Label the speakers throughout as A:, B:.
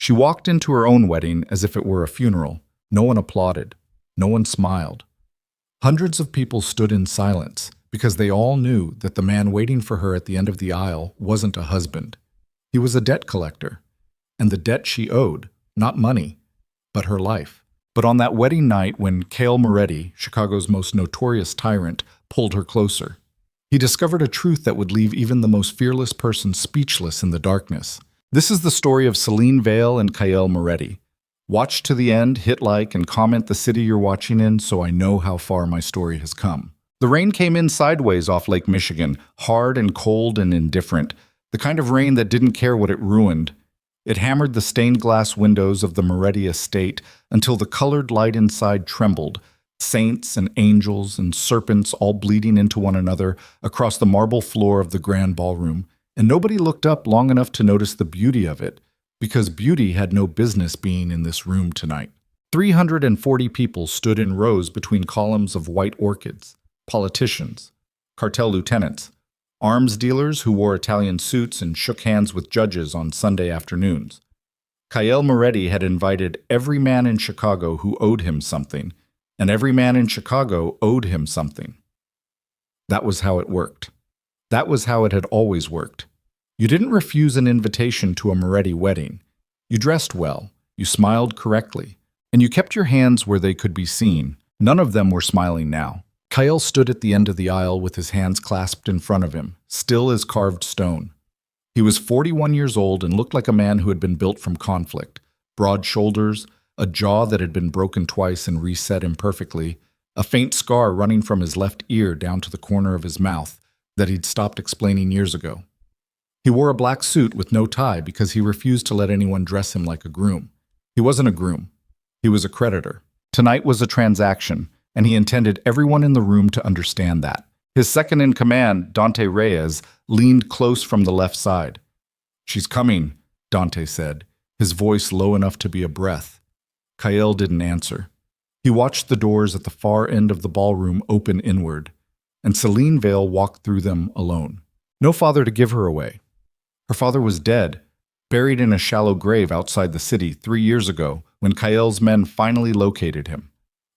A: She walked into her own wedding as if it were a funeral. No one applauded. No one smiled. Hundreds of people stood in silence because they all knew that the man waiting for her at the end of the aisle wasn't a husband. He was a debt collector, and the debt she owed, not money, but her life. But on that wedding night when Kael Moretti, Chicago's most notorious tyrant, pulled her closer, he discovered a truth that would leave even the most fearless person speechless in the darkness. This is the story of Selene Vale and Kael Moretti. Watch to the end, hit like, and comment the city you're watching in so I know how far my story has come. The rain came in sideways off Lake Michigan, hard and cold and indifferent, the kind of rain that didn't care what it ruined. It hammered the stained glass windows of the Moretti estate until the colored light inside trembled, saints and angels and serpents all bleeding into one another across the marble floor of the grand ballroom, and nobody looked up long enough to notice the beauty of it, because beauty had no business being in this room tonight. 340 people stood in rows between columns of white orchids, politicians, cartel lieutenants, arms dealers who wore Italian suits and shook hands with judges on Sunday afternoons. Kael Moretti had invited every man in Chicago who owed him something, and every man in Chicago owed him something. That was how it worked. That was how it had always worked. You didn't refuse an invitation to a Moretti wedding. You dressed well, you smiled correctly, and you kept your hands where they could be seen. None of them were smiling now. Kael stood at the end of the aisle with his hands clasped in front of him, still as carved stone. He was 41 years old and looked like a man who had been built from conflict. Broad shoulders, a jaw that had been broken twice and reset imperfectly, a faint scar running from his left ear down to the corner of his mouth that he'd stopped explaining years ago. He wore a black suit with no tie because he refused to let anyone dress him like a groom. He wasn't a groom. He was a creditor. Tonight was a transaction, and he intended everyone in the room to understand that. His second-in-command, Dante Reyes, leaned close from the left side. "She's coming," Dante said, his voice low enough to be a breath. Kael didn't answer. He watched the doors at the far end of the ballroom open inward, and Selene Vale walked through them alone. No father to give her away. Her father was dead, buried in a shallow grave outside the city 3 years ago when Kael's men finally located him.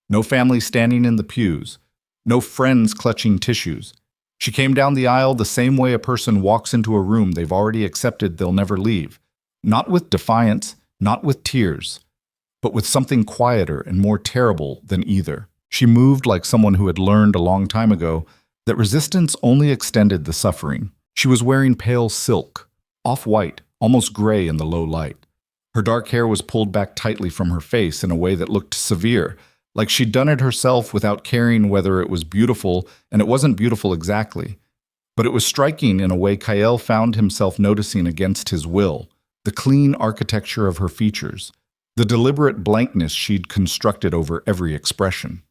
A: No family standing in the pews. No friends clutching tissues. She came down the aisle the same way a person walks into a room they've already accepted they'll never leave. Not with defiance, not with tears, but with something quieter and more terrible than either. She moved like someone who had learned a long time ago that resistance only extended the suffering. She was wearing pale silk, off-white, almost gray in the low light. Her dark hair was pulled back tightly from her face in a way that looked severe, like she'd done it herself without caring whether it was beautiful, and it wasn't beautiful exactly. But it was striking in a way Kael found himself noticing against his will, the clean architecture of her features, the deliberate blankness she'd constructed over every expression.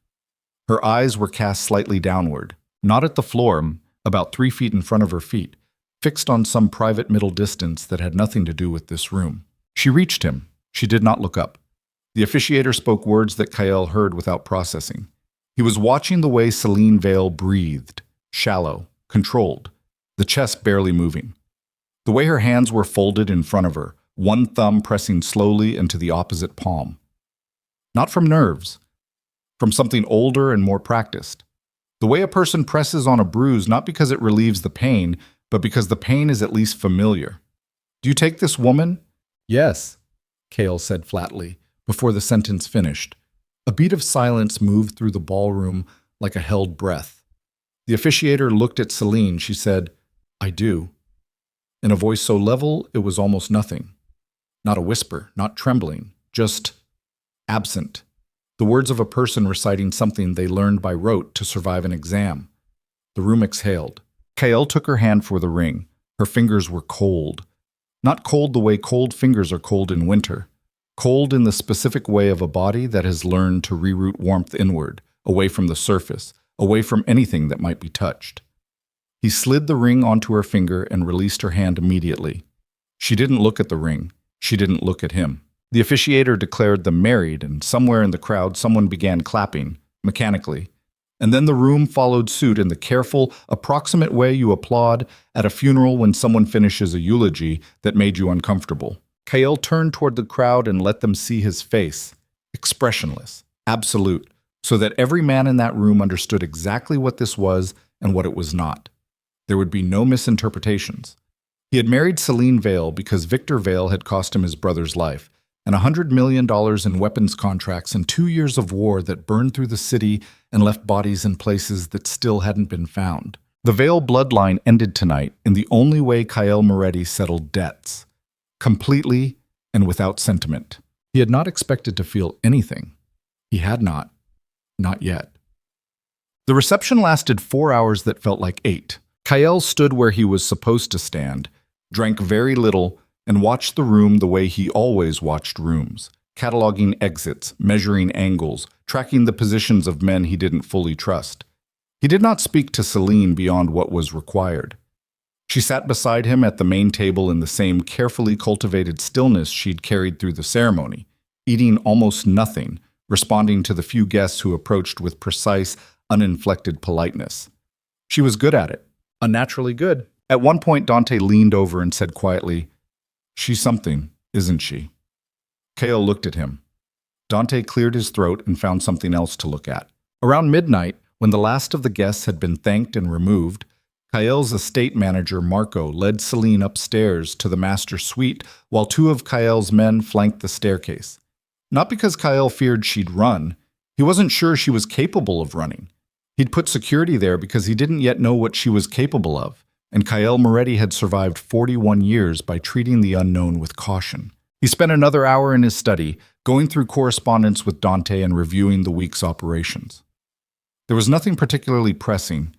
A: Her eyes were cast slightly downward, not at the floor, about 3 feet in front of her feet, fixed on some private middle distance that had nothing to do with this room. She reached him. She did not look up. The officiator spoke words that Kael heard without processing. He was watching the way Selene Vale breathed, shallow, controlled, the chest barely moving. The way her hands were folded in front of her, one thumb pressing slowly into the opposite palm. Not from nerves, from something older and more practiced. The way a person presses on a bruise not because it relieves the pain, but because the pain is at least familiar. "Do you take this woman?" "Yes," Kael said flatly, before the sentence finished. A beat of silence moved through the ballroom like a held breath. The officiator looked at Selene. She said, "I do," in a voice so level it was almost nothing. Not a whisper, not trembling, just absent. The words of a person reciting something they learned by rote to survive an exam. The room exhaled. Kael took her hand for the ring. Her fingers were cold. Not cold the way cold fingers are cold in winter. Cold in the specific way of a body that has learned to reroute warmth inward, away from the surface, away from anything that might be touched. He slid the ring onto her finger and released her hand immediately. She didn't look at the ring. She didn't look at him. The officiator declared them married, and somewhere in the crowd someone began clapping, mechanically. And then the room followed suit in the careful, approximate way you applaud at a funeral when someone finishes a eulogy that made you uncomfortable. Kael turned toward the crowd and let them see his face, expressionless, absolute, so that every man in that room understood exactly what this was and what it was not. There would be no misinterpretations. He had married Selene Vale because Victor Vale had cost him his brother's life, and $100 million in weapons contracts and 2 years of war that burned through the city and left bodies in places that still hadn't been found. The Vale bloodline ended tonight in the only way Kael Moretti settled debts, completely and without sentiment. He had not expected to feel anything. He had not yet. The reception lasted 4 hours that felt like 8. Kael stood where he was supposed to stand, drank very little, and watched the room the way he always watched rooms, cataloging exits, measuring angles, tracking the positions of men he didn't fully trust. He did not speak to Selene beyond what was required. She sat beside him at the main table in the same carefully cultivated stillness she'd carried through the ceremony, eating almost nothing, responding to the few guests who approached with precise, uninflected politeness. She was good at it, unnaturally good. At one point, Dante leaned over and said quietly, "She's something, isn't she?" Kael looked at him. Dante cleared his throat and found something else to look at. Around midnight, when the last of the guests had been thanked and removed, Kael's estate manager, Marco, led Selene upstairs to the master suite while 2 of Kael's men flanked the staircase. Not because Kael feared she'd run. He wasn't sure she was capable of running. He'd put security there because he didn't yet know what she was capable of, and Kael Moretti had survived 41 years by treating the unknown with caution. He spent another hour in his study, going through correspondence with Dante and reviewing the week's operations. There was nothing particularly pressing.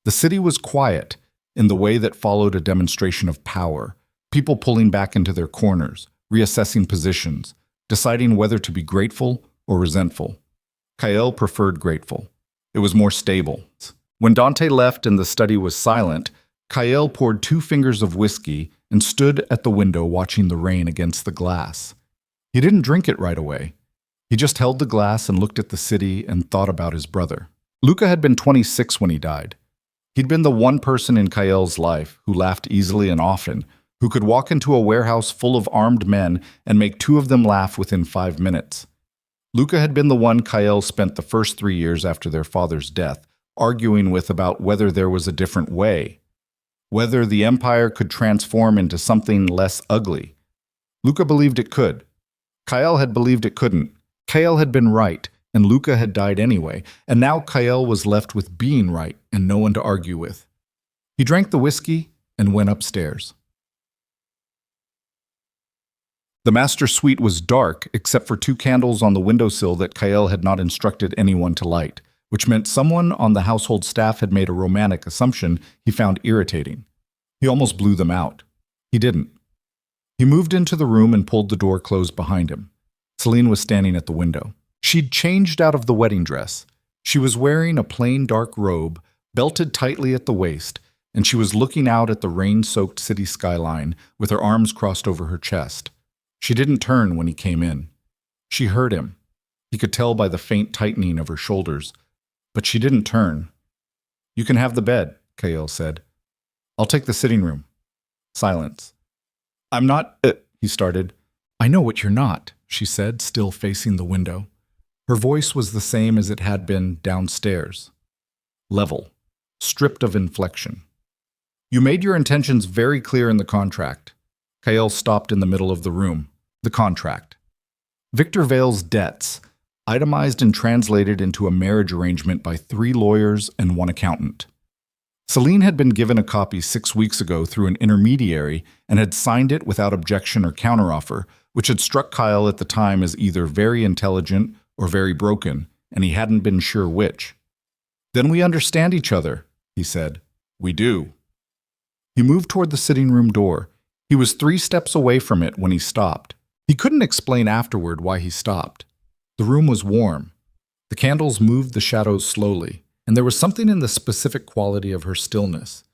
A: The city was quiet in the way that followed a demonstration of power, people pulling back into their corners, reassessing positions, deciding whether to be grateful or resentful. Kael preferred grateful. It was more stable. When Dante left and the study was silent, Kael poured 2 fingers of whiskey and stood at the window watching the rain against the glass. He didn't drink it right away. He just held the glass and looked at the city and thought about his brother. Luca had been 26 when he died. He'd been the one person in Kael's life who laughed easily and often, who could walk into a warehouse full of armed men and make 2 of them laugh within 5 minutes. Luca had been the one Kael spent the first 3 years after their father's death, arguing with about whether there was a different way, whether the empire could transform into something less ugly. Luca believed it could. Kael had believed it couldn't. Kael had been right, and Luca had died anyway, and now Kael was left with being right and no one to argue with. He drank the whiskey and went upstairs. The master suite was dark except for 2 candles on the windowsill that Kael had not instructed anyone to light, which meant someone on the household staff had made a romantic assumption he found irritating. He almost blew them out. He didn't. He moved into the room and pulled the door closed behind him. Selene was standing at the window. She'd changed out of the wedding dress. She was wearing a plain dark robe, belted tightly at the waist, and she was looking out at the rain-soaked city skyline with her arms crossed over her chest. She didn't turn when he came in. She heard him. He could tell by the faint tightening of her shoulders. But she didn't turn. "You can have the bed," Kael said. "I'll take the sitting room." Silence. "I'm not," he started. "I know what you're not," she said, still facing the window. Her voice was the same as it had been downstairs. Level. Stripped of inflection. "You made your intentions very clear in the contract." Kael stopped in the middle of the room. The contract. Victor Vale's debts, itemized and translated into a marriage arrangement by 3 lawyers and 1 accountant. Selene had been given a copy 6 weeks ago through an intermediary and had signed it without objection or counteroffer, which had struck Kael at the time as either very intelligent or very broken, and he hadn't been sure which. "Then we understand each other," he said. "We do." He moved toward the sitting room door. He was 3 steps away from it when he stopped. He couldn't explain afterward why he stopped. The room was warm. The candles moved the shadows slowly, and there was something in the specific quality of her stillness,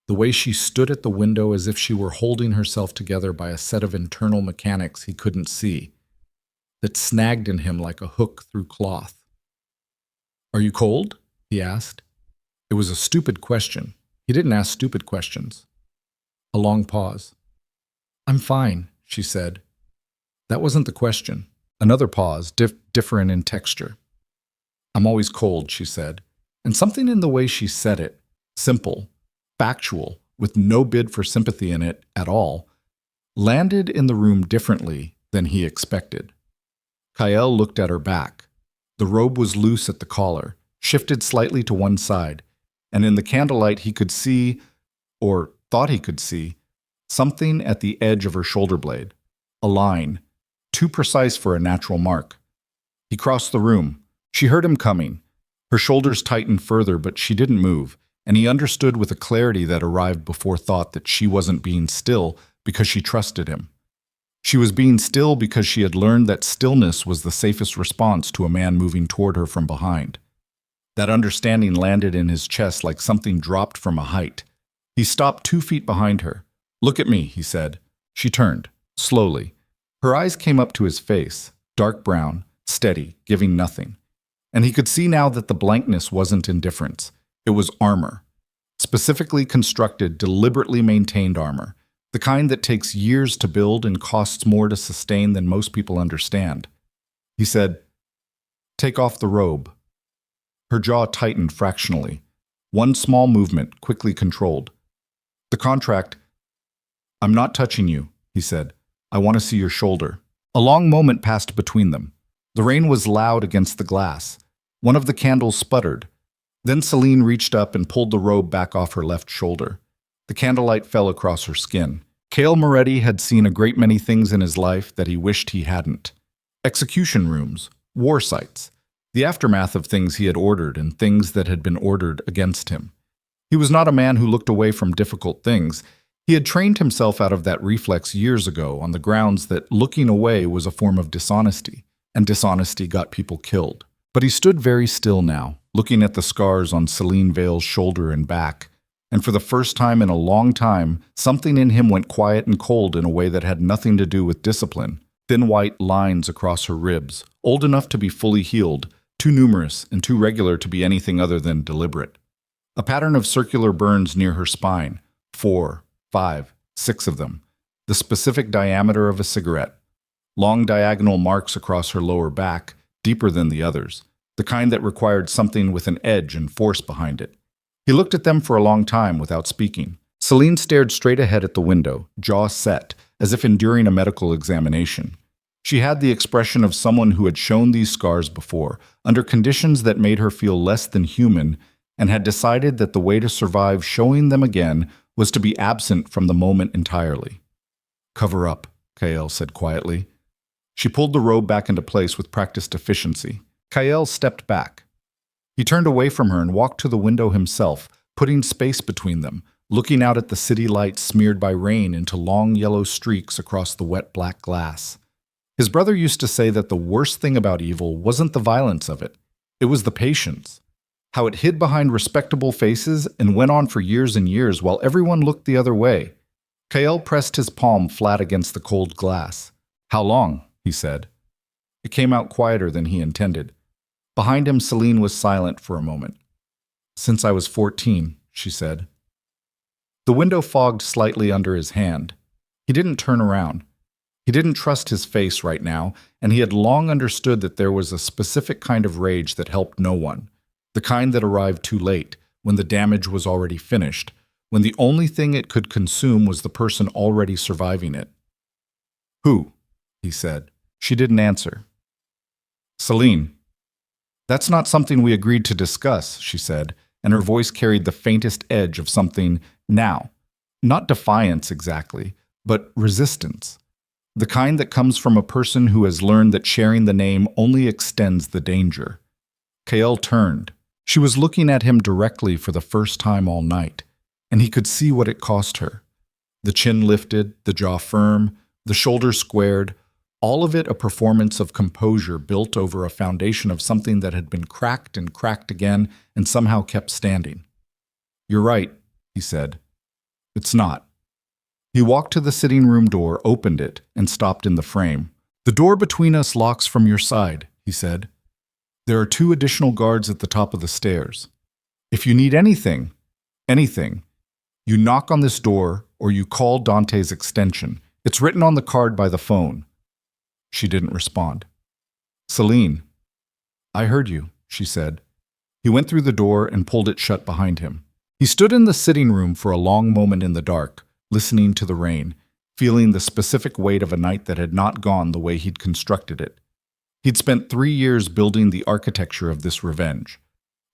A: the way she stood at the window as if she were holding herself together by a set of internal mechanics he couldn't see, that snagged in him like a hook through cloth. "Are you cold?" he asked. It was a stupid question. He didn't ask stupid questions. A long pause. "I'm fine," she said. That wasn't the question. Another pause, different in texture. I'm always cold, she said. And something in the way she said it, simple, factual, with no bid for sympathy in it at all, landed in the room differently than he expected. Kael looked at her back. The robe was loose at the collar, shifted slightly to one side, and in the candlelight he could see, or thought he could see, something at the edge of her shoulder blade, a line, too precise for a natural mark. He crossed the room. She heard him coming. Her shoulders tightened further, but she didn't move, and he understood with a clarity that arrived before thought that she wasn't being still because she trusted him. She was being still because she had learned that stillness was the safest response to a man moving toward her from behind. That understanding landed in his chest like something dropped from a height. He stopped 2 feet behind her. "Look at me," he said. She turned, slowly. Her eyes came up to his face, dark brown, steady, giving nothing. And he could see now that the blankness wasn't indifference. It was armor. Specifically constructed, deliberately maintained armor. The kind that takes years to build and costs more to sustain than most people understand. He said, "Take off the robe." Her jaw tightened fractionally. One small movement, quickly controlled. "The contract." "I'm not touching you," he said. "I want to see your shoulder." A long moment passed between them. The rain was loud against the glass. One of the candles sputtered. Then Selene reached up and pulled the robe back off her left shoulder. The candlelight fell across her skin. Kael Moretti had seen a great many things in his life that he wished he hadn't. Execution rooms, war sites, the aftermath of things he had ordered and things that had been ordered against him. He was not a man who looked away from difficult things. He had trained himself out of that reflex years ago on the grounds that looking away was a form of dishonesty, and dishonesty got people killed. But he stood very still now, looking at the scars on Selene Vale's shoulder and back, and for the first time in a long time, something in him went quiet and cold in a way that had nothing to do with discipline. Thin white lines across her ribs, old enough to be fully healed, too numerous and too regular to be anything other than deliberate. A pattern of circular burns near her spine, 4, 5, 6 of them, the specific diameter of a cigarette. Long diagonal marks across her lower back, deeper than the others, the kind that required something with an edge and force behind it. He looked at them for a long time without speaking. Selene stared straight ahead at the window, jaw set, as if enduring a medical examination. She had the expression of someone who had shown these scars before, under conditions that made her feel less than human, and had decided that the way to survive showing them again was to be absent from the moment entirely. "Cover up," Kael said quietly. She pulled the robe back into place with practiced efficiency. Kael stepped back. He turned away from her and walked to the window himself, putting space between them, looking out at the city lights smeared by rain into long yellow streaks across the wet black glass. His brother used to say that the worst thing about evil wasn't the violence of it. It was the patience. How it hid behind respectable faces and went on for years and years while everyone looked the other way. Kael pressed his palm flat against the cold glass. "How long?" he said. It came out quieter than he intended. Behind him, Selene was silent for a moment. "Since I was 14, she said. The window fogged slightly under his hand. He didn't turn around. He didn't trust his face right now, and he had long understood that there was a specific kind of rage that helped no one, the kind that arrived too late, when the damage was already finished, when the only thing it could consume was the person already surviving it. "Who?" he said. She didn't answer. "Selene." "That's not something we agreed to discuss," she said, and her voice carried the faintest edge of something now. Not defiance exactly, but resistance. The kind that comes from a person who has learned that sharing the name only extends the danger. Kael turned. She was looking at him directly for the first time all night, and he could see what it cost her. The chin lifted, the jaw firm, the shoulders squared, all of it a performance of composure built over a foundation of something that had been cracked and cracked again and somehow kept standing. "You're right," he said. "It's not." He walked to the sitting room door, opened it, and stopped in the frame. "The door between us locks from your side," he said. "There are 2 additional guards at the top of the stairs. If you need anything, you knock on this door or you call Dante's extension. It's written on the card by the phone." She didn't respond. "Selene." "I heard you," she said. He went through the door and pulled it shut behind him. He stood in the sitting room for a long moment in the dark, listening to the rain, feeling the specific weight of a night that had not gone the way he'd constructed it. He'd spent 3 years building the architecture of this revenge.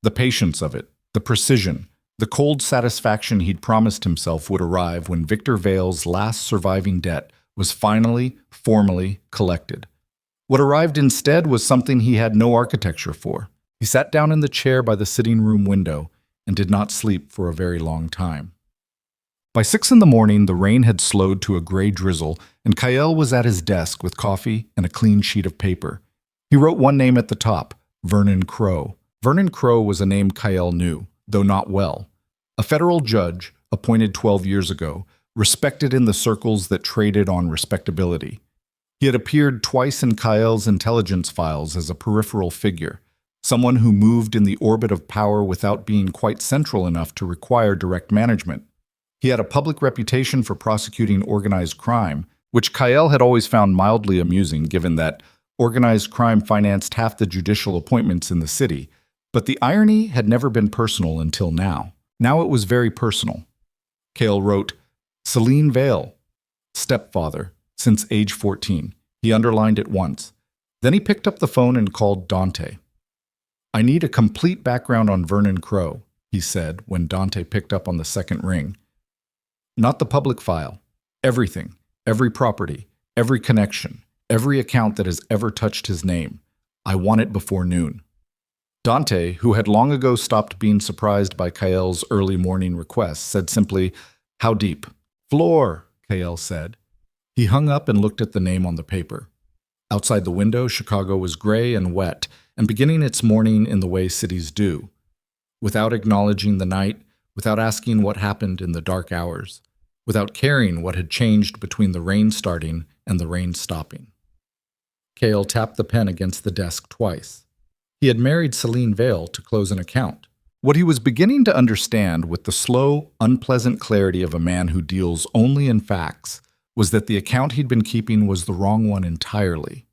A: The patience of it, the precision, the cold satisfaction he'd promised himself would arrive when Victor Vale's last surviving debt was finally, formally collected. What arrived instead was something he had no architecture for. He sat down in the chair by the sitting room window and did not sleep for a very long time. By 6 in the morning, the rain had slowed to a gray drizzle, and Kael was at his desk with coffee and a clean sheet of paper. He wrote one name at the top, Vernon Crow. Vernon Crow was a name Kael knew, though not well. A federal judge, appointed 12 years ago, respected in the circles that traded on respectability. He had appeared twice in Kael's intelligence files as a peripheral figure, someone who moved in the orbit of power without being quite central enough to require direct management. He had a public reputation for prosecuting organized crime, which Kael had always found mildly amusing given that organized crime financed half the judicial appointments in the city. But the irony had never been personal until now. Now it was very personal. Kael wrote, Selene Vale, stepfather, since age 14. He underlined it once. Then he picked up the phone and called Dante. "I need a complete background on Vernon Crow," he said when Dante picked up on the second ring. "Not the public file. Everything, every property, every connection, every account that has ever touched his name. I want it before noon." Dante, who had long ago stopped being surprised by Kael's early morning requests, said simply, "How deep?" "Floor," Kael said. He hung up and looked at the name on the paper. Outside the window, Chicago was gray and wet, and beginning its morning in the way cities do. Without acknowledging the night, without asking what happened in the dark hours, without caring what had changed between the rain starting and the rain stopping. Kael tapped the pen against the desk twice. He had married Selene Vale to close an account. What he was beginning to understand with the slow, unpleasant clarity of a man who deals only in facts was that the account he'd been keeping was the wrong one entirely.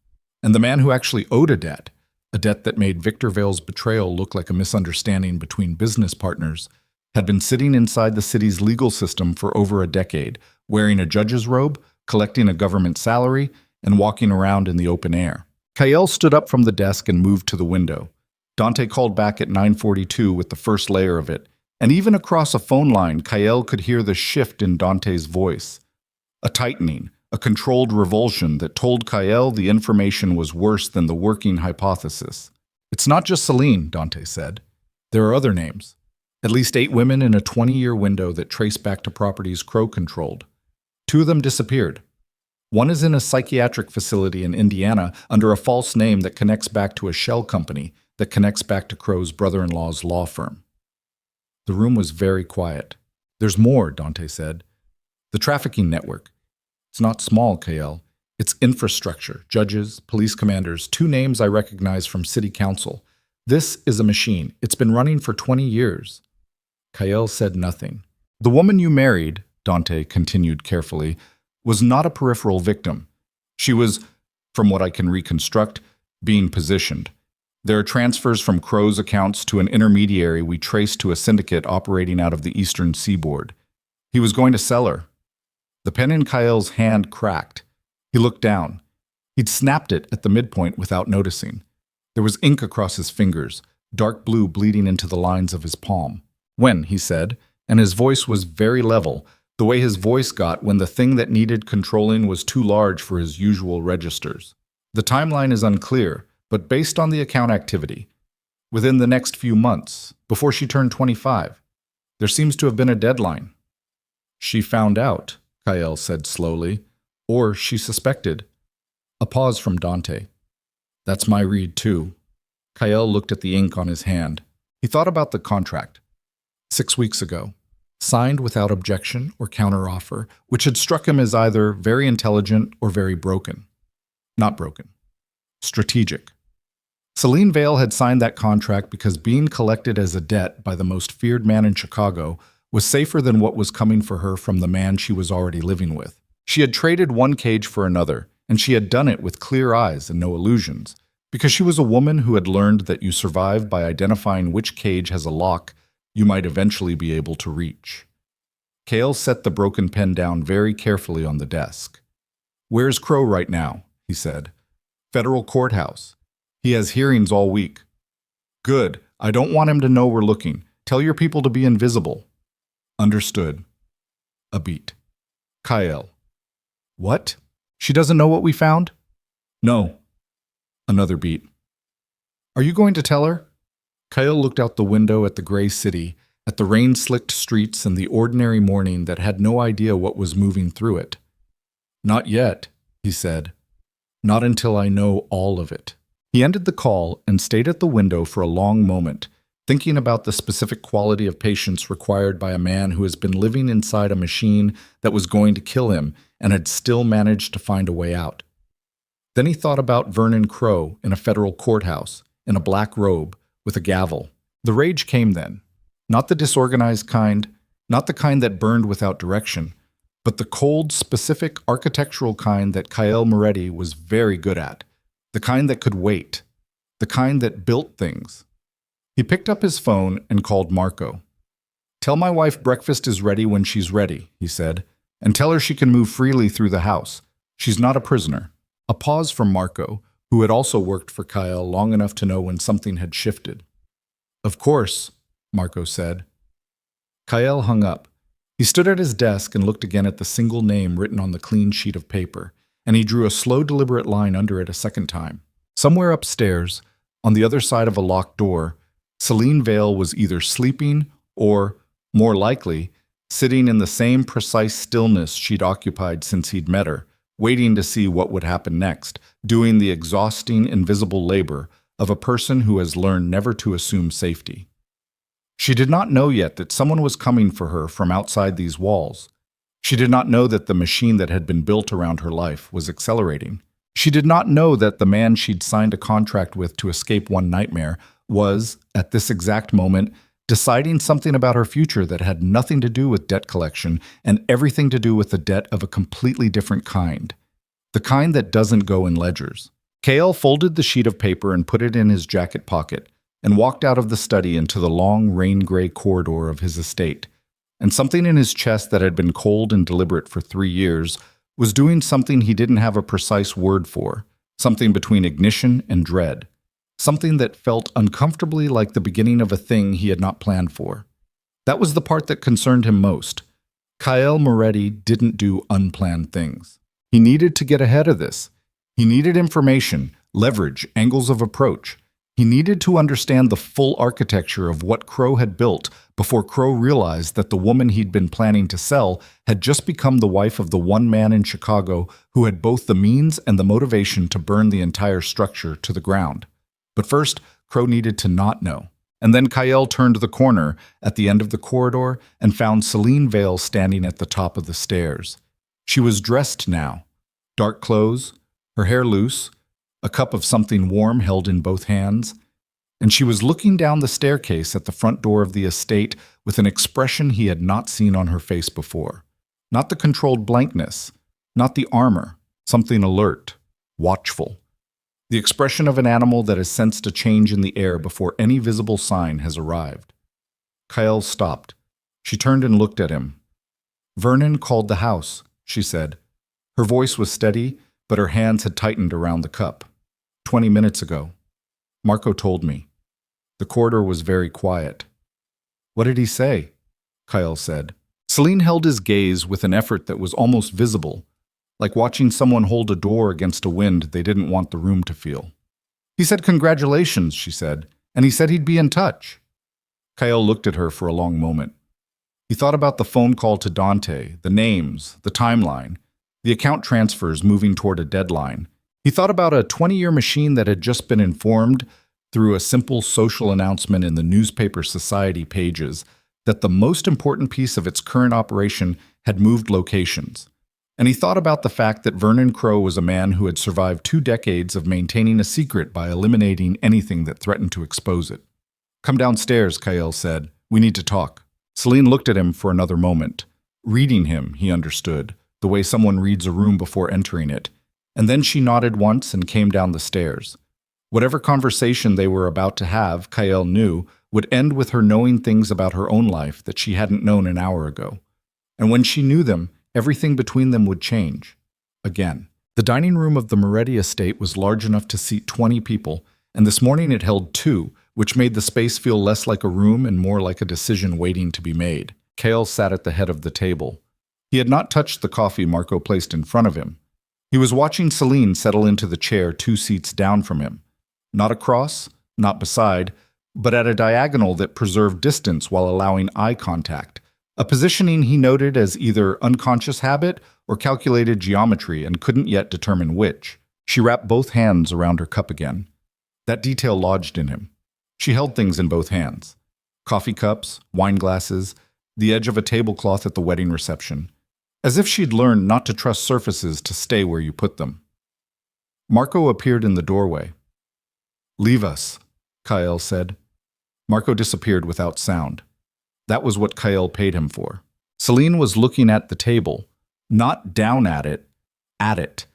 A: And the man who actually owed a debt that made Victor Vale's betrayal look like a misunderstanding between business partners, had been sitting inside the city's legal system for over a decade, wearing a judge's robe, collecting a government salary, and walking around in the open air. Kael stood up from the desk and moved to the window. Dante called back at 9:42 with the first layer of it, and even across a phone line, Kael could hear the shift in Dante's voice. A tightening, a controlled revulsion that told Kael the information was worse than the working hypothesis. "It's not just Selene," Dante said. "There are other names. At least 8 women in a 20-year window that trace back to properties Crow controlled. 2 of them disappeared. One is in a psychiatric facility in Indiana under a false name that connects back to a shell company that connects back to Crow's brother-in-law's law firm." The room was very quiet. "There's more," Dante said. "The trafficking network. It's not small, Kael. It's infrastructure, judges, police commanders, 2 names I recognize from city council. This is a machine. It's been running for 20 years. Kael said nothing. "The woman you married," Dante continued carefully, "was not a peripheral victim. She was, from what I can reconstruct, being positioned. There are transfers from Crow's accounts to an intermediary we traced to a syndicate operating out of the eastern seaboard. He was going to sell her." The pen in Kael's hand cracked. He looked down. He'd snapped it at the midpoint without noticing. There was ink across his fingers, dark blue bleeding into the lines of his palm. "When," he said, and his voice was very level, the way his voice got when the thing that needed controlling was too large for his usual registers. "The timeline is unclear, but based on the account activity, within the next few months, before she turned 25, there seems to have been a deadline." "She found out," Kael said slowly, "or she suspected." A pause from Dante. "That's my read, too." Kael looked at the ink on his hand. He thought about the contract. 6 weeks ago. Signed without objection or counteroffer, which had struck him as either very intelligent or very broken. Not broken. Strategic. Selene Vale had signed that contract because being collected as a debt by the most feared man in Chicago was safer than what was coming for her from the man she was already living with. She had traded one cage for another, and she had done it with clear eyes and no illusions, because she was a woman who had learned that you survive by identifying which cage has a lock you might eventually be able to reach. Kael set the broken pen down very carefully on the desk. "Where's Crow right now?" he said. "Federal courthouse. He has hearings all week." "Good. I don't want him to know we're looking. Tell your people to be invisible." "Understood." A beat. Kael. "What? She doesn't know what we found?" "No." Another beat. "Are you going to tell her?" Kael looked out the window at the gray city, at the rain-slicked streets and the ordinary morning that had no idea what was moving through it. "Not yet," he said. "Not until I know all of it." He ended the call and stayed at the window for a long moment, thinking about the specific quality of patience required by a man who has been living inside a machine that was going to kill him and had still managed to find a way out. Then he thought about Vernon Crow in a federal courthouse, in a black robe, with a gavel. The rage came then. Not the disorganized kind, not the kind that burned without direction, but the cold, specific architectural kind that Kael Moretti was very good at, the kind that could wait, the kind that built things. He picked up his phone and called Marco. "Tell my wife breakfast is ready when she's ready," he said, "and tell her she can move freely through the house. She's not a prisoner." A pause from Marco, who had also worked for Kael long enough to know when something had shifted. "Of course," Marco said. Kael hung up. He stood at his desk and looked again at the single name written on the clean sheet of paper, and he drew a slow, deliberate line under it a second time. Somewhere upstairs, on the other side of a locked door, Selene Vale was either sleeping or, more likely, sitting in the same precise stillness she'd occupied since he'd met her, waiting to see what would happen next, doing the exhausting, invisible labor of a person who has learned never to assume safety. She did not know yet that someone was coming for her from outside these walls. She did not know that the machine that had been built around her life was accelerating. She did not know that the man she'd signed a contract with to escape one nightmare was, at this exact moment, deciding something about her future that had nothing to do with debt collection and everything to do with a debt of a completely different kind. The kind that doesn't go in ledgers. Kael folded the sheet of paper and put it in his jacket pocket and walked out of the study into the long rain-gray corridor of his estate. And something in his chest that had been cold and deliberate for 3 years was doing something he didn't have a precise word for, something between ignition and dread. Something that felt uncomfortably like the beginning of a thing he had not planned for. That was the part that concerned him most. Kael Moretti didn't do unplanned things. He needed to get ahead of this. He needed information, leverage, angles of approach. He needed to understand the full architecture of what Crow had built before Crow realized that the woman he'd been planning to sell had just become the wife of the one man in Chicago who had both the means and the motivation to burn the entire structure to the ground. But first, Crow needed to not know. And then Kael turned the corner at the end of the corridor and found Selene Vale standing at the top of the stairs. She was dressed now. Dark clothes, her hair loose, a cup of something warm held in both hands, and she was looking down the staircase at the front door of the estate with an expression he had not seen on her face before. Not the controlled blankness, not the armor, something alert, watchful. The expression of an animal that has sensed a change in the air before any visible sign has arrived. Kael stopped. She turned and looked at him. "Vernon called the house," she said. Her voice was steady, but her hands had tightened around the cup. 20 minutes ago. Marco told me. The corridor was very quiet. "What did he say?" Kael said. Selene held his gaze with an effort that was almost visible, like watching someone hold a door against a wind they didn't want the room to feel. "He said congratulations," she said, "and he said he'd be in touch." Kael looked at her for a long moment. He thought about the phone call to Dante, the names, the timeline, the account transfers moving toward a deadline. He thought about a 20-year machine that had just been informed through a simple social announcement in the newspaper society pages that the most important piece of its current operation had moved locations. And he thought about the fact that Vernon Crow was a man who had survived 2 decades of maintaining a secret by eliminating anything that threatened to expose it. "Come downstairs," Kael said. "We need to talk." Selene looked at him for another moment. Reading him, he understood, the way someone reads a room before entering it. And then she nodded once and came down the stairs. Whatever conversation they were about to have, Kael knew, would end with her knowing things about her own life that she hadn't known an hour ago. And when she knew them, everything between them would change. Again. The dining room of the Moretti estate was large enough to seat 20 people, and this morning it held 2, which made the space feel less like a room and more like a decision waiting to be made. Kael sat at the head of the table. He had not touched the coffee Marco placed in front of him. He was watching Selene settle into the chair 2 seats down from him. Not across, not beside, but at a diagonal that preserved distance while allowing eye contact, a positioning he noted as either unconscious habit or calculated geometry and couldn't yet determine which. She wrapped both hands around her cup again. That detail lodged in him. She held things in both hands. Coffee cups, wine glasses, the edge of a tablecloth at the wedding reception. As if she'd learned not to trust surfaces to stay where you put them. Marco appeared in the doorway. "Leave us," Kael said. Marco disappeared without sound. That was what Kael paid him for. Selene was looking at the table, not down at it,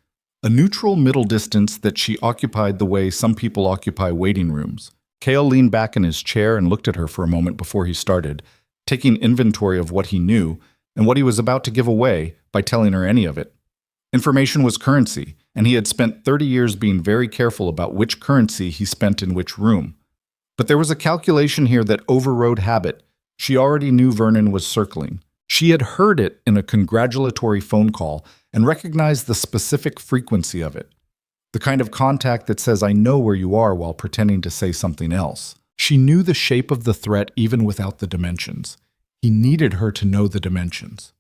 A: a neutral middle distance that she occupied the way some people occupy waiting rooms. Kael leaned back in his chair and looked at her for a moment before he started, taking inventory of what he knew and what he was about to give away by telling her any of it. Information was currency, and he had spent 30 years being very careful about which currency he spent in which room. But there was a calculation here that overrode habit. She already knew Vernon was circling. She had heard it in a congratulatory phone call and recognized the specific frequency of it. The kind of contact that says, "I know where you are," while pretending to say something else. She knew the shape of the threat even without the dimensions. He needed her to know the dimensions.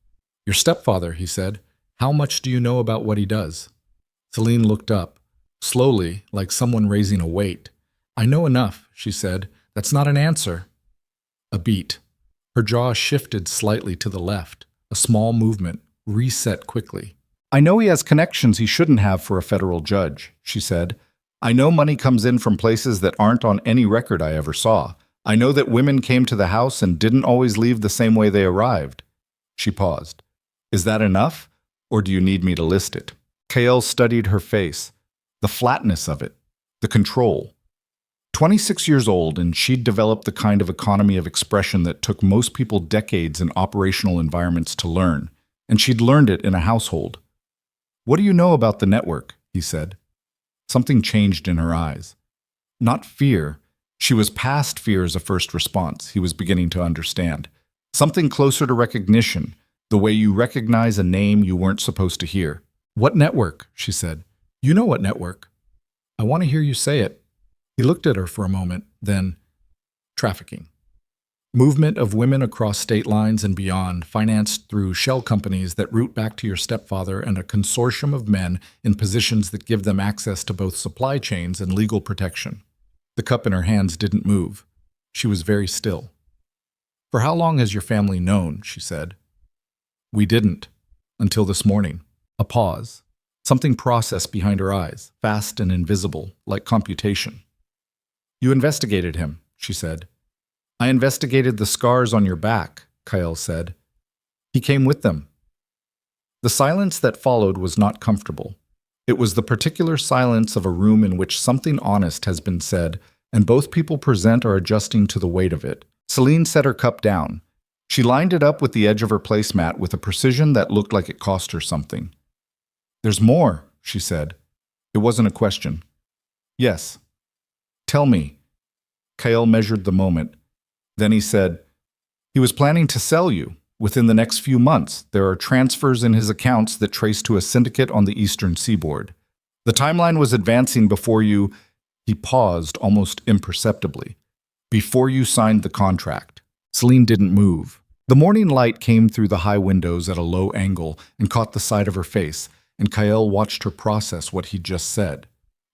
A: "Your stepfather," he said. "How much do you know about what he does?" Selene looked up, slowly, like someone raising a weight. "I know enough," she said. "That's not an answer." A beat. Her jaw shifted slightly to the left. A small movement, reset quickly. "I know he has connections he shouldn't have for a federal judge," she said. "I know money comes in from places that aren't on any record I ever saw. I know that women came to the house and didn't always leave the same way they arrived." She paused. "Is that enough, or do you need me to list it?" Kael studied her face. The flatness of it. The control. 26 years old, and she'd developed the kind of economy of expression that took most people decades in operational environments to learn, and she'd learned it in a household. "What do you know about the network?" he said. Something changed in her eyes. Not fear. She was past fear as a first response, he was beginning to understand. Something closer to recognition, the way you recognize a name you weren't supposed to hear. "What network?" she said. "You know what network." "I want to hear you say it." He looked at her for a moment, then, "Trafficking. Movement of women across state lines and beyond, financed through shell companies that route back to your stepfather and a consortium of men in positions that give them access to both supply chains and legal protection." The cup in her hands didn't move. She was very still. "For how long has your family known?" she said. "We didn't. Until this morning." A pause. Something processed behind her eyes, fast and invisible, like computation. "You investigated him," she said. "I investigated the scars on your back," Kael said. "He came with them." The silence that followed was not comfortable. It was the particular silence of a room in which something honest has been said, and both people present are adjusting to the weight of it. Selene set her cup down. She lined it up with the edge of her placemat with a precision that looked like it cost her something. "There's more," she said. It wasn't a question. "Yes." "Tell me." Kael measured the moment. Then he said, "He was planning to sell you. Within the next few months, there are transfers in his accounts that trace to a syndicate on the eastern seaboard. The timeline was advancing before you—" He paused almost imperceptibly. "Before you signed the contract." Selene didn't move. The morning light came through the high windows at a low angle and caught the side of her face, and Kael watched her process what he'd just said.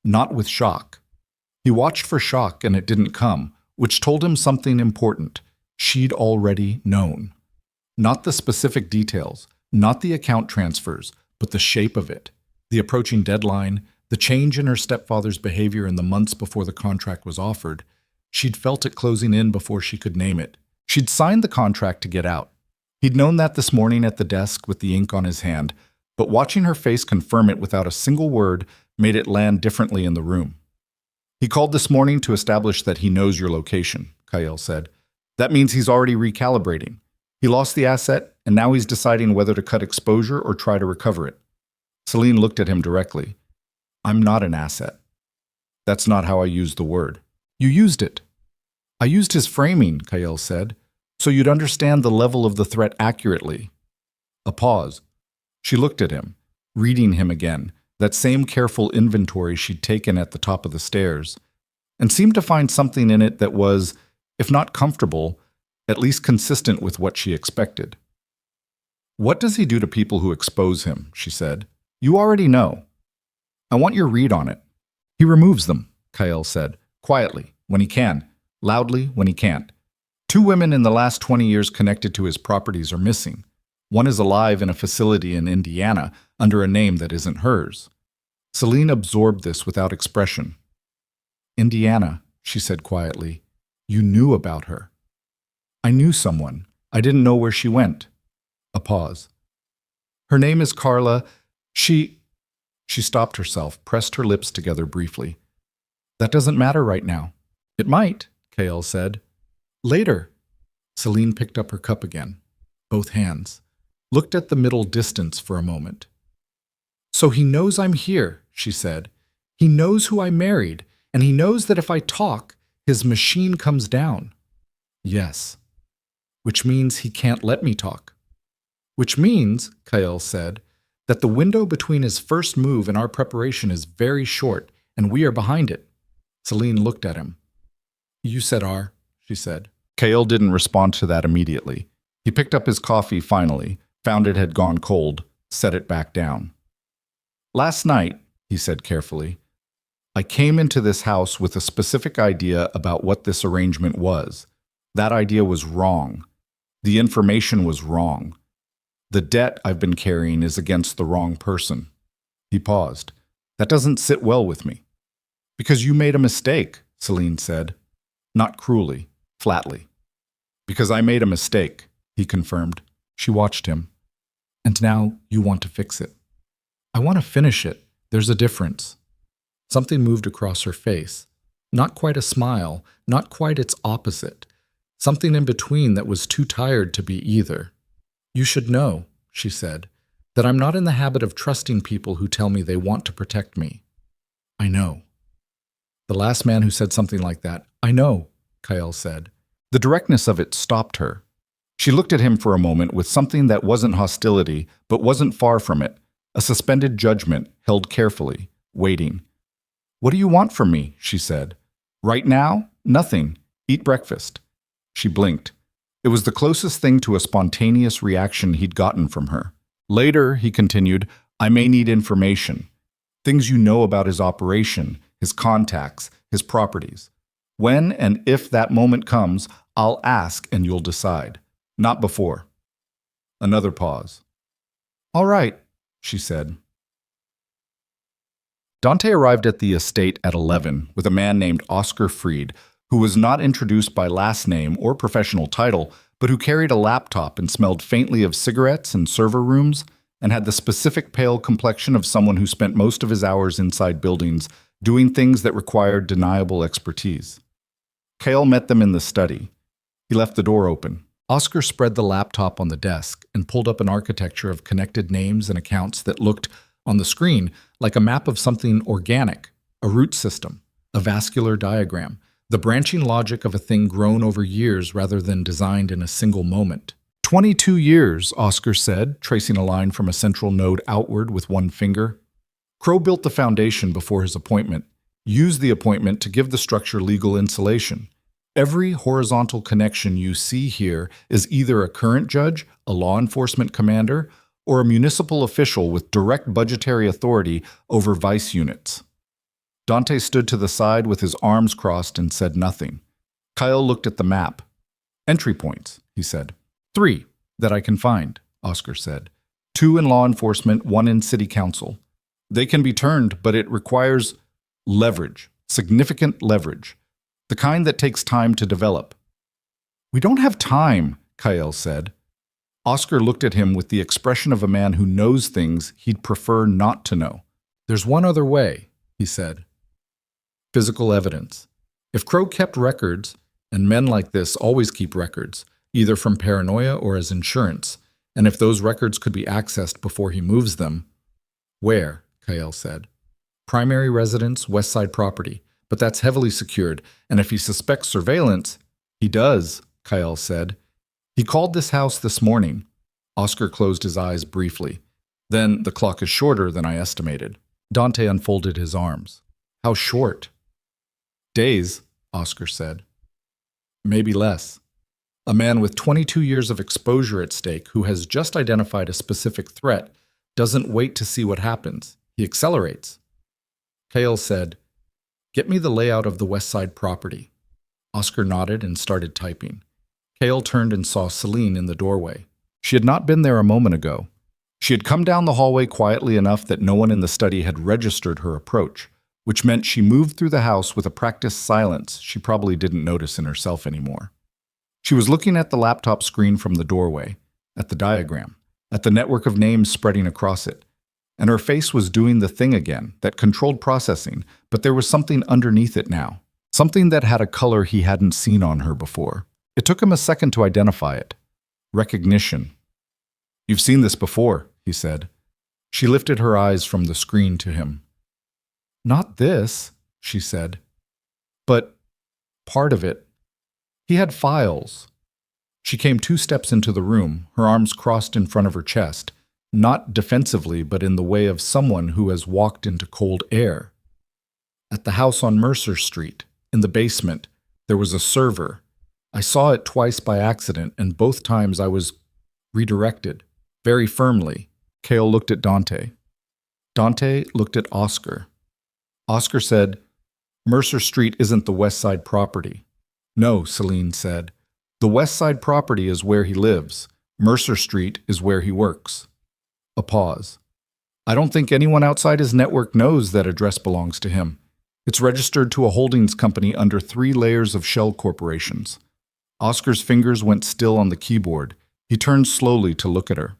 A: Not with shock. He watched for shock and it didn't come, which told him something important. She'd already known. Not the specific details, not the account transfers, but the shape of it. The approaching deadline, the change in her stepfather's behavior in the months before the contract was offered. She'd felt it closing in before she could name it. She'd signed the contract to get out. He'd known that this morning at the desk with the ink on his hand, But watching her face confirm it without a single word made it land differently in the room. He called this morning to establish that he knows your location, Kael said. That means he's already recalibrating. He lost the asset, and now he's deciding whether to cut exposure or try to recover it. Selene looked at him directly. I'm not an asset. That's not how I used the word. You used it. I used his framing, Kael said, so you'd understand the level of the threat accurately. A pause. She looked at him, reading him again, that same careful inventory she'd taken at the top of the stairs, and seemed to find something in it that was, if not comfortable, at least consistent with what she expected. What does he do to people who expose him? She said. You already know. I want your read on it. He removes them, Kael said, quietly, when he can, loudly when he can't. 2 women in the last 20 years connected to his properties are missing. One is alive in a facility in Indiana under a name that isn't hers. Selene absorbed this without expression. Indiana, she said quietly. You knew about her. I knew someone. I didn't know where she went. A pause. Her name is Carla. She stopped herself, pressed her lips together briefly. That doesn't matter right now. It might, Kael said. Later. Selene picked up her cup again, both hands, looked at the middle distance for a moment. So he knows I'm here, she said. He knows who I married, and he knows that if I talk, his machine comes down. Yes. Which means he can't let me talk. Which means, Kael said, that the window between his first move and our preparation is very short, and we are behind it. Selene looked at him. You said R, she said. Kael didn't respond to that immediately. He picked up his coffee finally, found it had gone cold, set it back down. Last night, he said carefully, I came into this house with a specific idea about what this arrangement was. That idea was wrong. The information was wrong. The debt I've been carrying is against the wrong person. He paused. That doesn't sit well with me. Because you made a mistake, Selene said. Not cruelly, flatly. Because I made a mistake, he confirmed. She watched him. And now you want to fix it. I want to finish it. There's a difference. Something moved across her face. Not quite a smile, not quite its opposite. Something in between that was too tired to be either. You should know, she said, that I'm not in the habit of trusting people who tell me they want to protect me. I know. The last man who said something like that, I know, Kael said. The directness of it stopped her. She looked at him for a moment with something that wasn't hostility, but wasn't far from it, a suspended judgment held carefully, waiting. What do you want from me? She said. Right now? Nothing. Eat breakfast. She blinked. It was the closest thing to a spontaneous reaction he'd gotten from her. Later, he continued, I may need information. Things you know about his operation, his contacts, his properties. When and if that moment comes, I'll ask and you'll decide. Not before. Another pause. All right, she said. Dante arrived at the estate at 11 with a man named Oscar Freed, who was not introduced by last name or professional title, but who carried a laptop and smelled faintly of cigarettes and server rooms, and had the specific pale complexion of someone who spent most of his hours inside buildings doing things that required deniable expertise. Kael met them in the study. He left the door open. Oscar spread the laptop on the desk and pulled up an architecture of connected names and accounts that looked, on the screen, like a map of something organic, a root system, a vascular diagram, the branching logic of a thing grown over years rather than designed in a single moment. 22 years, Oscar said, tracing a line from a central node outward with one finger. Crow built the foundation before his appointment, used the appointment to give the structure legal insulation. Every horizontal connection you see here is either a current judge, a law enforcement commander, or a municipal official with direct budgetary authority over vice units. Dante stood to the side with his arms crossed and said nothing. Kael looked at the map. Entry points, he said. 3, that I can find, Oscar said. 2 in law enforcement, 1 in city council. They can be turned, but it requires leverage, significant leverage, the kind that takes time to develop. We don't have time, Kael said. Oscar looked at him with the expression of a man who knows things he'd prefer not to know. "There's one other way," he said. "Physical evidence. If Crow kept records, and men like this always keep records, either from paranoia or as insurance, and if those records could be accessed before he moves them—" "Where?" Kael said. "Primary residence, West Side property, but that's heavily secured, and if he suspects surveillance—" "He does," Kael said. "He called this house this morning." Oscar closed his eyes briefly. "Then the clock is shorter than I estimated." Dante unfolded his arms. "How short?" "Days," Oscar said. "Maybe less. A man with 22 years of exposure at stake who has just identified a specific threat doesn't wait to see what happens. He accelerates." Kael said, "Get me the layout of the West Side property." Oscar nodded and started typing. Kael turned and saw Selene in the doorway. She had not been there a moment ago. She had come down the hallway quietly enough that no one in the study had registered her approach, which meant she moved through the house with a practiced silence she probably didn't notice in herself anymore. She was looking at the laptop screen from the doorway, at the diagram, at the network of names spreading across it, and her face was doing the thing again, that controlled processing, but there was something underneath it now, something that had a color he hadn't seen on her before. It took him a second to identify it. Recognition. "You've seen this before," he said. She lifted her eyes from the screen to him. "Not this," she said. "But part of it. He had files." She came 2 steps into the room, her arms crossed in front of her chest, not defensively but in the way of someone who has walked into cold air. "At the house on Mercer Street, in the basement, there was a server. I saw it twice by accident, and both times I was redirected, very firmly." Kael looked at Dante. Dante looked at Oscar. Oscar said, "Mercer Street isn't the West Side property." "No," Selene said. "The West Side property is where he lives. Mercer Street is where he works." A pause. "I don't think anyone outside his network knows that address belongs to him. It's registered to a holdings company under 3 layers of shell corporations." Oscar's fingers went still on the keyboard. He turned slowly to look at her.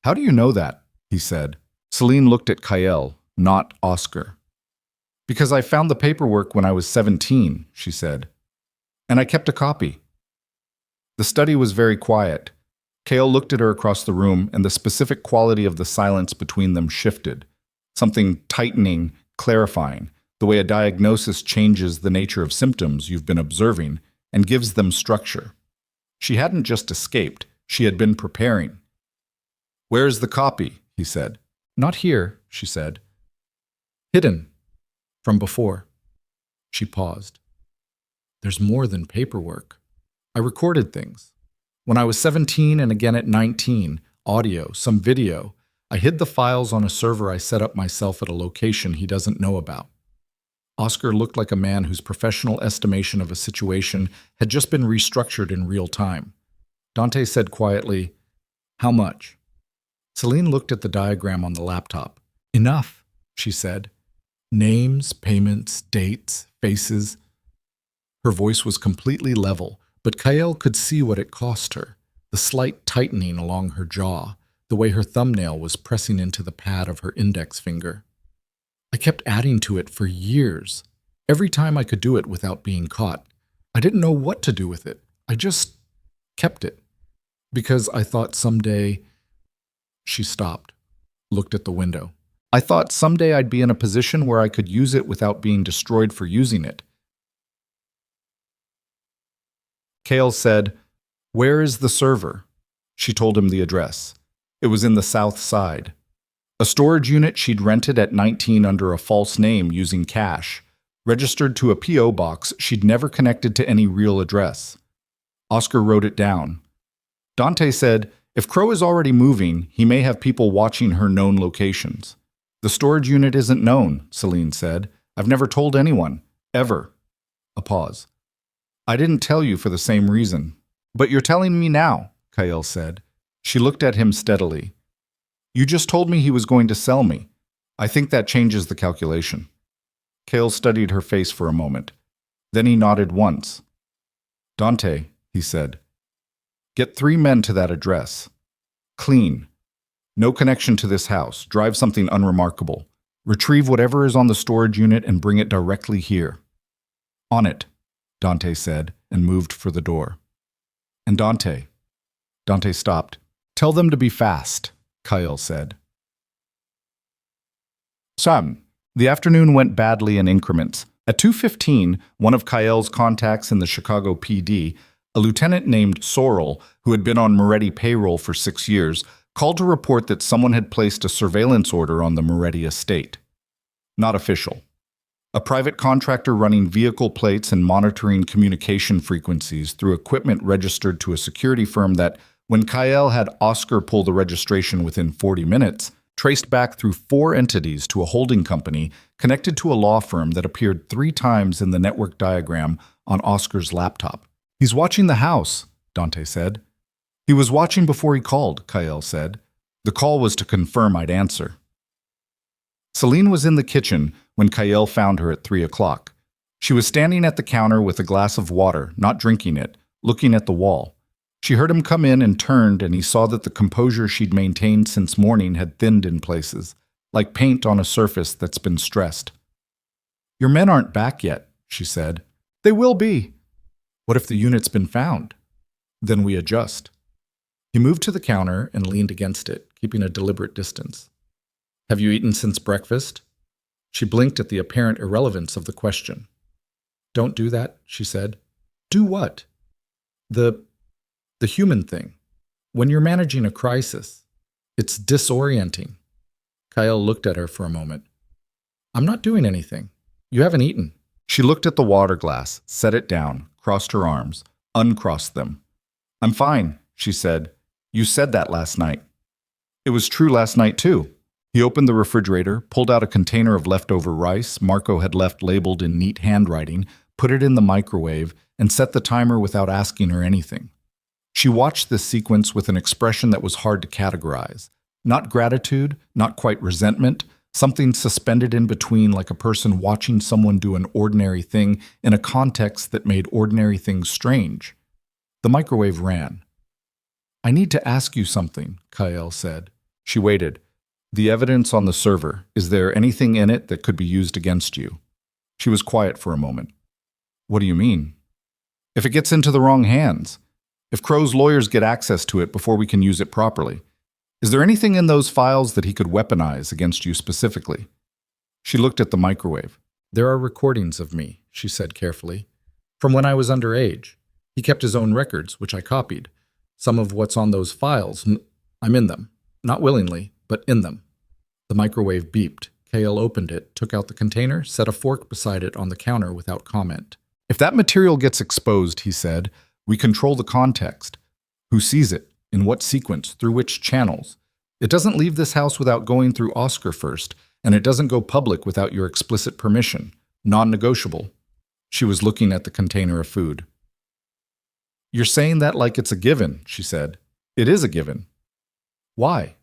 A: "How do you know that?" he said. Selene looked at Kael, not Oscar. "Because I found the paperwork when I was 17, she said. "And I kept a copy." The study was very quiet. Kael looked at her across the room, and the specific quality of the silence between them shifted. Something tightening, clarifying, the way a diagnosis changes the nature of symptoms you've been observing and gives them structure. She hadn't just escaped, she had been preparing. "Where is the copy?" he said. "Not here," she said. "Hidden. From before." She paused. "There's more than paperwork. I recorded things. When I was 17 and again at 19, audio, some video. I hid the files on a server I set up myself at a location he doesn't know about." Oscar looked like a man whose professional estimation of a situation had just been restructured in real time. Dante said quietly, "How much?" Selene looked at the diagram on the laptop. "Enough," she said. "Names, payments, dates, faces." Her voice was completely level, but Kael could see what it cost her, the slight tightening along her jaw, the way her thumbnail was pressing into the pad of her index finger. "I kept adding to it for years, every time I could do it without being caught. I didn't know what to do with it. I just kept it. Because I thought someday—" She stopped, looked at the window. "I thought someday I'd be in a position where I could use it without being destroyed for using it." Kael said, "Where is the server?" She told him the address. It was in the south side. A storage unit she'd rented at 19 under a false name using cash, registered to a P.O. box she'd never connected to any real address. Oscar wrote it down. Dante said, "If Crow is already moving, he may have people watching her known locations." "The storage unit isn't known," Selene said. "I've never told anyone. Ever." A pause. "I didn't tell you for the same reason." "But you're telling me now," Kael said. She looked at him steadily. "You just told me he was going to sell me. I think that changes the calculation." Kael studied her face for a moment. Then he nodded once. "Dante," he said, "get 3 men to that address. Clean. No connection to this house. Drive something unremarkable. Retrieve whatever is on the storage unit and bring it directly here. On it, Dante said, and moved for the door. And Dante stopped. Tell them to be fast, Kael said. Sam. The afternoon went badly in increments. At 2:15, one of Kael's contacts in the Chicago PD, a lieutenant named Sorrell, who had been on Moretti payroll for 6 years, called to report that someone had placed a surveillance order on the Moretti estate. Not official. A private contractor running vehicle plates and monitoring communication frequencies through equipment registered to a security firm that, when Kael had Oscar pull the registration within 40 minutes, traced back through 4 entities to a holding company connected to a law firm that appeared 3 times in the network diagram on Oscar's laptop. He's watching the house, Dante said. He was watching before he called, Kael said. The call was to confirm I'd answer. Selene was in the kitchen when Kael found her at 3 o'clock. She was standing at the counter with a glass of water, not drinking it, looking at the wall. She heard him come in and turned, and he saw that the composure she'd maintained since morning had thinned in places, like paint on a surface that's been stressed. Your men aren't back yet, she said. They will be. What if the unit's been found? Then we adjust. He moved to the counter and leaned against it, keeping a deliberate distance. Have you eaten since breakfast? She blinked at the apparent irrelevance of the question. Don't do that, she said. Do what? The human thing. When you're managing a crisis, it's disorienting. Kael looked at her for a moment. I'm not doing anything. You haven't eaten. She looked at the water glass, set it down, crossed her arms, uncrossed them. I'm fine, she said. You said that last night. It was true last night, too. He opened the refrigerator, pulled out a container of leftover rice Marco had left labeled in neat handwriting, put it in the microwave, and set the timer without asking her anything. She watched this sequence with an expression that was hard to categorize. Not gratitude, not quite resentment, something suspended in between, like a person watching someone do an ordinary thing in a context that made ordinary things strange. The microwave ran. I need to ask you something, Kael said. She waited. The evidence on the server, is there anything in it that could be used against you? She was quiet for a moment. What do you mean? If it gets into the wrong hands? If Crow's lawyers get access to it before we can use it properly? Is there anything in those files that he could weaponize against you specifically? She looked at the microwave. There are recordings of me, she said carefully, from when I was underage. He kept his own records, which I copied. Some of what's on those files, I'm in them. Not willingly, but in them. The microwave beeped. Kael opened it, took out the container, set a fork beside it on the counter without comment. If that material gets exposed, he said, we control the context. Who sees it? In what sequence? Through which channels? It doesn't leave this house without going through Oscar first, and it doesn't go public without your explicit permission. Non-negotiable. She was looking at the container of food. You're saying that like it's a given, she said. It is a given. Why?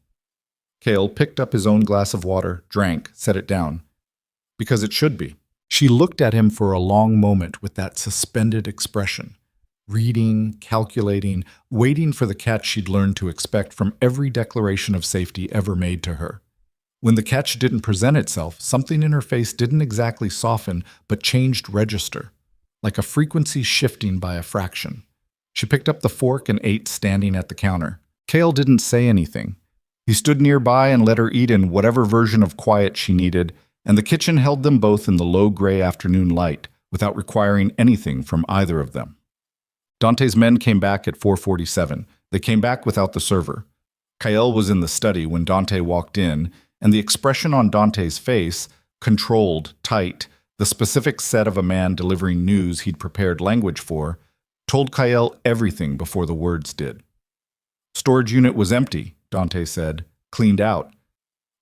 A: Kael picked up his own glass of water, drank, set it down. Because it should be. She looked at him for a long moment with that suspended expression. Reading, calculating, waiting for the catch she'd learned to expect from every declaration of safety ever made to her. When the catch didn't present itself, something in her face didn't exactly soften, but changed register, like a frequency shifting by a fraction. She picked up the fork and ate standing at the counter. Kael didn't say anything. He stood nearby and let her eat in whatever version of quiet she needed, and the kitchen held them both in the low gray afternoon light, without requiring anything from either of them. Dante's men came back at 4:47. They came back without the server. Kael was in the study when Dante walked in, and the expression on Dante's face, controlled, tight, the specific set of a man delivering news he'd prepared language for, told Kael everything before the words did. Storage unit was empty, Dante said, cleaned out.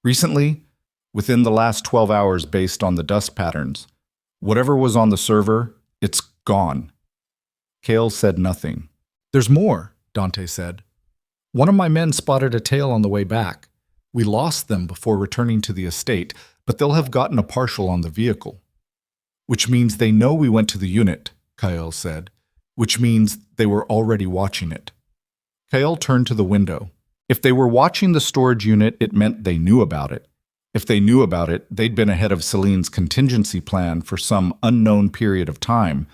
A: Recently, within the last 12 hours based on the dust patterns, whatever was on the server, it's gone. Kael said nothing. There's more, Dante said. One of my men spotted a tail on the way back. We lost them before returning to the estate, but they'll have gotten a partial on the vehicle. Which means they know we went to the unit, Kael said. Which means they were already watching it. Kael turned to the window. If they were watching the storage unit, it meant they knew about it. If they knew about it, they'd been ahead of Celine's contingency plan for some unknown period of time,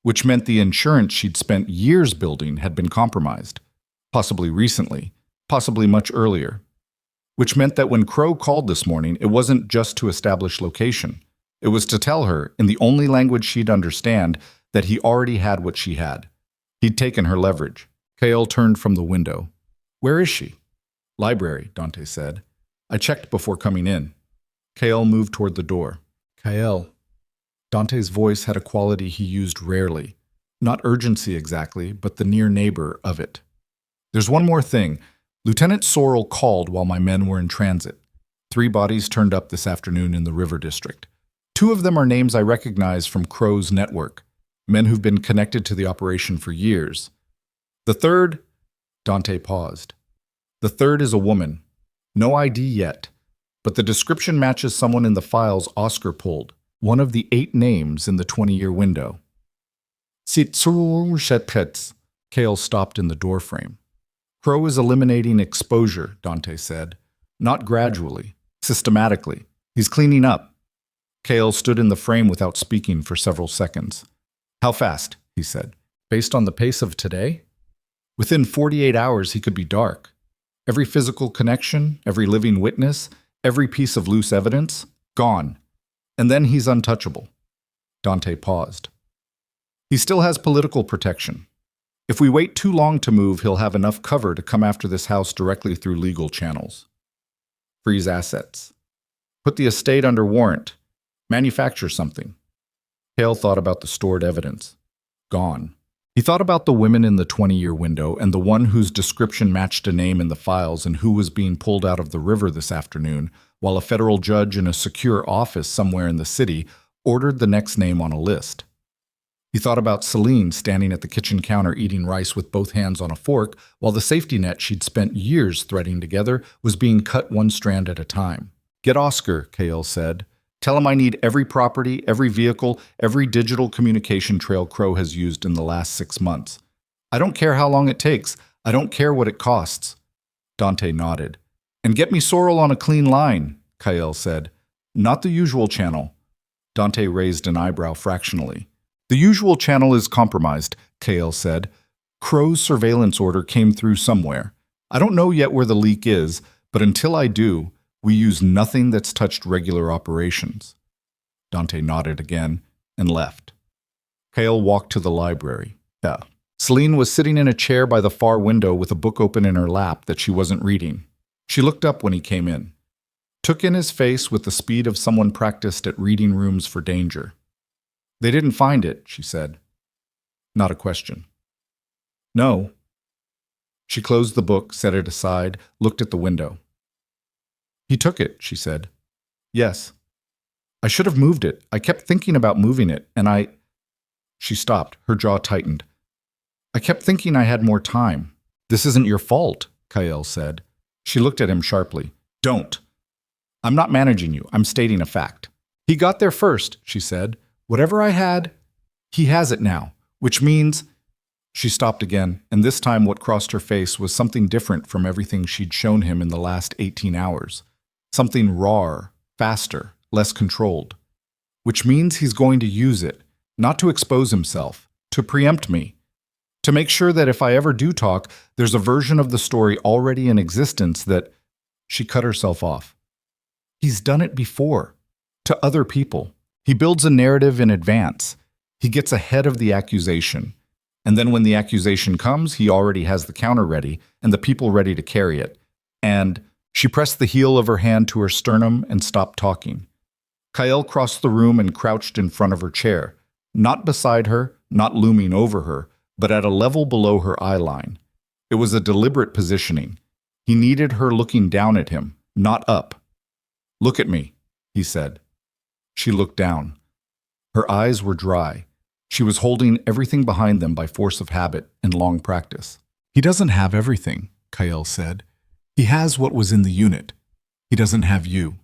A: which meant the insurance she'd spent years building had been compromised. Possibly recently, possibly much earlier. Which meant that when Crow called this morning, it wasn't just to establish location. It was to tell her, in the only language she'd understand, that he already had what she had. He'd taken her leverage. Kael turned from the window. "Where is she?" "Library," Dante said. "I checked before coming in." Kael moved toward the door. "Kael." Dante's voice had a quality he used rarely. Not urgency exactly, but the near neighbor of it. "There's one more thing. Lieutenant Sorrell called while my men were in transit. 3 bodies turned up this afternoon in the River District. 2 of them are names I recognize from Crow's network, men who've been connected to the operation for years. The third," Dante paused. "The third is a woman. No ID yet, but the description matches someone in the files Oscar pulled, one of the 8 names in the 20-year window." Kael stopped in the doorframe. "Crow is eliminating exposure," Dante said. "Not gradually, systematically. He's cleaning up." Kael stood in the frame without speaking for several seconds. "How fast?" he said. "Based on the pace of today? Within 48 hours he could be dark. Every physical connection, every living witness, every piece of loose evidence, gone. And then he's untouchable." Dante paused. "He still has political protection. If we wait too long to move, he'll have enough cover to come after this house directly through legal channels. Freeze assets. Put the estate under warrant. Manufacture something." Kael thought about the stored evidence. Gone. He thought about the women in the 20-year window and the one whose description matched a name in the files and who was being pulled out of the river this afternoon, while a federal judge in a secure office somewhere in the city ordered the next name on a list. He thought about Selene standing at the kitchen counter eating rice with both hands on a fork, while the safety net she'd spent years threading together was being cut one strand at a time. "Get Oscar," Kael said. "Tell him I need every property, every vehicle, every digital communication trail Crow has used in the last 6 months. I don't care how long it takes. I don't care what it costs." Dante nodded. "And get me Sorrell on a clean line," Kael said. "Not the usual channel." Dante raised an eyebrow fractionally. "The usual channel is compromised," Kael said. "Crow's surveillance order came through somewhere. I don't know yet where the leak is, but until I do, we use nothing that's touched regular operations." Dante nodded again and left. Kael walked to the library. Selene was sitting in a chair by the far window with a book open in her lap that she wasn't reading. She looked up when he came in. Took in his face with the speed of someone practiced at reading rooms for danger. "They didn't find it," she said. Not a question. "No." She closed the book, set it aside, looked at the window. "He took it," she said. "Yes." "I should have moved it. I kept thinking about moving it, and She stopped, her jaw tightened. "I kept thinking I had more time." "This isn't your fault," Kael said. She looked at him sharply. "Don't." "I'm not managing you. I'm stating a fact." "He got there first," she said. "Whatever I had, he has it now, which means—" She stopped again, and this time what crossed her face was something different from everything she'd shown him in the last 18 hours. Something rawer, faster, less controlled. "Which means he's going to use it, not to expose himself, to preempt me. To make sure that if I ever do talk, there's a version of the story already in existence that—" She cut herself off. "He's done it before. To other people. He builds a narrative in advance. He gets ahead of the accusation. And then when the accusation comes, he already has the counter ready and the people ready to carry it. And—" She pressed the heel of her hand to her sternum and stopped talking. Kael crossed the room and crouched in front of her chair, not beside her, not looming over her, but at a level below her eye line. It was a deliberate positioning. He needed her looking down at him, not up. "Look at me," he said. She looked down. Her eyes were dry. She was holding everything behind them by force of habit and long practice. "He doesn't have everything," Kael said. "He has what was in the unit. He doesn't have you.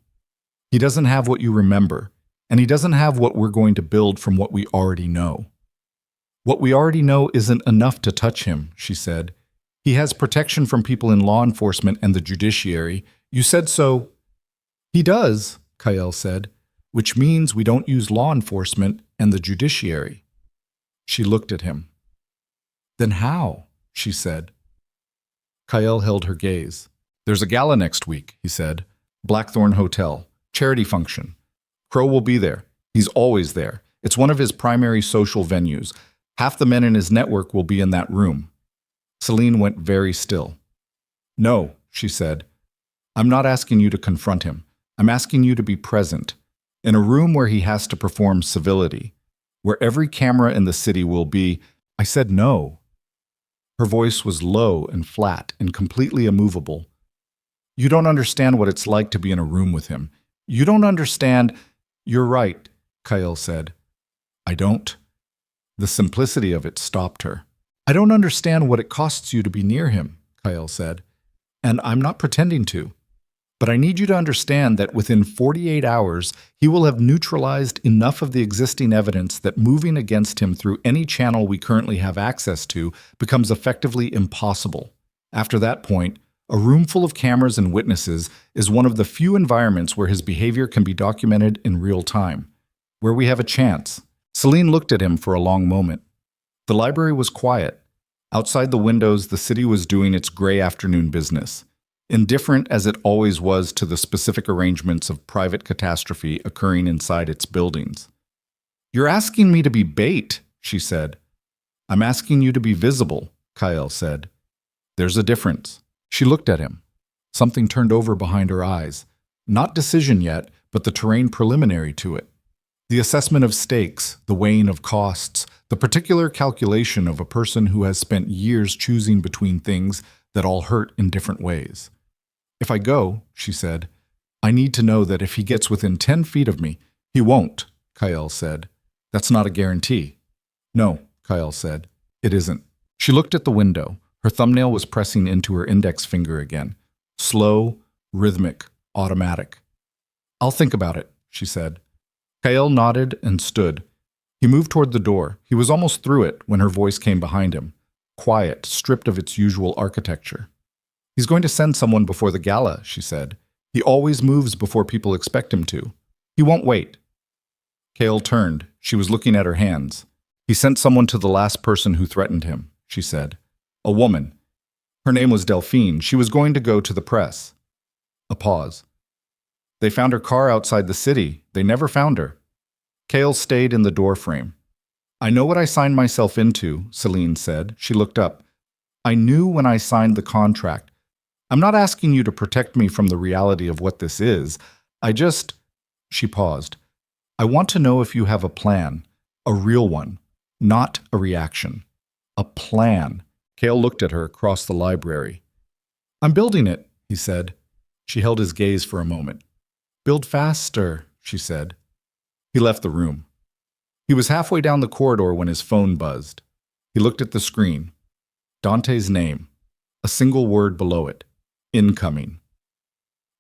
A: He doesn't have what you remember, and he doesn't have what we're going to build from what we already know." "What we already know isn't enough to touch him," she said. He has protection from people in law enforcement and the judiciary. You said so. He does, Kael said, which means we don't use law enforcement and the judiciary. She looked at him. Then how? She said. Kael held her gaze. There's a gala next week, he said. Blackthorn Hotel. Charity function. Crow will be there. He's always there. It's one of his primary social venues. Half the men in his network will be in that room. Selene went very still. No, she said. I'm not asking you to confront him. I'm asking you to be present. In a room where he has to perform civility. Where every camera in the city will be. I said no. Her voice was low and flat and completely immovable. You don't understand what it's like to be in a room with him. You don't understand. You're right, Kael said. I don't. The simplicity of it stopped her. I don't understand what it costs you to be near him, Kael said. And I'm not pretending to. But I need you to understand that within 48 hours, he will have neutralized enough of the existing evidence that moving against him through any channel we currently have access to becomes effectively impossible. After that point, a room full of cameras and witnesses is one of the few environments where his behavior can be documented in real time, where we have a chance. Selene looked at him for a long moment. The library was quiet. Outside the windows, the city was doing its gray afternoon business, indifferent as it always was to the specific arrangements of private catastrophe occurring inside its buildings. You're asking me to be bait, she said. I'm asking you to be visible, Kael said. There's a difference. She looked at him. Something turned over behind her eyes. Not decision yet, but the terrain preliminary to it. The assessment of stakes, the weighing of costs, the particular calculation of a person who has spent years choosing between things that all hurt in different ways. If I go, she said, I need to know that if he gets within 10 feet of me, he won't, Kael said. That's not a guarantee. No, Kael said. It isn't. She looked at the window. Her thumbnail was pressing into her index finger again. Slow, rhythmic, automatic. I'll think about it, she said. Kael nodded and stood. He moved toward the door. He was almost through it when her voice came behind him. Quiet, stripped of its usual architecture. He's going to send someone before the gala, she said. He always moves before people expect him to. He won't wait. Kael turned. She was looking at her hands. He sent someone to the last person who threatened him, she said. A woman. Her name was Delphine. She was going to go to the press. A pause. They found her car outside the city. They never found her. Kael stayed in the doorframe. I know what I signed myself into, Selene said. She looked up. I knew when I signed the contract. I'm not asking you to protect me from the reality of what this is. She paused. I want to know if you have a plan, a real one, not a reaction. A plan. Kael looked at her across the library. I'm building it, he said. She held his gaze for a moment. Build faster, she said. He left the room. He was halfway down the corridor when his phone buzzed. He looked at the screen. Dante's name. A single word below it. Incoming.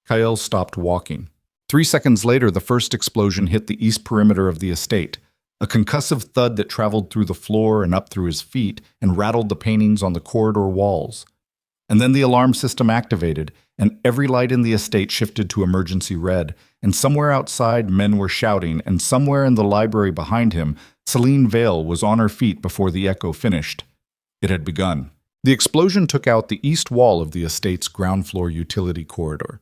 A: Kael stopped walking. 3 seconds later, the first explosion hit the east perimeter of the estate. A concussive thud that traveled through the floor and up through his feet and rattled the paintings on the corridor walls. And then the alarm system activated, and every light in the estate shifted to emergency red, and somewhere outside men were shouting, and somewhere in the library behind him, Selene Vale was on her feet before the echo finished. It had begun. The explosion took out the east wall of the estate's ground floor utility corridor.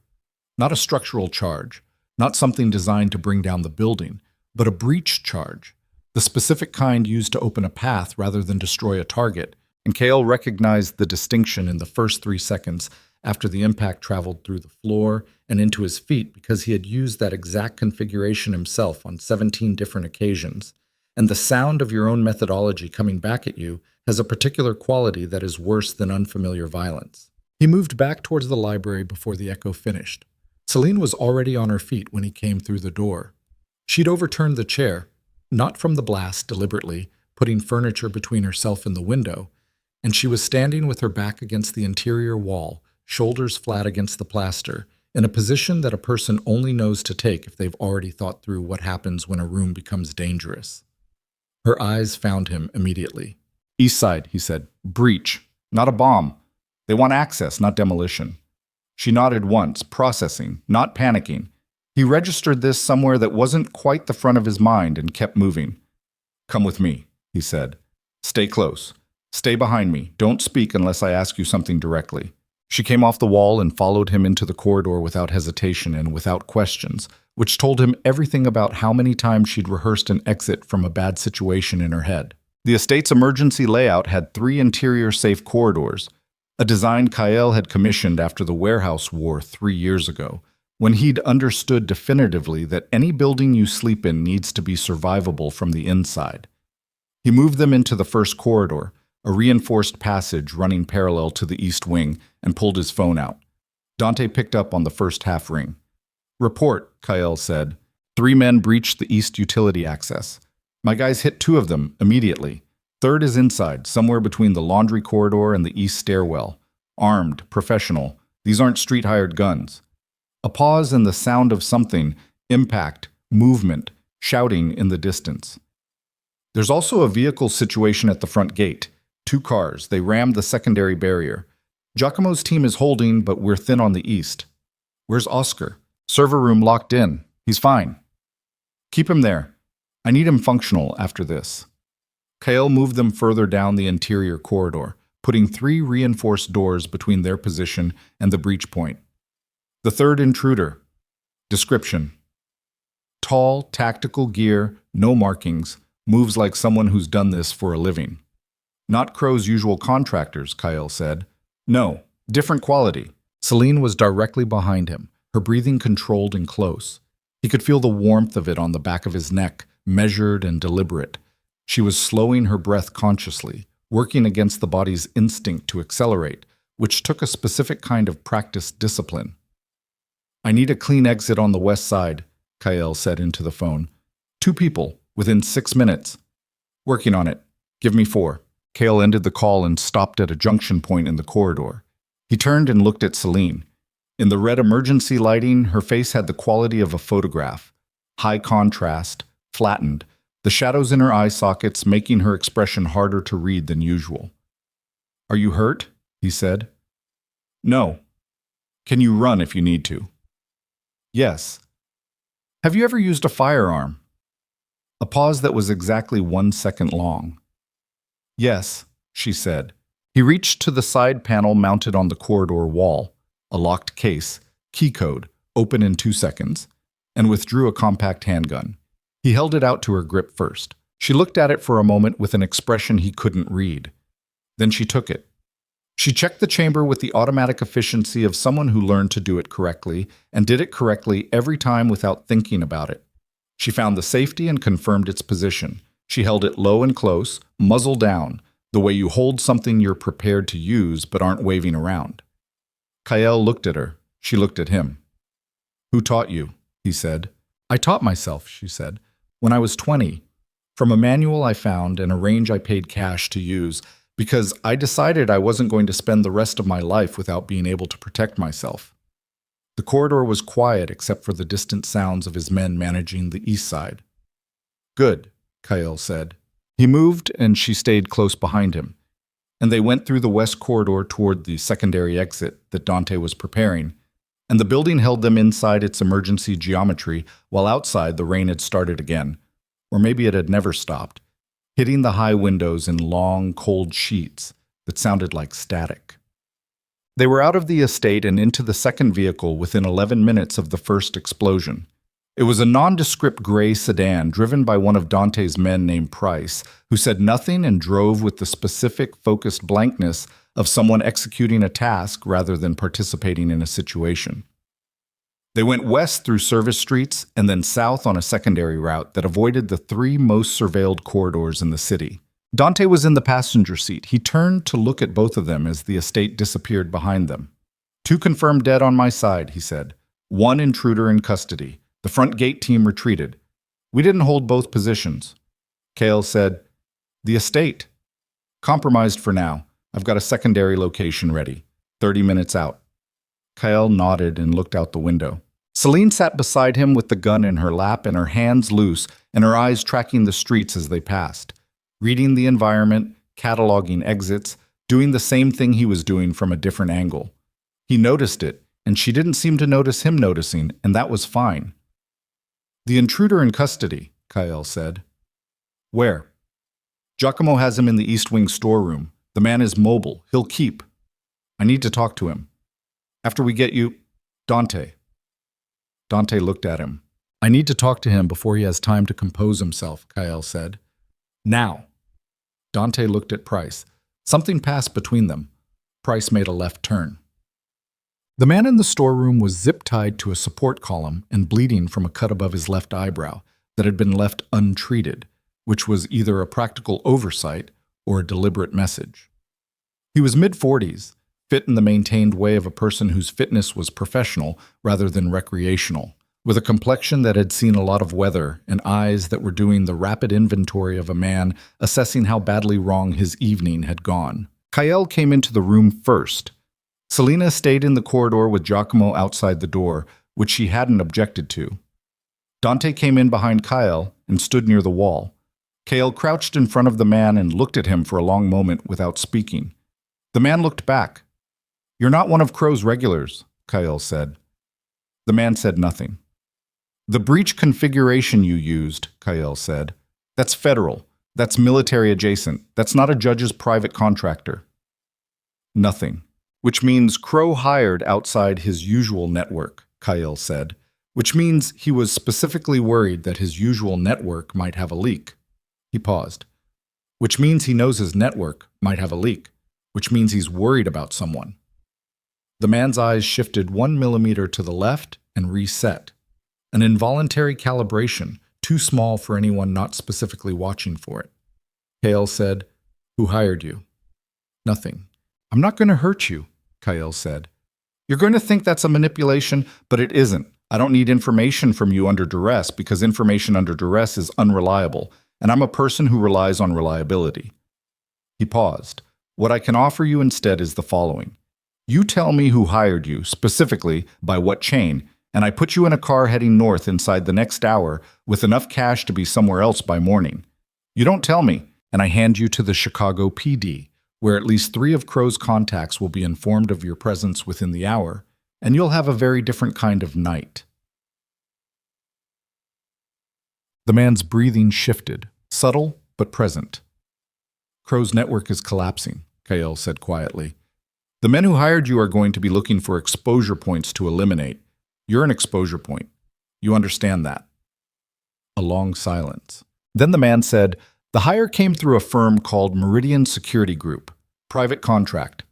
A: Not a structural charge, not something designed to bring down the building, but a breach charge, the specific kind used to open a path rather than destroy a target, and Kael recognized the distinction in the first 3 seconds after the impact traveled through the floor and into his feet because he had used that exact configuration himself on 17 different occasions. And the sound of your own methodology coming back at you has a particular quality that is worse than unfamiliar violence. He moved back towards the library before the echo finished. Selene was already on her feet when he came through the door. She'd overturned the chair, not from the blast deliberately, putting furniture between herself and the window, and she was standing with her back against the interior wall, shoulders flat against the plaster, in a position that a person only knows to take if they've already thought through what happens when a room becomes dangerous. Her eyes found him immediately. East side, he said. Breach. Not a bomb. They want access, not demolition. She nodded once, processing, not panicking. He registered this somewhere that wasn't quite the front of his mind and kept moving. "Come with me," he said. "Stay close. Stay behind me. Don't speak unless I ask you something directly." She came off the wall and followed him into the corridor without hesitation and without questions, which told him everything about how many times she'd rehearsed an exit from a bad situation in her head. The estate's emergency layout had 3 interior safe corridors, a design Kael had commissioned after the warehouse war 3 years ago, when he'd understood definitively that any building you sleep in needs to be survivable from the inside. He moved them into the first corridor, a reinforced passage running parallel to the east wing, and pulled his phone out. Dante picked up on the first half ring. "Report," Kael said. 3 men breached the east utility access. My guys hit 2 of them immediately. 3rd is inside, somewhere between the laundry corridor and the east stairwell. Armed, professional. These aren't street-hired guns." A pause and the sound of something, impact, movement, shouting in the distance. "There's also a vehicle situation at the front gate. 2 cars. They rammed the secondary barrier. Giacomo's team is holding, but we're thin on the east." "Where's Oscar?" "Server room locked in. He's fine." "Keep him there. I need him functional after this." Kael moved them further down the interior corridor, putting 3 reinforced doors between their position and the breach point. The 3rd intruder. Description: tall, tactical gear, no markings, moves like someone who's done this for a living. "Not Crow's usual contractors," Kael said. "No, different quality." Selene was directly behind him, her breathing controlled and close. He could feel the warmth of it on the back of his neck, measured and deliberate. She was slowing her breath consciously, working against the body's instinct to accelerate, which took a specific kind of practiced discipline. "I need a clean exit on the west side," Kael said into the phone. 2 people, within 6 minutes. "Working on it. Give me 4. Kael ended the call and stopped at a junction point in the corridor. He turned and looked at Selene. In the red emergency lighting, her face had the quality of a photograph. High contrast, flattened, the shadows in her eye sockets making her expression harder to read than usual. "Are you hurt?" he said. "No. Can you run if you need to?" "Yes." "Have you ever used a firearm?" A pause that was exactly 1 second long. "Yes," she said. He reached to the side panel mounted on the corridor wall, a locked case, key code, open in 2 seconds, and withdrew a compact handgun. He held it out to her grip first. She looked at it for a moment with an expression he couldn't read. Then she took it. She checked the chamber with the automatic efficiency of someone who learned to do it correctly, and did it correctly every time without thinking about it. She found the safety and confirmed its position. She held it low and close, muzzle down, the way you hold something you're prepared to use but aren't waving around. Kael looked at her. She looked at him. "Who taught you?" he said. "I taught myself," she said, "when I was 20. From a manual I found and a range I paid cash to use, because I decided I wasn't going to spend the rest of my life without being able to protect myself." The corridor was quiet except for the distant sounds of his men managing the east side. "Good," Kael said. He moved and she stayed close behind him, and they went through the west corridor toward the secondary exit that Dante was preparing, and the building held them inside its emergency geometry while outside the rain had started again, or maybe it had never stopped, hitting the high windows in long, cold sheets that sounded like static. They were out of the estate and into the second vehicle within 11 minutes of the first explosion. It was a nondescript gray sedan driven by one of Dante's men named Price, who said nothing and drove with the specific, focused blankness of someone executing a task rather than participating in a situation. They went west through service streets and then south on a secondary route that avoided the 3 most surveilled corridors in the city. Dante was in the passenger seat. He turned to look at both of them as the estate disappeared behind them. "2 confirmed dead on my side," he said. "1 intruder in custody. The front gate team retreated. We didn't hold both positions." Kael said, "The estate. Compromised for now. I've got a secondary location ready. 30 minutes out." Kael nodded and looked out the window. Selene sat beside him with the gun in her lap and her hands loose and her eyes tracking the streets as they passed, reading the environment, cataloging exits, doing the same thing he was doing from a different angle. He noticed it, and she didn't seem to notice him noticing, and that was fine. "The intruder in custody," Kael said. "Where?" "Giacomo has him in the East Wing storeroom. The man is mobile. He'll keep. I need to talk to him. After we get you, Dante." Dante looked at him. "I need to talk to him before he has time to compose himself," Kael said. "Now." Dante looked at Price. Something passed between them. Price made a left turn. The man in the storeroom was zip-tied to a support column and bleeding from a cut above his left eyebrow that had been left untreated, which was either a practical oversight or a deliberate message. He was mid-40s, fit in the maintained way of a person whose fitness was professional rather than recreational, with a complexion that had seen a lot of weather and eyes that were doing the rapid inventory of a man assessing how badly wrong his evening had gone. Kael came into the room first. Selena stayed in the corridor with Giacomo outside the door, which she hadn't objected to. Dante came in behind Kael and stood near the wall. Kael crouched in front of the man and looked at him for a long moment without speaking. The man looked back. "You're not one of Crow's regulars," Kael said. The man said nothing. "The breach configuration you used," Kael said, "that's federal. That's military adjacent. That's not a judge's private contractor." Nothing. "Which means Crow hired outside his usual network," Kael said, "which means he was specifically worried that his usual network might have a leak." He paused. "Which means he knows his network might have a leak, which means he's worried about someone." The man's eyes shifted 1 millimeter to the left and reset. An involuntary calibration, too small for anyone not specifically watching for it. Kael said, "Who hired you?" "Nothing." "I'm not going to hurt you," Kael said. "You're going to think that's a manipulation, but it isn't. I don't need information from you under duress because information under duress is unreliable, and I'm a person who relies on reliability." He paused. "What I can offer you instead is the following. You tell me who hired you, specifically by what chain, and I put you in a car heading north inside the next hour with enough cash to be somewhere else by morning. You don't tell me, and I hand you to the Chicago PD, where at least 3 of Crow's contacts will be informed of your presence within the hour, and you'll have a very different kind of night." The man's breathing shifted, subtle but present. "Crow's network is collapsing," Kael said quietly. "The men who hired you are going to be looking for exposure points to eliminate. You're an exposure point. You understand that." A long silence. Then the man said, "The hire came through a firm called Meridian Security Group. Private contract.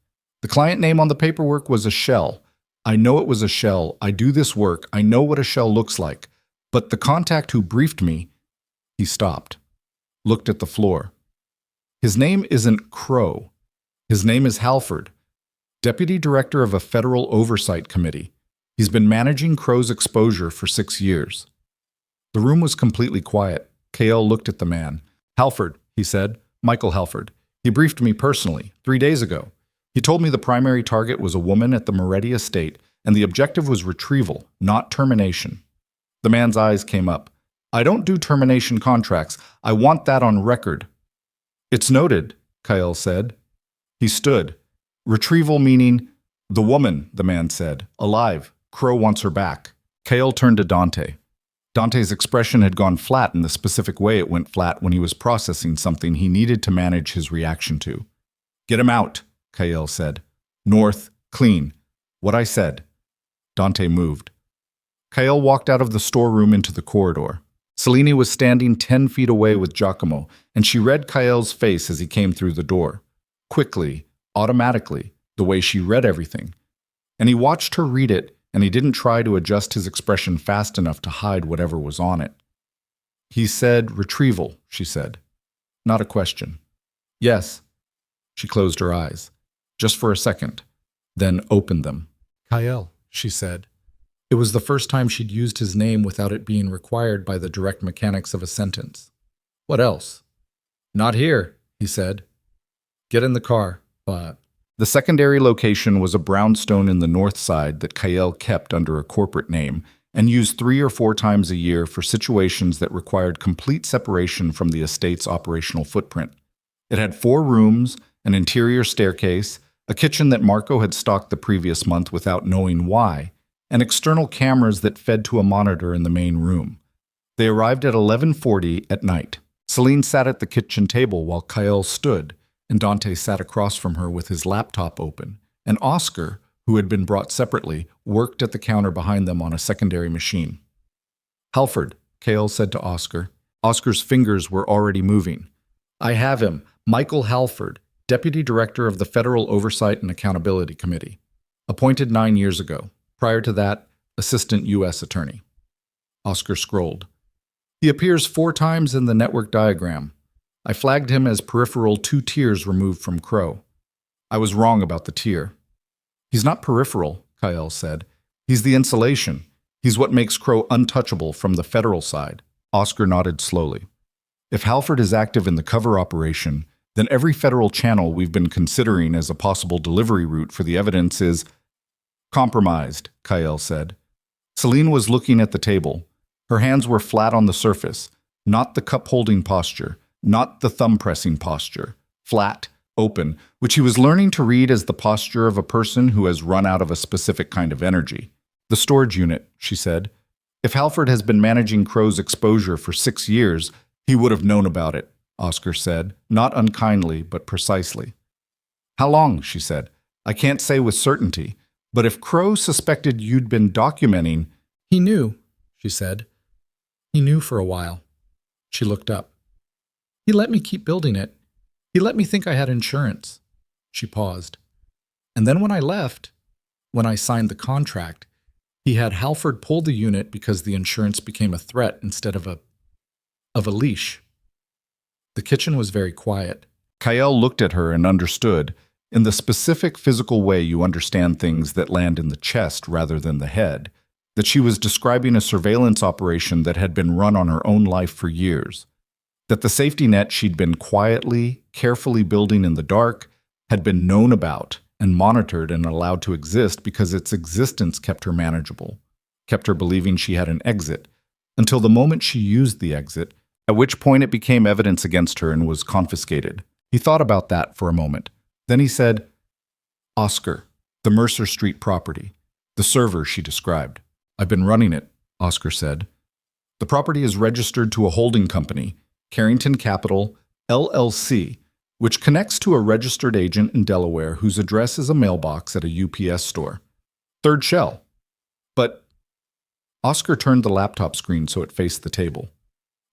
A: The client name on the paperwork was a shell. I know it was a shell. I do this work. I know what a shell looks like. But the contact who briefed me..." He stopped, looked at the floor. "His name isn't Crow. His name is Halford, Deputy Director of a Federal Oversight Committee. He's been managing Crow's exposure for 6 years." The room was completely quiet. Kael looked at the man. "Halford," he said. "Michael Halford. He briefed me personally 3 days ago. He told me the primary target was a woman at the Moretti estate, and the objective was retrieval, not termination." The man's eyes came up. "I don't do termination contracts. I want that on record." "It's noted," Kael said. He stood. "Retrieval meaning..." "The woman," the man said. "Alive. Crow wants her back." Kael turned to Dante. Dante's expression had gone flat in the specific way it went flat when he was processing something he needed to manage his reaction to. "Get him out," Kael said. "North, clean. What I said." Dante moved. Kael walked out of the storeroom into the corridor. Selene was standing 10 feet away with Giacomo, and she read Kael's face as he came through the door. Quickly, automatically, the way she read everything. And he watched her read it, and he didn't try to adjust his expression fast enough to hide whatever was on it. "He said retrieval," she said. Not a question. "Yes." She closed her eyes, just for a second, then opened them. "Kael," she said. It was the first time she'd used his name without it being required by the direct mechanics of a sentence. "What else?" "Not here," he said. "Get in the car, but..." The secondary location was a brownstone in the north side that Kael kept under a corporate name and used 3 or 4 times a year for situations that required complete separation from the estate's operational footprint. It had 4 rooms an interior staircase, a kitchen that Marco had stocked the previous month without knowing why, and external cameras that fed to a monitor in the main room. They arrived at 11:40 at night. Selene sat at the kitchen table while Kael stood, and Dante sat across from her with his laptop open, and Oscar, who had been brought separately, worked at the counter behind them on a secondary machine. "Halford," Kael said to Oscar. Oscar's fingers were already moving. "I have him, Michael Halford, Deputy Director of the Federal Oversight and Accountability Committee. Appointed 9 years ago. Prior to that, Assistant U.S. Attorney." Oscar scrolled. "He appears 4 times in the network diagram. I flagged him as peripheral 2 tiers removed from Crow. I was wrong about the tier." "He's not peripheral," Kael said. "He's the insulation. He's what makes Crow untouchable from the federal side." Oscar nodded slowly. "If Halford is active in the cover operation, then every federal channel we've been considering as a possible delivery route for the evidence is compromised," Kael said. Selene was looking at the table. Her hands were flat on the surface, not the cup-holding posture, not the thumb-pressing posture. Flat, open, which he was learning to read as the posture of a person who has run out of a specific kind of energy. "The storage unit," she said. "If Halford has been managing Crow's exposure for 6 years, he would have known about it," Oscar said, not unkindly, but precisely. "How long?" she said. "I can't say with certainty, but if Crow suspected you'd been documenting—" "He knew," she said. "He knew for a while." She looked up. "He let me keep building it. He let me think I had insurance." She paused. "And then when I left, when I signed the contract, he had Halford pull the unit because the insurance became a threat instead of a leash." The kitchen was very quiet. Kael looked at her and understood, in the specific physical way you understand things that land in the chest rather than the head, that she was describing a surveillance operation that had been run on her own life for years, that the safety net she'd been quietly, carefully building in the dark had been known about and monitored and allowed to exist because its existence kept her manageable, kept her believing she had an exit, until the moment she used the exit, at which point it became evidence against her and was confiscated. He thought about that for a moment. Then he said, "Oscar, the Mercer Street property, the server she described. I've been running it," Oscar said. "The property is registered to a holding company, Carrington Capital, LLC, which connects to a registered agent in Delaware whose address is a mailbox at a UPS store. Third shell. But—" Oscar turned the laptop screen so it faced the table.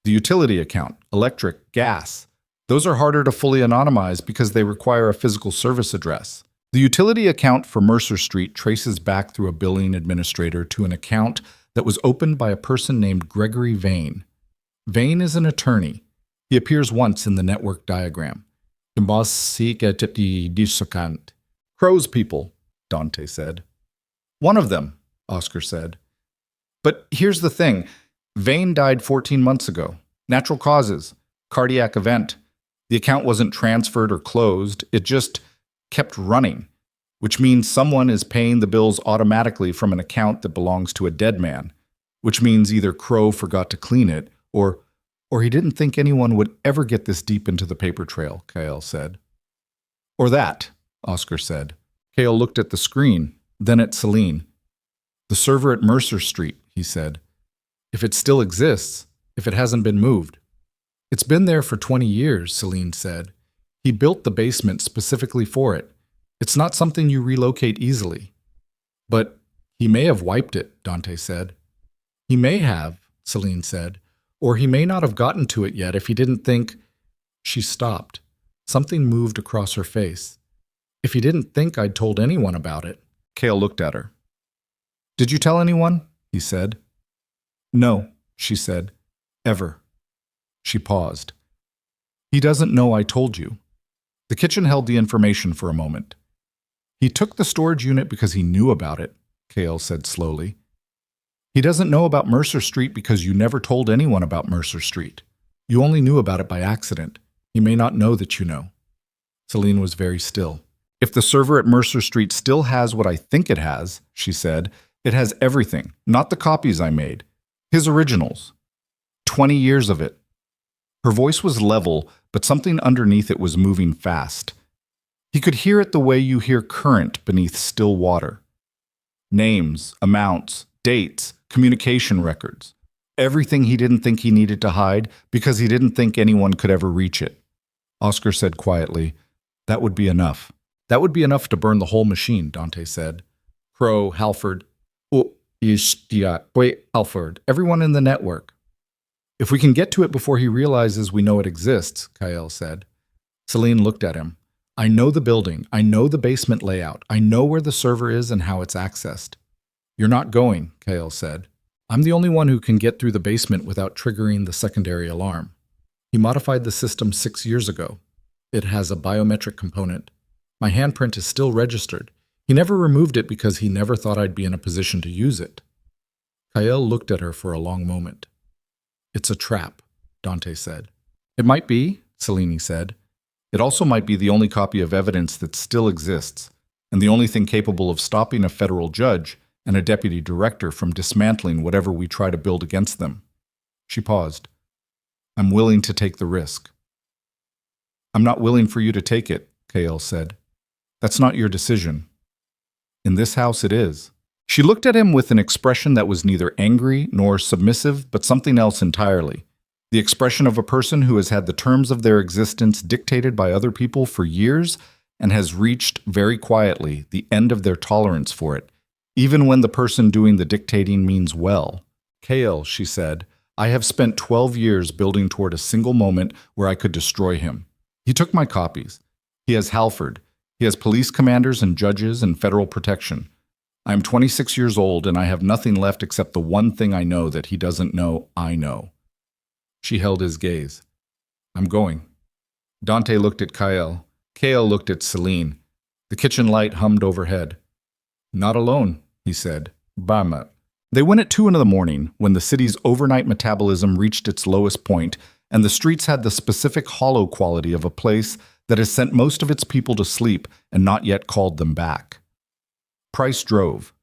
A: "The utility account, electric, gas, those are harder to fully anonymize because they require a physical service address. The utility account for Mercer Street traces back through a billing administrator to an account that was opened by a person named Gregory Vane. Vane is an attorney. He appears once in the network diagram. Crow's people," Dante said. "One of them," Oscar said. "But here's the thing. Vane died 14 months ago. Natural causes. Cardiac event. The account wasn't transferred or closed. It just kept running, which means someone is paying the bills automatically from an account that belongs to a dead man, which means either Crow forgot to clean it or he didn't think anyone would ever get this deep into the paper trail," Kael said. "Or that," Oscar said. Kael looked at the screen, then at Selene. "The server at Mercer Street," he said. "If it still exists, if it hasn't been moved." "It's been there for 20 years, Selene said. "He built the basement specifically for it. It's not something you relocate easily." "But he may have wiped it," Dante said. "He may have," Selene said. "Or he may not have gotten to it yet if he didn't think—" She stopped. Something moved across her face. "If he didn't think I'd told anyone about it." Kael looked at her. "Did you tell anyone?" he said. "No," she said. "Ever." She paused. "He doesn't know I told you." The kitchen held the information for a moment. "He took the storage unit because he knew about it," Kael said slowly. "He doesn't know about Mercer Street because you never told anyone about Mercer Street. You only knew about it by accident. He may not know that you know." Selene was very still. "If the server at Mercer Street still has what I think it has," she said, "it has everything, not the copies I made. His originals. 20 years of it." Her voice was level, but something underneath it was moving fast. He could hear it the way you hear current beneath still water. Names, amounts, dates, communication records. Everything he didn't think he needed to hide because he didn't think anyone could ever reach it. Oscar said quietly, "That would be enough." "That would be enough to burn the whole machine," Dante said. Crow, Halford, Halford, everyone in the network. "If we can get to it before he realizes we know it exists," Kael said. Selene looked at him. "I know the building. I know the basement layout. I know where the server is and how it's accessed." "You're not going," Kael said. "I'm the only one who can get through the basement without triggering the secondary alarm. He modified the system 6 years ago. It has a biometric component. My handprint is still registered. He never removed it because he never thought I'd be in a position to use it." Kael looked at her for a long moment. "It's a trap," Dante said. "It might be," Selene said. "It also might be the only copy of evidence that still exists, and the only thing capable of stopping a federal judge and a deputy director from dismantling whatever we try to build against them." She paused. "I'm willing to take the risk." "I'm not willing for you to take it," Kael said. "That's not your decision. In this house it is." She looked at him with an expression that was neither angry nor submissive, but something else entirely. The expression of a person who has had the terms of their existence dictated by other people for years and has reached, very quietly, the end of their tolerance for it, even when the person doing the dictating means well. "Kael," she said, "I have spent 12 years building toward a single moment where I could destroy him. He took my copies. He has Halford. He has police commanders and judges and federal protection. I am 26 years old and I have nothing left except the one thing I know that he doesn't know I know." She held his gaze. "I'm going." Dante looked at Kael. Kael looked at Selene. The kitchen light hummed overhead. "Not alone," he said. "Bama." They went at 2 in the morning, when the city's overnight metabolism reached its lowest point, and the streets had the specific hollow quality of a place that has sent most of its people to sleep and not yet called them back. Price drove.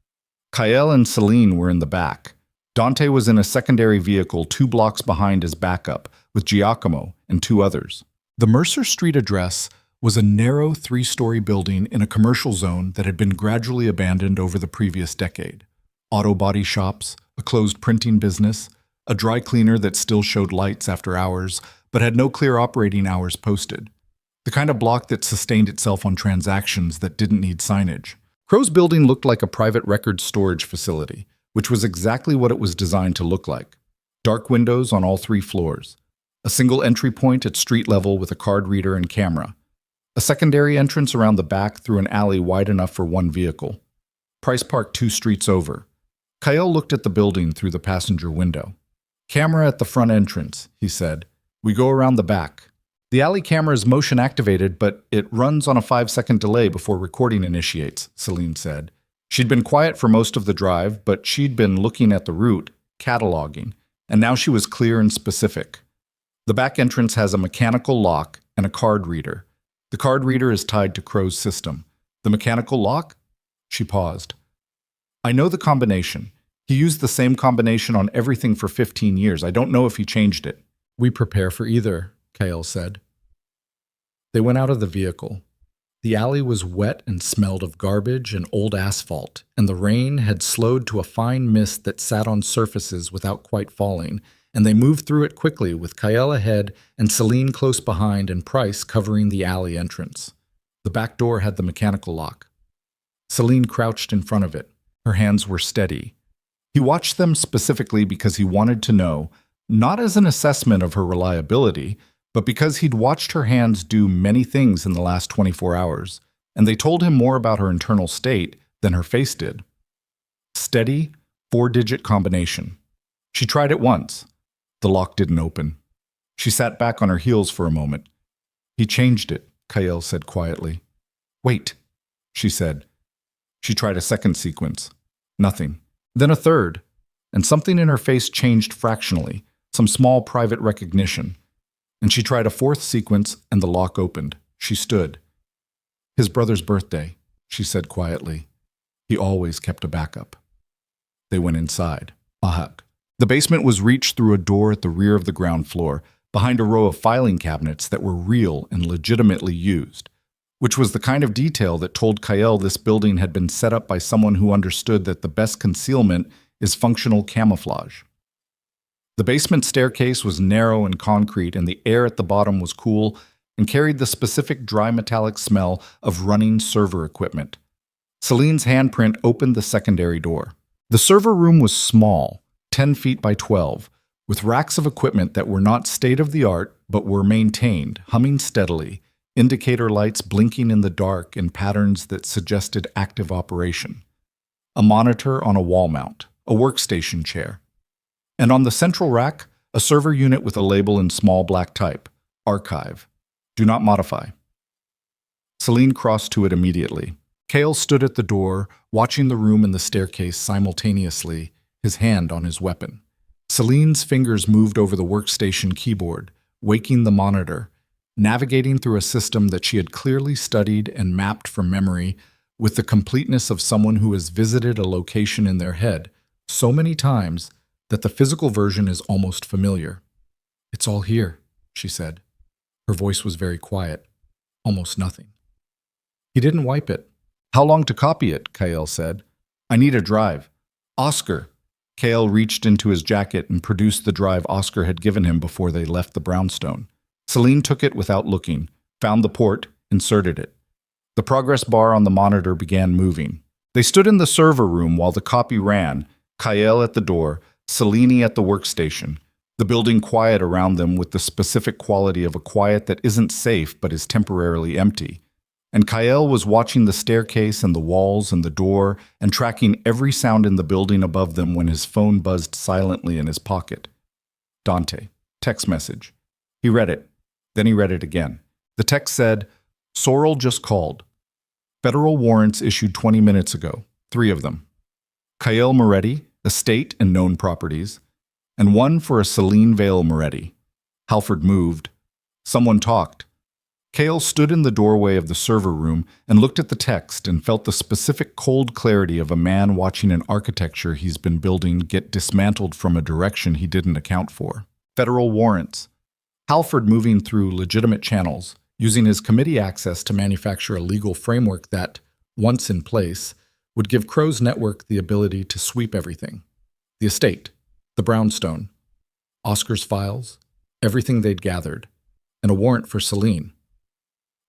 A: Kael and Selene were in the back. Dante was in a secondary vehicle 2 blocks behind his backup, with Giacomo and 2 others. The Mercer Street address was a narrow 3-story building in a commercial zone that had been gradually abandoned over the previous decade. Auto body shops, a closed printing business, a dry cleaner that still showed lights after hours, but had no clear operating hours posted. The kind of block that sustained itself on transactions that didn't need signage. Crow's building looked like a private record storage facility, which was exactly what it was designed to look like. Dark windows on all 3 floors. A single entry point at street level with a card reader and camera. A secondary entrance around the back through an alley wide enough for 1 vehicle. Price parked 2 streets over. Kael looked at the building through the passenger window. "Camera at the front entrance," he said. "We go around the back. The alley camera is motion activated, but it runs on a 5-second delay before recording initiates," Selene said. She'd been quiet for most of the drive, but she'd been looking at the route, cataloging, and now she was clear and specific. The back entrance has a mechanical lock and a card reader. The card reader is tied to Crow's system. The mechanical lock? She paused. "I know the combination. He used the same combination on everything for 15 years. I don't know if he changed it." "We prepare for either," Kael said. They went out of the vehicle. The alley was wet and smelled of garbage and old asphalt, and the rain had slowed to a fine mist that sat on surfaces without quite falling, and they moved through it quickly with Kael ahead and Selene close behind and Price covering the alley entrance. The back door had the mechanical lock. Selene crouched in front of it. Her hands were steady. He watched them specifically because he wanted to know, not as an assessment of her reliability, but because he'd watched her hands do many things in the last 24 hours, and they told him more about her internal state than her face did. Steady, 4-digit combination. She tried it once. The lock didn't open. She sat back on her heels for a moment. "He changed it," Kael said quietly. "Wait," she said. She tried a second sequence. Nothing. Then a third, and something in her face changed fractionally, some small private recognition. And she tried a 4th sequence, and the lock opened. She stood. "His brother's birthday," she said quietly. "He always kept a backup." They went inside. Ahak. The basement was reached through a door at the rear of the ground floor, behind a row of filing cabinets that were real and legitimately used. which was the kind of detail that told Kael this building had been set up by someone who understood that the best concealment is functional camouflage. The basement staircase was narrow and concrete, and the air at the bottom was cool and carried the specific dry metallic smell of running server equipment. Selene's handprint opened the secondary door. The server room was small, 10 feet by 12, with racks of equipment that were not state-of-the-art but were maintained, humming steadily, indicator lights blinking in the dark in patterns that suggested active operation. A monitor on a wall mount, a workstation chair. And on the central rack, a server unit with a label in small black type, Archive. Do not modify. Selene crossed to it immediately. Kael stood at the door, watching the room and the staircase simultaneously, his hand on his weapon. Selene's fingers moved over the workstation keyboard, waking the monitor, navigating through a system that she had clearly studied and mapped from memory with the completeness of someone who has visited a location in their head so many times that the physical version is almost familiar. "It's all here," she said. Her voice was very quiet, almost nothing. "He didn't wipe it." "How long to copy it?" Kael said. "I need a drive." "Oscar." Kael reached into his jacket and produced the drive Oscar had given him before they left the brownstone. Selene took it without looking, found the port, inserted it. The progress bar on the monitor began moving. They stood in the server room while the copy ran, Kael at the door, Selene at the workstation, the building quiet around them with the specific quality of a quiet that isn't safe but is temporarily empty. And Kael was watching the staircase and the walls and the door and tracking every sound in the building above them when his phone buzzed silently in his pocket. Dante. Text message. He read it. Then he read it again. The text said, "Sorrel just called. Federal warrants issued 20 minutes ago. 3 of them. Kael Moretti, estate and known properties, and 1 for a Selene Vale Moretti. Halford moved. Someone talked." Kael stood in the doorway of the server room and looked at the text and felt the specific cold clarity of a man watching an architecture he's been building get dismantled from a direction he didn't account for. Federal warrants. Halford moving through legitimate channels, using his committee access to manufacture a legal framework that, once in place, would give Crow's network the ability to sweep everything. The estate, the brownstone, Oscar's files, everything they'd gathered, and a warrant for Selene.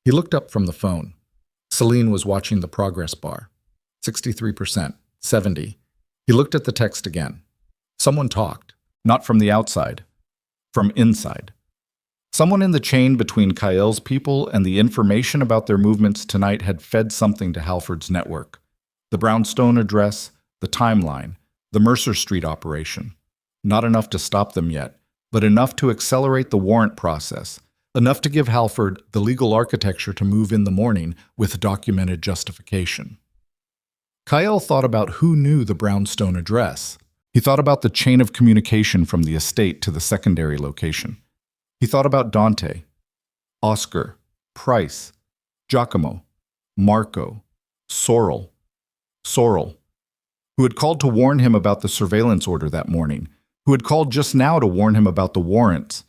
A: He looked up from the phone. Selene was watching the progress bar. 63%, 70. He looked at the text again. Someone talked, not from the outside, from inside. Someone in the chain between Kael's people and the information about their movements tonight had fed something to Halford's network. The brownstone address, the timeline, the Mercer Street operation. Not enough to stop them yet, but enough to accelerate the warrant process. Enough to give Halford the legal architecture to move in the morning with documented justification. Kael thought about who knew the brownstone address. He thought about the chain of communication from the estate to the secondary location. He thought about Dante, Oscar, Price, Giacomo, Marco, Sorrel, who had called to warn him about the surveillance order that morning, who had called just now to warn him about the warrants,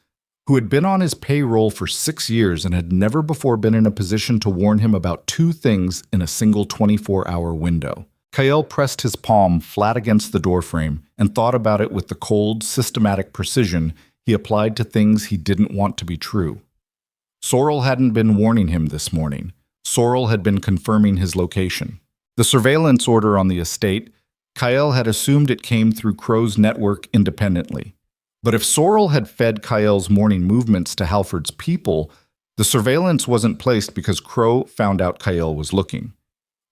A: who had been on his payroll for 6 years and had never before been in a position to warn him about 2 things in a single 24-hour window. Kael pressed his palm flat against the doorframe and thought about it with the cold, systematic precision he applied to things he didn't want to be true. Sorrel hadn't been warning him this morning. Sorrel had been confirming his location. The surveillance order on the estate, Kael had assumed it came through Crow's network independently. But if Sorrel had fed Kael's morning movements to Halford's people, the surveillance wasn't placed because Crow found out Kael was looking.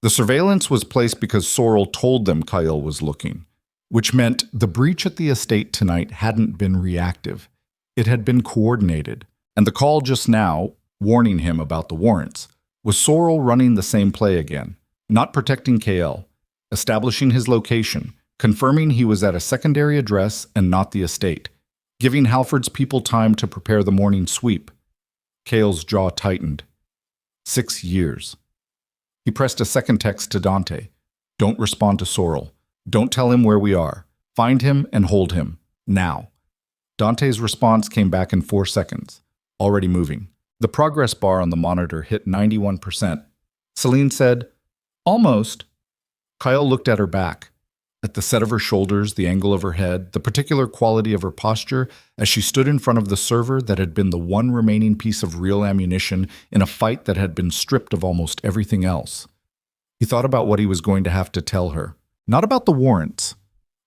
A: The surveillance was placed because Sorrel told them Kael was looking, which meant the breach at the estate tonight hadn't been reactive. It had been coordinated, and the call just now, warning him about the warrants, was Sorrel running the same play again, not protecting Kael, establishing his location, confirming he was at a secondary address and not the estate, giving Halford's people time to prepare the morning sweep. Kael's jaw tightened. 6 years. He pressed a second text to Dante. Don't respond to Sorrel. Don't tell him where we are. Find him and hold him. Now. Dante's response came back in 4 seconds. Already moving. The progress bar on the monitor hit 91%. Selene said, "Almost." Kael looked at her back, at the set of her shoulders, the angle of her head, the particular quality of her posture as she stood in front of the server that had been the one remaining piece of real ammunition in a fight that had been stripped of almost everything else. He thought about what he was going to have to tell her. Not about the warrants.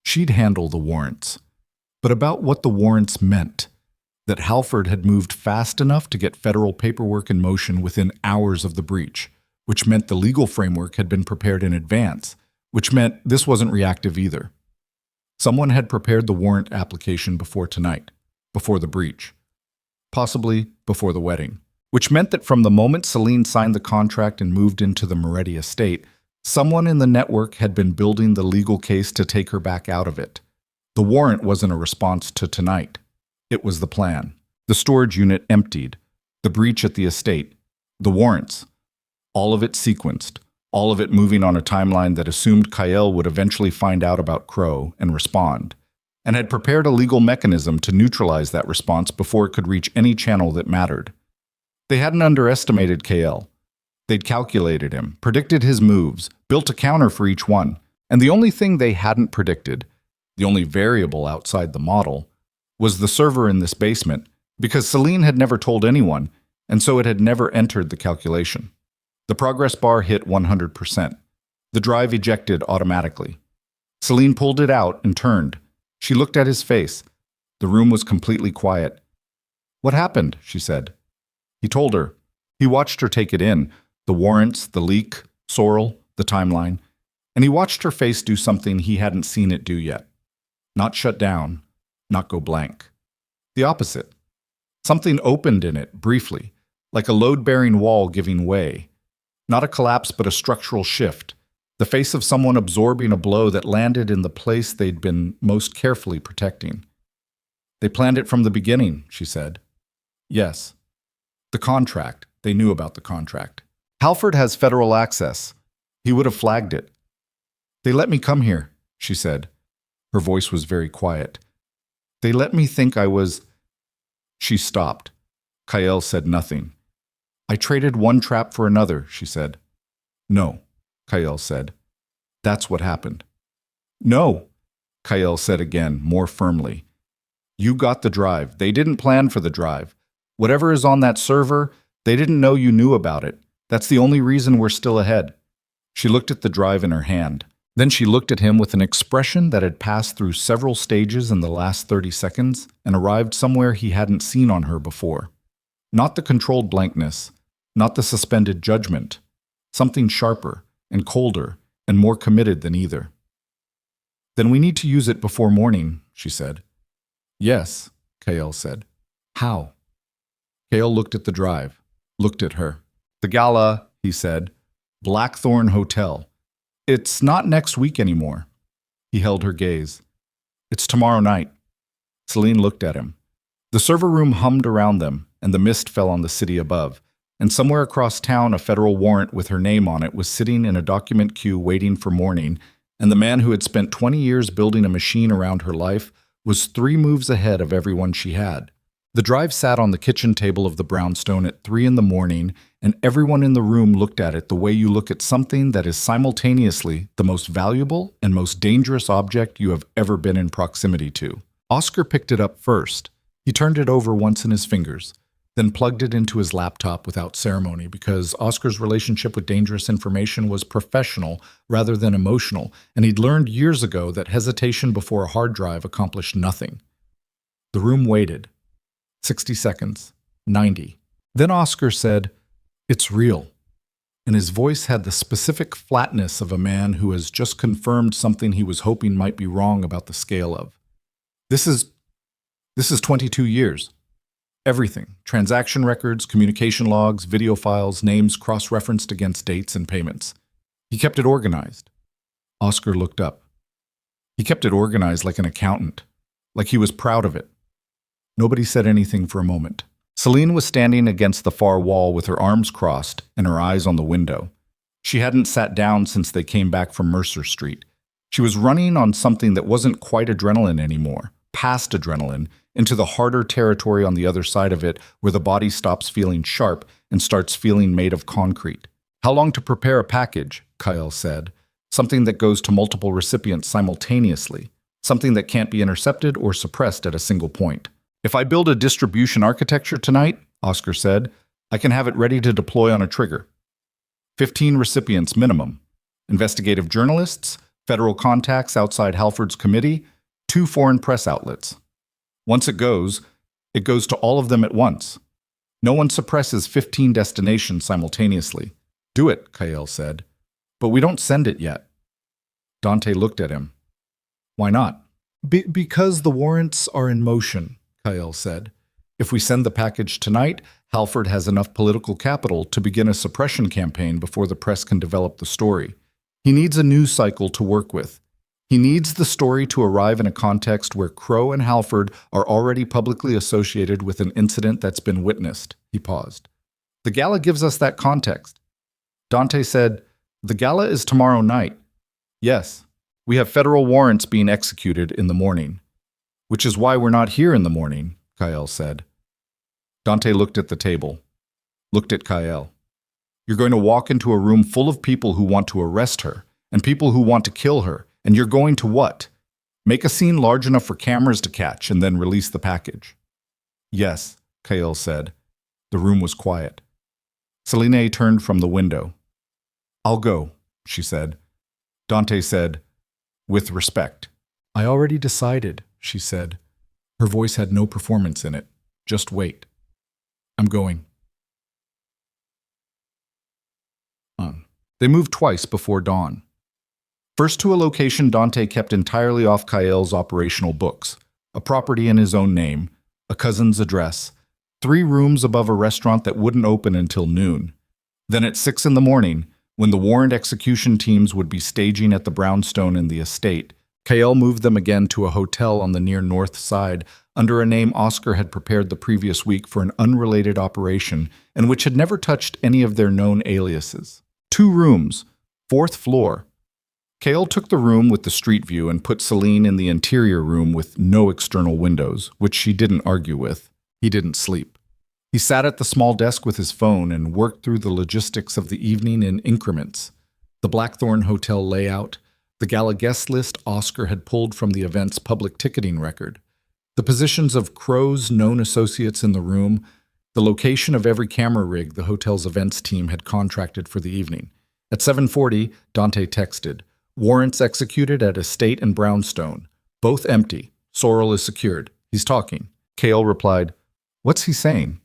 A: She'd handle the warrants. But about what the warrants meant. That Halford had moved fast enough to get federal paperwork in motion within hours of the breach, which meant the legal framework had been prepared in advance, which meant this wasn't reactive either. Someone had prepared the warrant application before tonight, before the breach, possibly before the wedding, which meant that from the moment Selene signed the contract and moved into the Moretti estate, someone in the network had been building the legal case to take her back out of it. The warrant wasn't a response to tonight. It was the plan. The storage unit emptied, the breach at the estate, the warrants, all of it sequenced, all of it moving on a timeline that assumed Kael would eventually find out about Crow and respond, and had prepared a legal mechanism to neutralize that response before it could reach any channel that mattered. They hadn't underestimated Kael. They'd calculated him, predicted his moves, built a counter for each one, and the only thing they hadn't predicted, the only variable outside the model, was the server in this basement, because Selene had never told anyone, and so it had never entered the calculation. The progress bar hit 100%. The drive ejected automatically. Selene pulled it out and turned. She looked at his face. The room was completely quiet. "What happened?" she said. He told her. He watched her take it in, the warrants, the leak, Sorrel, the timeline, and he watched her face do something he hadn't seen it do yet. Not shut down, not go blank. The opposite. Something opened in it, briefly, like a load-bearing wall giving way. Not a collapse, but a structural shift. The face of someone absorbing a blow that landed in the place they'd been most carefully protecting. "They planned it from the beginning," she said. "Yes. The contract. They knew about the contract. Halford has federal access. He would have flagged it. They let me come here," she said. Her voice was very quiet. "They let me think I was—" She stopped. Kael said nothing. "I traded one trap for another," she said. "No," Kael said. "That's what happened." "No," Kael said again, more firmly. "You got the drive. They didn't plan for the drive. Whatever is on that server, they didn't know you knew about it. That's the only reason we're still ahead." She looked at the drive in her hand. Then she looked at him with an expression that had passed through several stages in the last 30 seconds and arrived somewhere he hadn't seen on her before. Not the controlled blankness, not the suspended judgment, something sharper and colder and more committed than either. "Then we need to use it before morning," she said. "Yes," Kael said. "How?" Kael looked at the drive, looked at her. "The gala," he said. "Blackthorn Hotel. It's not next week anymore." He held her gaze. "It's tomorrow night." Selene looked at him. The server room hummed around them, and the mist fell on the city above, and somewhere across town a federal warrant with her name on it was sitting in a document queue waiting for morning, and the man who had spent 20 years building a machine around her life was 3 moves ahead of everyone she had. The drive sat on the kitchen table of the brownstone at 3 in the morning, and everyone in the room looked at it the way you look at something that is simultaneously the most valuable and most dangerous object you have ever been in proximity to. Oscar picked it up first. He turned it over once in his fingers, then plugged it into his laptop without ceremony because Oscar's relationship with dangerous information was professional rather than emotional, and he'd learned years ago that hesitation before a hard drive accomplished nothing. The room waited. 60 seconds. 90. Then Oscar said, "It's real." And his voice had the specific flatness of a man who has just confirmed something he was hoping might be wrong about the scale of. This is 22 years. Everything. Transaction records, communication logs, video files, names cross-referenced against dates and payments. He kept it organized. Oscar looked up. He kept it organized like an accountant, like he was proud of it. Nobody said anything for a moment. Selene was standing against the far wall with her arms crossed and her eyes on the window. She hadn't sat down since they came back from Mercer Street. She was running on something that wasn't quite adrenaline anymore, past adrenaline, into the harder territory on the other side of it where the body stops feeling sharp and starts feeling made of concrete. How long to prepare a package? Kael said. Something that goes to multiple recipients simultaneously. Something that can't be intercepted or suppressed at a single point. If I build a distribution architecture tonight, Oscar said, I can have it ready to deploy on a trigger. 15 recipients minimum. Investigative journalists, federal contacts outside Halford's committee, 2 foreign press outlets. Once it goes to all of them at once. No one suppresses 15 destinations simultaneously. Do it, Kael said. But we don't send it yet. Dante looked at him. Why not? Because the warrants are in motion, Kael said. If we send the package tonight, Halford has enough political capital to begin a suppression campaign before the press can develop the story. He needs a news cycle to work with. He needs the story to arrive in a context where Crow and Halford are already publicly associated with an incident that's been witnessed. He paused. The gala gives us that context. Dante said, the gala is tomorrow night. Yes, we have federal warrants being executed in the morning. Which is why we're not here in the morning, Kael said. Dante looked at the table, looked at Kael. You're going to walk into a room full of people who want to arrest her, and people who want to kill her, and you're going to what? Make a scene large enough for cameras to catch and then release the package. Yes, Kael said. The room was quiet. Selene turned from the window. I'll go, she said. Dante said, with respect. I already decided, she said. Her voice had no performance in it. Just wait. I'm going. They moved twice before dawn. First to a location Dante kept entirely off Kael's operational books, a property in his own name, a cousin's address, 3 rooms above a restaurant that wouldn't open until noon. Then at 6 in the morning, when the warrant execution teams would be staging at the brownstone in the estate, Kael moved them again to a hotel on the near north side under a name Oscar had prepared the previous week for an unrelated operation and which had never touched any of their known aliases. 2 rooms, 4th floor. Kael took the room with the street view and put Selene in the interior room with no external windows, which she didn't argue with. He didn't sleep. He sat at the small desk with his phone and worked through the logistics of the evening in increments. The Blackthorn Hotel layout, the gala guest list Oscar had pulled from the event's public ticketing record, the positions of Crow's known associates in the room, the location of every camera rig the hotel's events team had contracted for the evening. At 7:40, Dante texted, warrants executed at Estate and Brownstone. Both empty. Sorrel is secured. He's talking. Kael replied, what's he saying?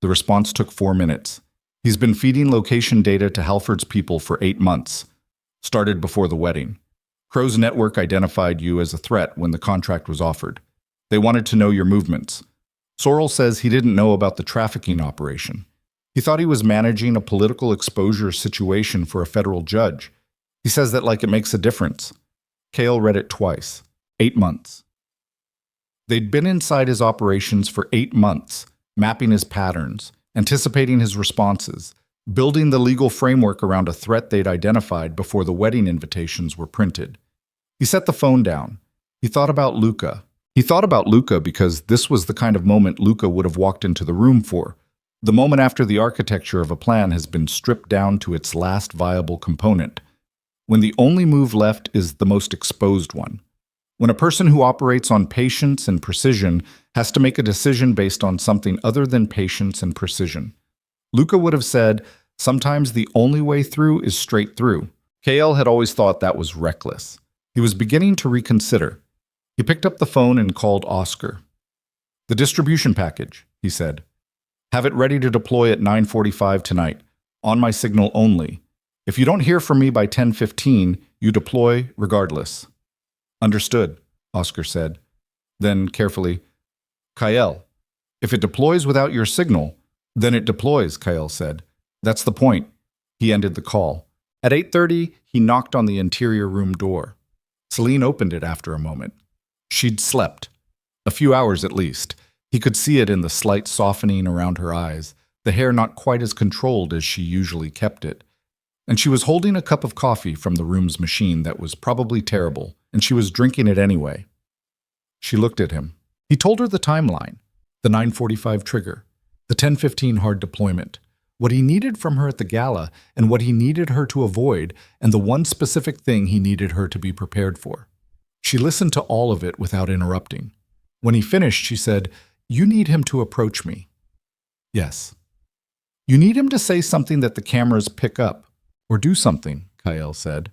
A: The response took 4 minutes. He's been feeding location data to Halford's people for 8 months. Started before the wedding. Crow's network identified you as a threat when the contract was offered. They wanted to know your movements. Sorrel says he didn't know about the trafficking operation. He thought he was managing a political exposure situation for a federal judge. He says that like it makes a difference. Kael read it twice. 8 months. They'd been inside his operations for 8 months, mapping his patterns, anticipating his responses, building the legal framework around a threat they'd identified before the wedding invitations were printed. He set the phone down. He thought about Luca. He thought about Luca because this was the kind of moment Luca would have walked into the room for, the moment after the architecture of a plan has been stripped down to its last viable component, when the only move left is the most exposed one. When a person who operates on patience and precision has to make a decision based on something other than patience and precision. Luca would have said, sometimes the only way through is straight through. Kael had always thought that was reckless. He was beginning to reconsider. He picked up the phone and called Oscar. The distribution package, he said. Have it ready to deploy at 9:45 tonight, on my signal only. If you don't hear from me by 10:15, you deploy regardless. Understood, Oscar said. Then, carefully, Kael, if it deploys without your signal, then it deploys, Kael said. That's the point. He ended the call. At 8:30, he knocked on the interior room door. Selene opened it after a moment. She'd slept. A few hours at least. He could see it in the slight softening around her eyes, the hair not quite as controlled as she usually kept it. And she was holding a cup of coffee from the room's machine that was probably terrible, and she was drinking it anyway. She looked at him. He told her the timeline, the 9:45 trigger, the 10:15 hard deployment, what he needed from her at the gala and what he needed her to avoid, and the one specific thing he needed her to be prepared for. She listened to all of it without interrupting. When he finished, she said, "You need him to approach me." "Yes." "You need him to say something that the cameras pick up, or do something," Kael said.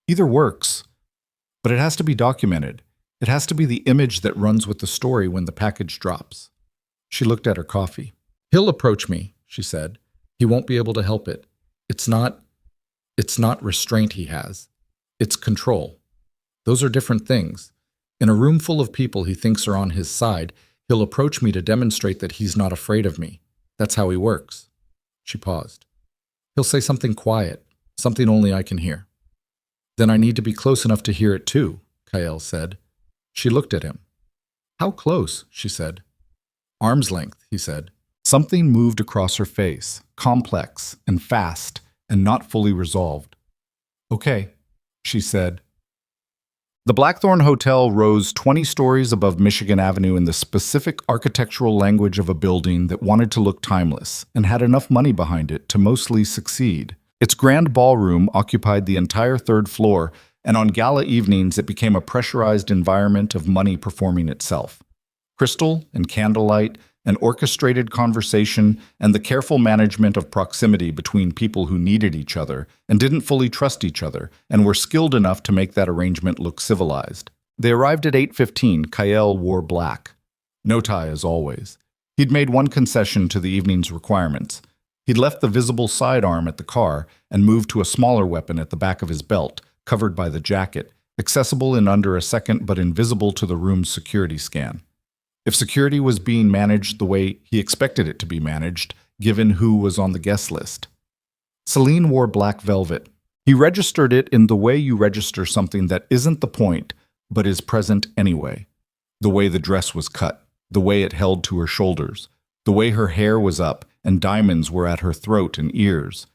A: "Either works, but it has to be documented. It has to be the image that runs with the story when the package drops." She looked at her coffee. "He'll approach me," she said. "He won't be able to help it. It's not restraint he has. It's control. Those are different things. In a room full of people he thinks are on his side, he'll approach me to demonstrate that he's not afraid of me. That's how he works." She paused. "He'll say something quiet, something only I can hear." "Then I need to be close enough to hear it too," Kael said. She looked at him. "How close?" she said. "Arm's length," he said. Something moved across her face, complex and fast and not fully resolved. "Okay," she said. The Blackthorn Hotel rose 20 stories above Michigan Avenue in the specific architectural language of a building that wanted to look timeless and had enough money behind it to mostly succeed. Its grand ballroom occupied the entire third floor, and on gala evenings it became a pressurized environment of money performing itself. Crystal and candlelight, an orchestrated conversation, and the careful management of proximity between people who needed each other and didn't fully trust each other and were skilled enough to make that arrangement look civilized. They arrived at 8:15. Kael wore black. No tie, as always. He'd made one concession to the evening's requirements. He'd left the visible sidearm at the car and moved to a smaller weapon at the back of his belt, covered by the jacket, accessible in under a second but invisible to the room's security scan. If security was being managed the way he expected it to be managed, given who was on the guest list. Selene wore black velvet. He registered it in the way you register something that isn't the point, but is present anyway. The way the dress was cut, the way it held to her shoulders, the way her hair was up and diamonds were at her throat and ears.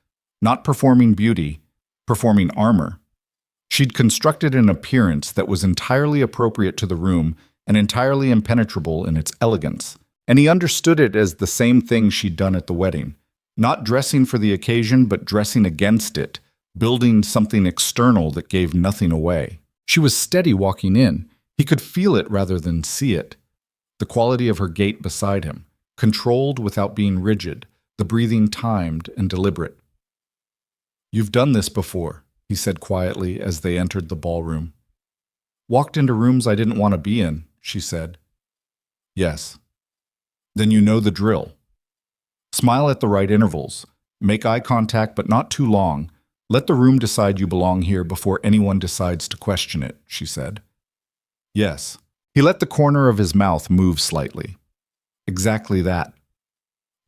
A: Not performing beauty, performing armor. She'd constructed an appearance that was entirely appropriate to the room and entirely impenetrable in its elegance, and he understood it as the same thing she'd done at the wedding. Not dressing for the occasion, but dressing against it, building something external that gave nothing away. She was steady walking in. He could feel it rather than see it. The quality of her gait beside him, controlled without being rigid, the breathing timed and deliberate. "You've done this before," he said quietly as they entered the ballroom. "Walked into rooms I didn't want to be in," she said. "Yes." "Then you know the drill. Smile at the right intervals. Make eye contact, but not too long. Let the room decide you belong here before anyone decides to question it," she said. "Yes." He let the corner of his mouth move slightly. "Exactly that."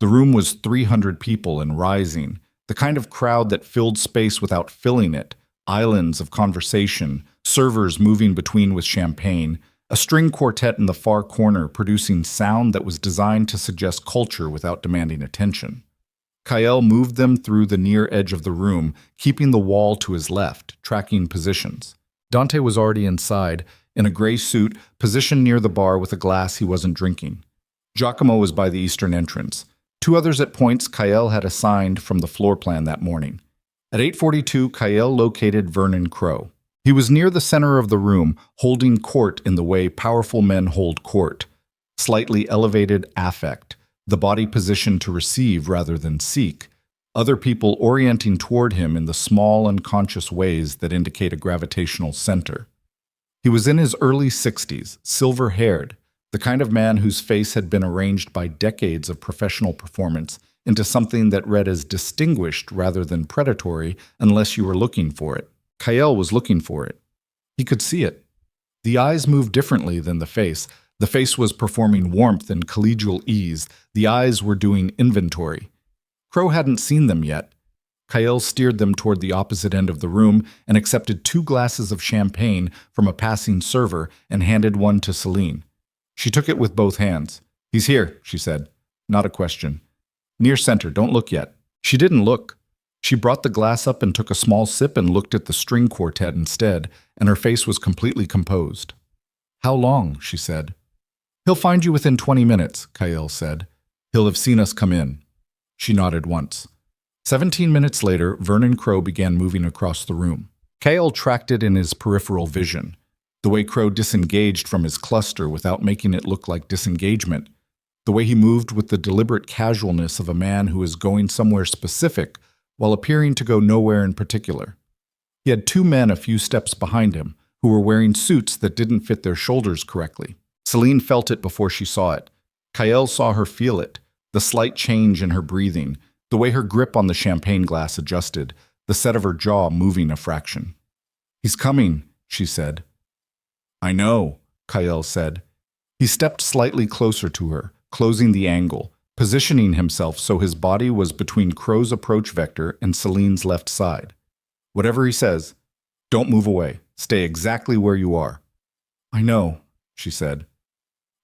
A: The room was 300 people and rising, the kind of crowd that filled space without filling it, islands of conversation, servers moving between with champagne, a string quartet in the far corner producing sound that was designed to suggest culture without demanding attention. Kael moved them through the near edge of the room, keeping the wall to his left, tracking positions. Dante was already inside, in a gray suit, positioned near the bar with a glass he wasn't drinking. Giacomo was by the eastern entrance. Two others at points Kael had assigned from the floor plan that morning. At 8:42, Kael located Vernon Crow. He was near the center of the room, holding court in the way powerful men hold court. Slightly elevated affect, the body positioned to receive rather than seek. Other people orienting toward him in the small unconscious ways that indicate a gravitational center. He was in his early 60s, silver-haired, the kind of man whose face had been arranged by decades of professional performance into something that read as distinguished rather than predatory unless you were looking for it. Kael was looking for it. He could see it. The eyes moved differently than the face. The face was performing warmth and collegial ease. The eyes were doing inventory. Crow hadn't seen them yet. Kael steered them toward the opposite end of the room and accepted 2 glasses of champagne from a passing server and handed one to Selene. She took it with both hands. "He's here," she said. Not a question. "Near center, don't look yet." She didn't look. She brought the glass up and took a small sip and looked at the string quartet instead, and her face was completely composed. How long? She said. He'll find you within 20 minutes, Kael said. He'll have seen us come in. She nodded once. 17 minutes later, Vernon Crow began moving across the room. Kael tracked it in his peripheral vision. The way Crow disengaged from his cluster without making it look like disengagement. The way he moved with the deliberate casualness of a man who is going somewhere specific while appearing to go nowhere in particular. He had two men a few steps behind him who were wearing suits that didn't fit their shoulders correctly. Selene felt it before she saw it. Kael saw her feel it, the slight change in her breathing, the way her grip on the champagne glass adjusted, the set of her jaw moving a fraction. He's coming, she said. I know, Kael said. He stepped slightly closer to her, closing the angle, positioning himself so his body was between Crow's approach vector and Selene's left side. Whatever he says, don't move away. Stay exactly where you are. I know, she said.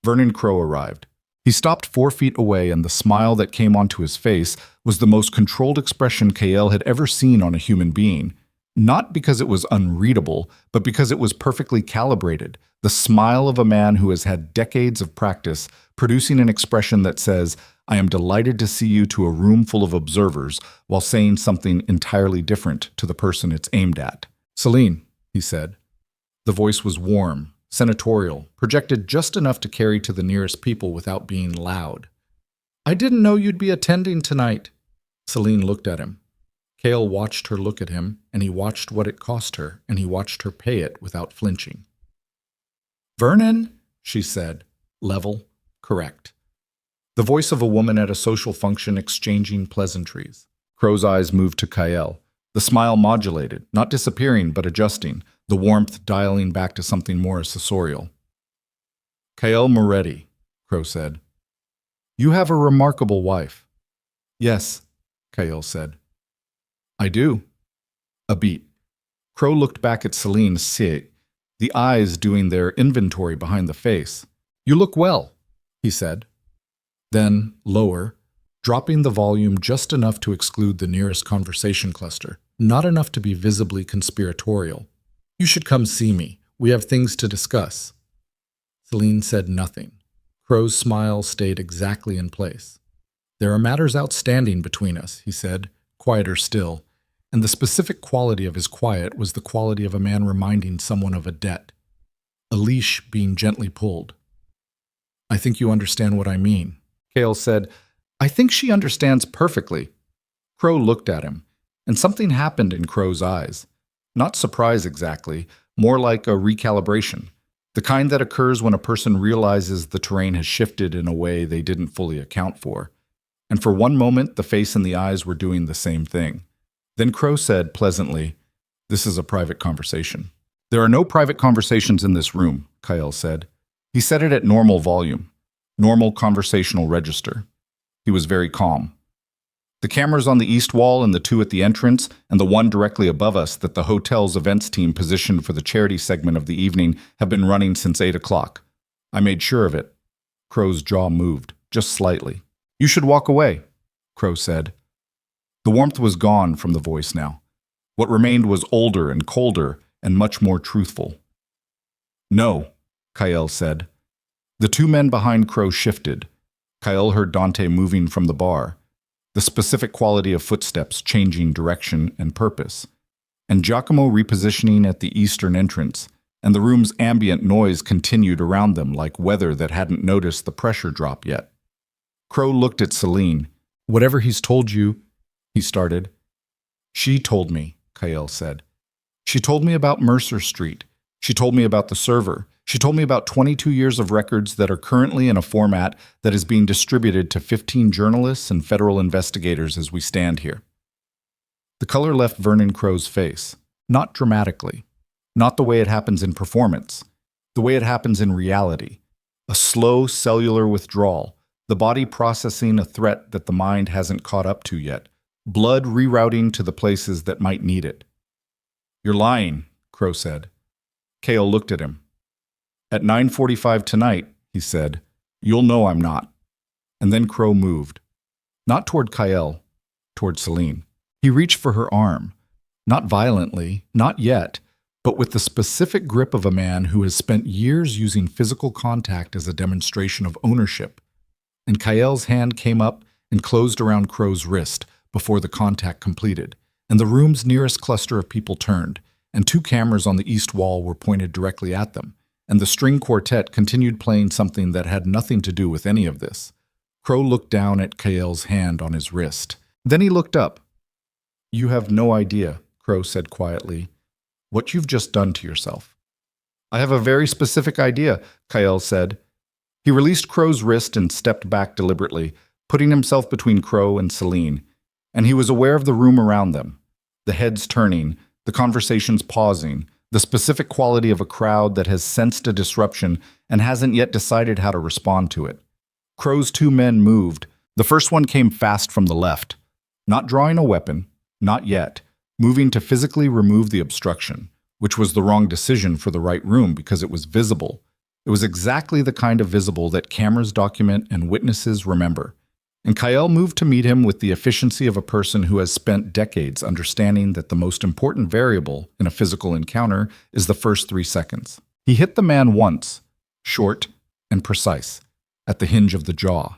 A: Vernon Crow arrived. He stopped 4 feet away, and the smile that came onto his face was the most controlled expression Kael had ever seen on a human being. Not because it was unreadable, but because it was perfectly calibrated. The smile of a man who has had decades of practice, producing an expression that says, I am delighted to see you to a room full of observers, while saying something entirely different to the person it's aimed at. Selene, he said. The voice was warm, senatorial, projected just enough to carry to the nearest people without being loud. I didn't know you'd be attending tonight. Selene looked at him. Kael watched her look at him, and he watched what it cost her, and he watched her pay it without flinching. Vernon, she said, level, correct. The voice of a woman at a social function exchanging pleasantries. Crow's eyes moved to Kael. The smile modulated, not disappearing but adjusting, the warmth dialing back to something more accessorial. Kael Moretti, Crow said. You have a remarkable wife. Yes, Kael said. I do. A beat. Crow looked back at Selene, the eyes doing their inventory behind the face. You look well, he said. Then, lower, dropping the volume just enough to exclude the nearest conversation cluster, not enough to be visibly conspiratorial. You should come see me. We have things to discuss. Selene said nothing. Crow's smile stayed exactly in place. There are matters outstanding between us, he said, quieter still, and the specific quality of his quiet was the quality of a man reminding someone of a debt. A leash being gently pulled. I think you understand what I mean. Kael said, I think she understands perfectly. Crow looked at him, and something happened in Crow's eyes. Not surprise exactly, more like a recalibration. The kind that occurs when a person realizes the terrain has shifted in a way they didn't fully account for. And for one moment, the face and the eyes were doing the same thing. Then Crow said pleasantly, This is a private conversation. There are no private conversations in this room, Kael said. He said it at normal volume, normal conversational register. He was very calm. The cameras on the east wall and the two at the entrance and the one directly above us that the hotel's events team positioned for the charity segment of the evening have been running since 8 o'clock. I made sure of it. Crow's jaw moved, just slightly. You should walk away, Crow said. The warmth was gone from the voice now. What remained was older and colder and much more truthful. No, Kael said. The two men behind Crow shifted. Kael heard Dante moving from the bar, the specific quality of footsteps changing direction and purpose, and Giacomo repositioning at the eastern entrance, and the room's ambient noise continued around them like weather that hadn't noticed the pressure drop yet. Crow looked at Selene. Whatever he's told you, he started. She told me, Kael said. She told me about Mercer Street. She told me about the server. She told me about 22 years of records that are currently in a format that is being distributed to 15 journalists and federal investigators as we stand here. The color left Vernon Crow's face, not dramatically, not the way it happens in performance, the way it happens in reality, a slow cellular withdrawal, the body processing a threat that the mind hasn't caught up to yet, blood rerouting to the places that might need it. You're lying, Crow said. Kael looked at him. At 9:45 tonight, he said, you'll know I'm not. And then Crow moved. Not toward Kael, toward Selene. He reached for her arm. Not violently, not yet, but with the specific grip of a man who has spent years using physical contact as a demonstration of ownership. And Kael's hand came up and closed around Crow's wrist before the contact completed, and the room's nearest cluster of people turned, and 2 cameras on the east wall were pointed directly at them, and the string quartet continued playing something that had nothing to do with any of this. Crow looked down at Kael's hand on his wrist. Then he looked up. "You have no idea," Crow said quietly, "what you've just done to yourself." "I have a very specific idea," Kael said. He released Crow's wrist and stepped back deliberately, putting himself between Crow and Selene, and he was aware of the room around them, the heads turning, the conversations pausing, the specific quality of a crowd that has sensed a disruption and hasn't yet decided how to respond to it. Crow's 2 men moved. The first one came fast from the left, not drawing a weapon, not yet, moving to physically remove the obstruction, which was the wrong decision for the right room because it was visible. It was exactly the kind of visible that cameras document and witnesses remember. And Kael moved to meet him with the efficiency of a person who has spent decades understanding that the most important variable in a physical encounter is the first 3 seconds. He hit the man once, short and precise, at the hinge of the jaw.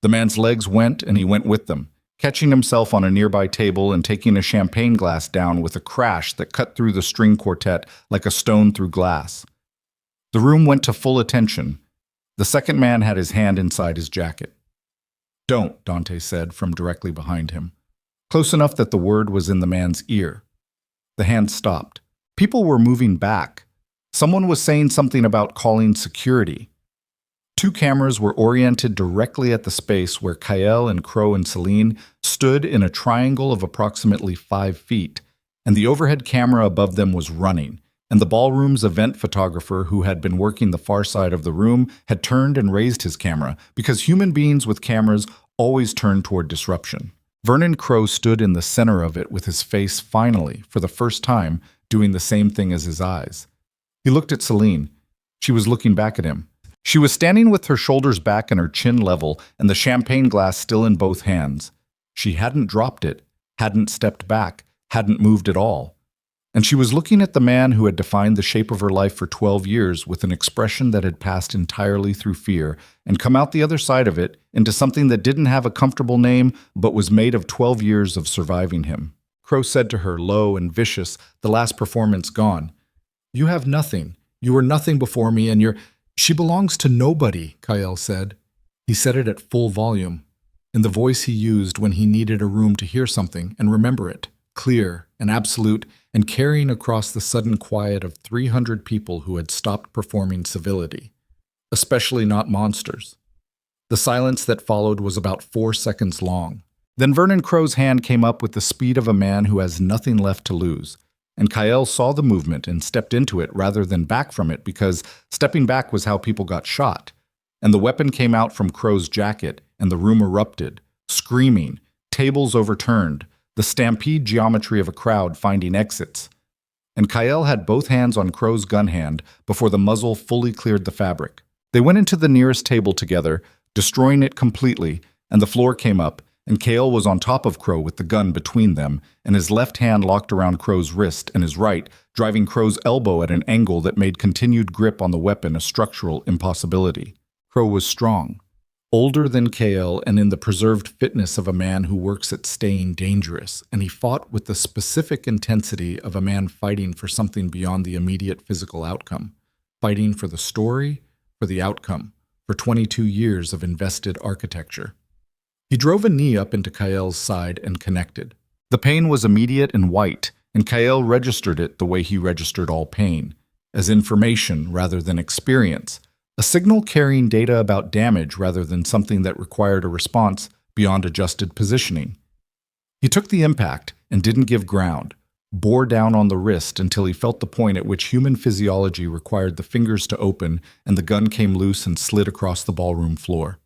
A: The man's legs went and he went with them, catching himself on a nearby table and taking a champagne glass down with a crash that cut through the string quartet like a stone through glass. The room went to full attention. The second man had his hand inside his jacket. "Don't," Dante said from directly behind him, close enough that the word was in the man's ear. The hand stopped. People were moving back. Someone was saying something about calling security. 2 cameras were oriented directly at the space where Kael and Crow and Selene stood in a triangle of approximately 5 feet, and the overhead camera above them was running, and the ballroom's event photographer who had been working the far side of the room had turned and raised his camera, because human beings with cameras always turn toward disruption. Vernon Crow stood in the center of it with his face finally, for the first time, doing the same thing as his eyes. He looked at Selene. She was looking back at him. She was standing with her shoulders back and her chin level and the champagne glass still in both hands. She hadn't dropped it, hadn't stepped back, hadn't moved at all. And she was looking at the man who had defined the shape of her life for 12 years with an expression that had passed entirely through fear and come out the other side of it into something that didn't have a comfortable name but was made of 12 years of surviving him. Crow said to her, low and vicious, the last performance gone, "You have nothing. You were nothing before me and you're—" "She belongs to nobody," Kael said. He said it at full volume, in the voice he used when he needed a room to hear something and remember it, clear and absolute, and carrying across the sudden quiet of 300 people who had stopped performing civility, especially not monsters. The silence that followed was about 4 seconds long. Then Vernon Crow's hand came up with the speed of a man who has nothing left to lose, and Kael saw the movement and stepped into it rather than back from it because stepping back was how people got shot. And the weapon came out from Crow's jacket, and the room erupted, screaming, tables overturned, the stampede geometry of a crowd finding exits. And Kael had both hands on Crow's gun hand before the muzzle fully cleared the fabric. They went into the nearest table together, destroying it completely, and the floor came up, and Kael was on top of Crow with the gun between them, and his left hand locked around Crow's wrist and his right, driving Crow's elbow at an angle that made continued grip on the weapon a structural impossibility. Crow was strong, older than Kael and in the preserved fitness of a man who works at staying dangerous, and he fought with the specific intensity of a man fighting for something beyond the immediate physical outcome, fighting for the story, for the outcome, for 22 years of invested architecture. He drove a knee up into Kael's side and connected. The pain was immediate and white, and Kael registered it the way he registered all pain, as information rather than experience, a signal carrying data about damage rather than something that required a response beyond adjusted positioning. He took the impact and didn't give ground, bore down on the wrist until he felt the point at which human physiology required the fingers to open and the gun came loose and slid across the ballroom floor.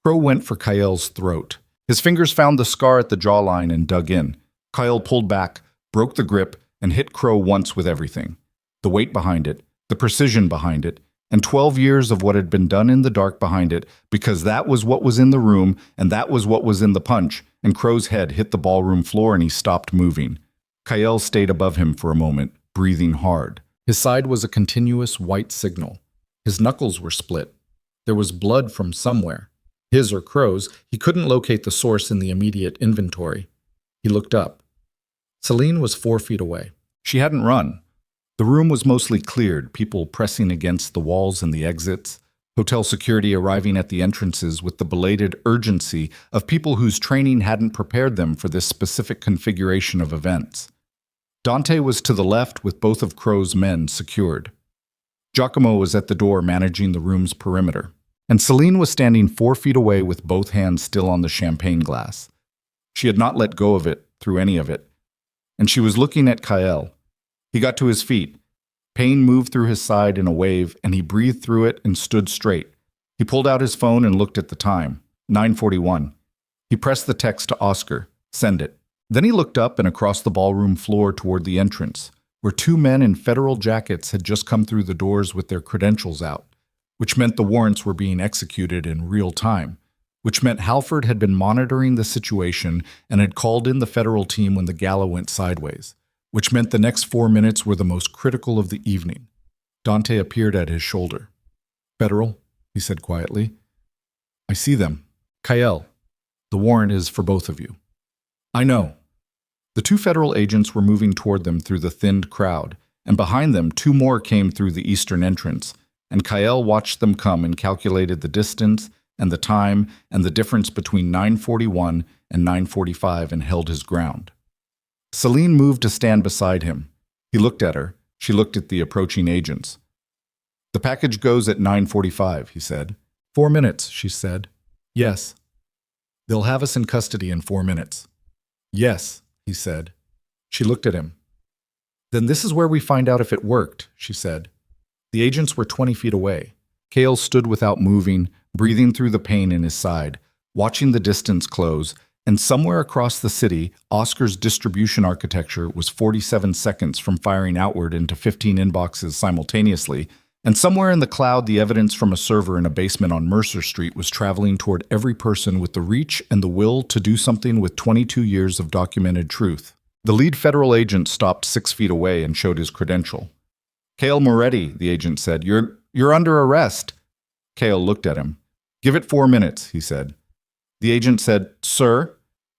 A: Crow went for Kael's throat. His fingers found the scar at the jawline and dug in. Kael pulled back, broke the grip, and hit Crow once with everything. The weight behind it, the precision behind it, and 12 years of what had been done in the dark behind it, because that was what was in the room and that was what was in the punch, and Crow's head hit the ballroom floor and he stopped moving. Kael stayed above him for a moment, breathing hard. His side was a continuous white signal. His knuckles were split. There was blood from somewhere. His or Crow's, he couldn't locate the source in the immediate inventory. He looked up. Selene was 4 feet away. She hadn't run. The room was mostly cleared, people pressing against the walls and the exits, hotel security arriving at the entrances with the belated urgency of people whose training hadn't prepared them for this specific configuration of events. Dante was to the left with both of Crow's men secured. Giacomo was at the door managing the room's perimeter, and Selene was standing 4 feet away with both hands still on the champagne glass. She had not let go of it through any of it, and she was looking at Kael. He got to his feet. Pain moved through his side in a wave, and he breathed through it and stood straight. He pulled out his phone and looked at the time, 9:41. He pressed the text to Oscar, "Send it." Then he looked up and across the ballroom floor toward the entrance, where 2 men in federal jackets had just come through the doors with their credentials out, which meant the warrants were being executed in real time, which meant Halford had been monitoring the situation and had called in the federal team when the gala went sideways, which meant the next 4 minutes were the most critical of the evening. Dante appeared at his shoulder. "Federal," he said quietly. "I see them. Kael, the warrant is for both of you." "I know." The 2 federal agents were moving toward them through the thinned crowd, and behind them 2 more came through the eastern entrance, and Kael watched them come and calculated the distance and the time and the difference between 9:41 and 9:45 and held his ground. Selene moved to stand beside him. He looked at her. She looked at the approaching agents. "The package goes at 9:45, he said. 4 minutes, she said. "Yes." "They'll have us in custody in 4 minutes. "Yes," he said. She looked at him. "Then this is where we find out if it worked," she said. The agents were 20 feet away. Kael stood without moving, breathing through the pain in his side, watching the distance close, and somewhere across the city, Oscar's distribution architecture was 47 seconds from firing outward into 15 inboxes simultaneously, and somewhere in the cloud, the evidence from a server in a basement on Mercer Street was traveling toward every person with the reach and the will to do something with 22 years of documented truth. The lead federal agent stopped 6 feet away and showed his credential. "Kael Moretti," the agent said, You're under arrest." Kael looked at him. "Give it 4 minutes," he said. The agent said, "Sir?"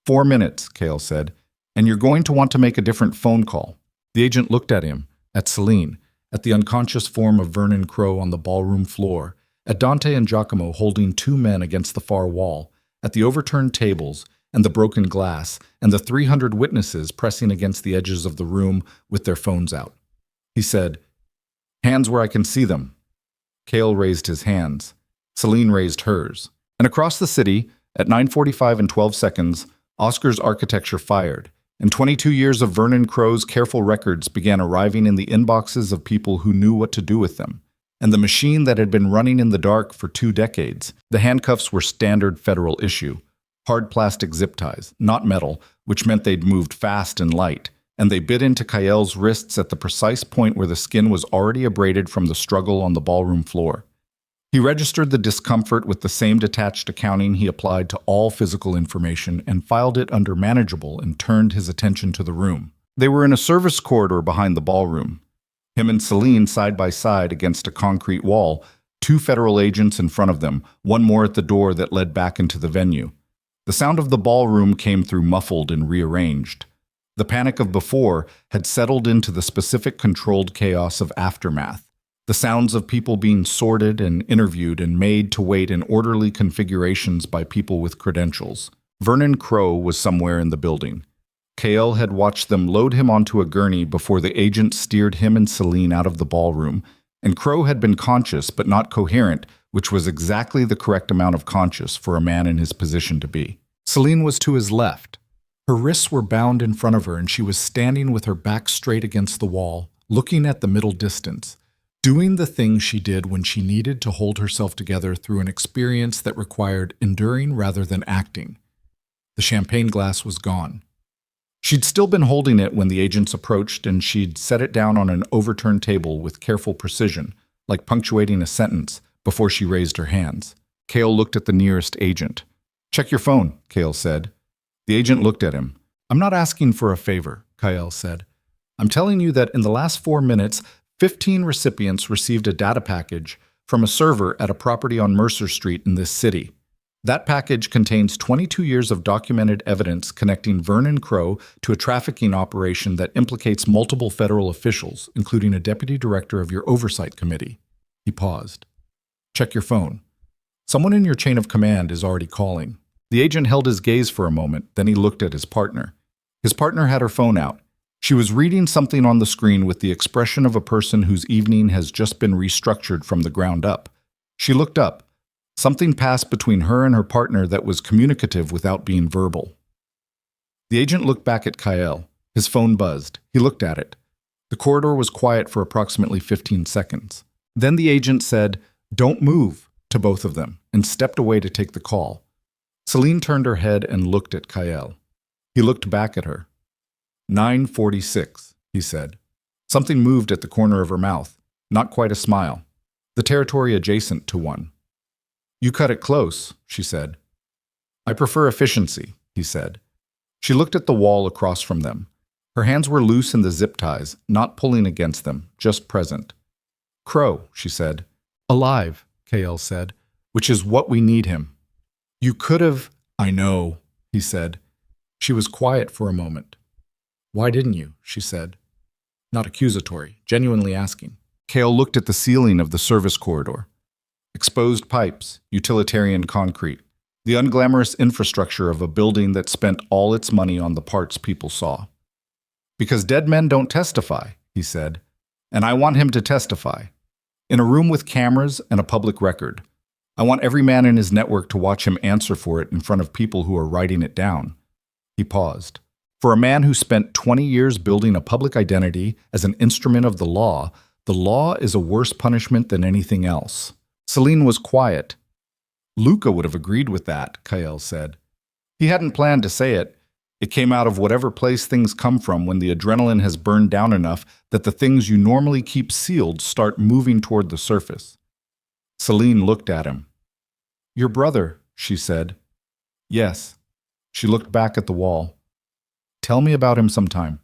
A: 4 minutes, Kael said, "and you're going to want to make a different phone call." The agent looked at him, at Selene, at the unconscious form of Vernon Crow on the ballroom floor, at Dante and Giacomo holding 2 men against the far wall, at the overturned tables and the broken glass, and the 300 witnesses pressing against the edges of the room with their phones out. He said, "Hands where I can see them." Kael raised his hands. Selene raised hers. And across the city, at 9:45 and 12 seconds, Oscar's architecture fired, and 22 years of Vernon Crow's careful records began arriving in the inboxes of people who knew what to do with them. And the machine that had been running in the dark for 2 decades, the handcuffs were standard federal issue. Hard plastic zip ties, not metal, which meant they'd moved fast and light, and they bit into Kael's wrists at the precise point where the skin was already abraded from the struggle on the ballroom floor. He registered the discomfort with the same detached accounting he applied to all physical information and filed it under manageable and turned his attention to the room. They were in a service corridor behind the ballroom. Him and Selene side by side against a concrete wall, 2 federal agents in front of them, 1 more at the door that led back into the venue. The sound of the ballroom came through muffled and rearranged. The panic of before had settled into the specific controlled chaos of aftermath. The sounds of people being sorted and interviewed and made to wait in orderly configurations by people with credentials. Vernon Crow was somewhere in the building. Kael had watched them load him onto a gurney before the agent steered him and Selene out of the ballroom, and Crow had been conscious but not coherent, which was exactly the correct amount of conscious for a man in his position to be. Selene was to his left. Her wrists were bound in front of her, and she was standing with her back straight against the wall, looking at the middle distance, doing the thing she did when she needed to hold herself together through an experience that required enduring rather than acting. The champagne glass was gone. She'd still been holding it when the agents approached, and she'd set it down on an overturned table with careful precision, like punctuating a sentence, before she raised her hands. Kael looked at the nearest agent. "Check your phone," Kael said. The agent looked at him. "I'm not asking for a favor," Kael said. I'm telling you that in the last 4 minutes, 15 recipients received a data package from a server at a property on Mercer Street in this city. That package contains 22 years of documented evidence connecting Vernon Crow to a trafficking operation that implicates multiple federal officials, including a deputy director of your oversight committee. He paused. Check your phone. Someone in your chain of command is already calling. The agent held his gaze for a moment, then he looked at his partner. His partner had her phone out. She was reading something on the screen with the expression of a person whose evening has just been restructured from the ground up. She looked up. Something passed between her and her partner that was communicative without being verbal. The agent looked back at Kael. His phone buzzed. He looked at it. The corridor was quiet for approximately 15 seconds. Then the agent said, "Don't move," to both of them, and stepped away to take the call. Selene turned her head and looked at Kael. He looked back at her. 9:46, he said. Something moved at the corner of her mouth, not quite a smile, the territory adjacent to one. "You cut it close," she said. "I prefer efficiency," he said. She looked at the wall across from them. Her hands were loose in the zip ties, not pulling against them, just present. "Crow," she said. "Alive," Kael said, "which is what we need him." "You could have—" "I know," he said. She was quiet for a moment. "Why didn't you?" she said. Not accusatory, genuinely asking. Kael looked at the ceiling of the service corridor. Exposed pipes, utilitarian concrete, the unglamorous infrastructure of a building that spent all its money on the parts people saw. "Because dead men don't testify," he said, "and I want him to testify. In a room with cameras and a public record. I want every man in his network to watch him answer for it in front of people who are writing it down." He paused. For a man who spent 20 years building a public identity as an instrument of the law is a worse punishment than anything else. Selene was quiet. "Luca would have agreed with that," Kael said. "He hadn't planned to say it. It came out of whatever place things come from when the adrenaline has burned down enough that the things you normally keep sealed start moving toward the surface." Selene looked at him. "Your brother," she said. "Yes." She looked back at the wall. "Tell me about him sometime."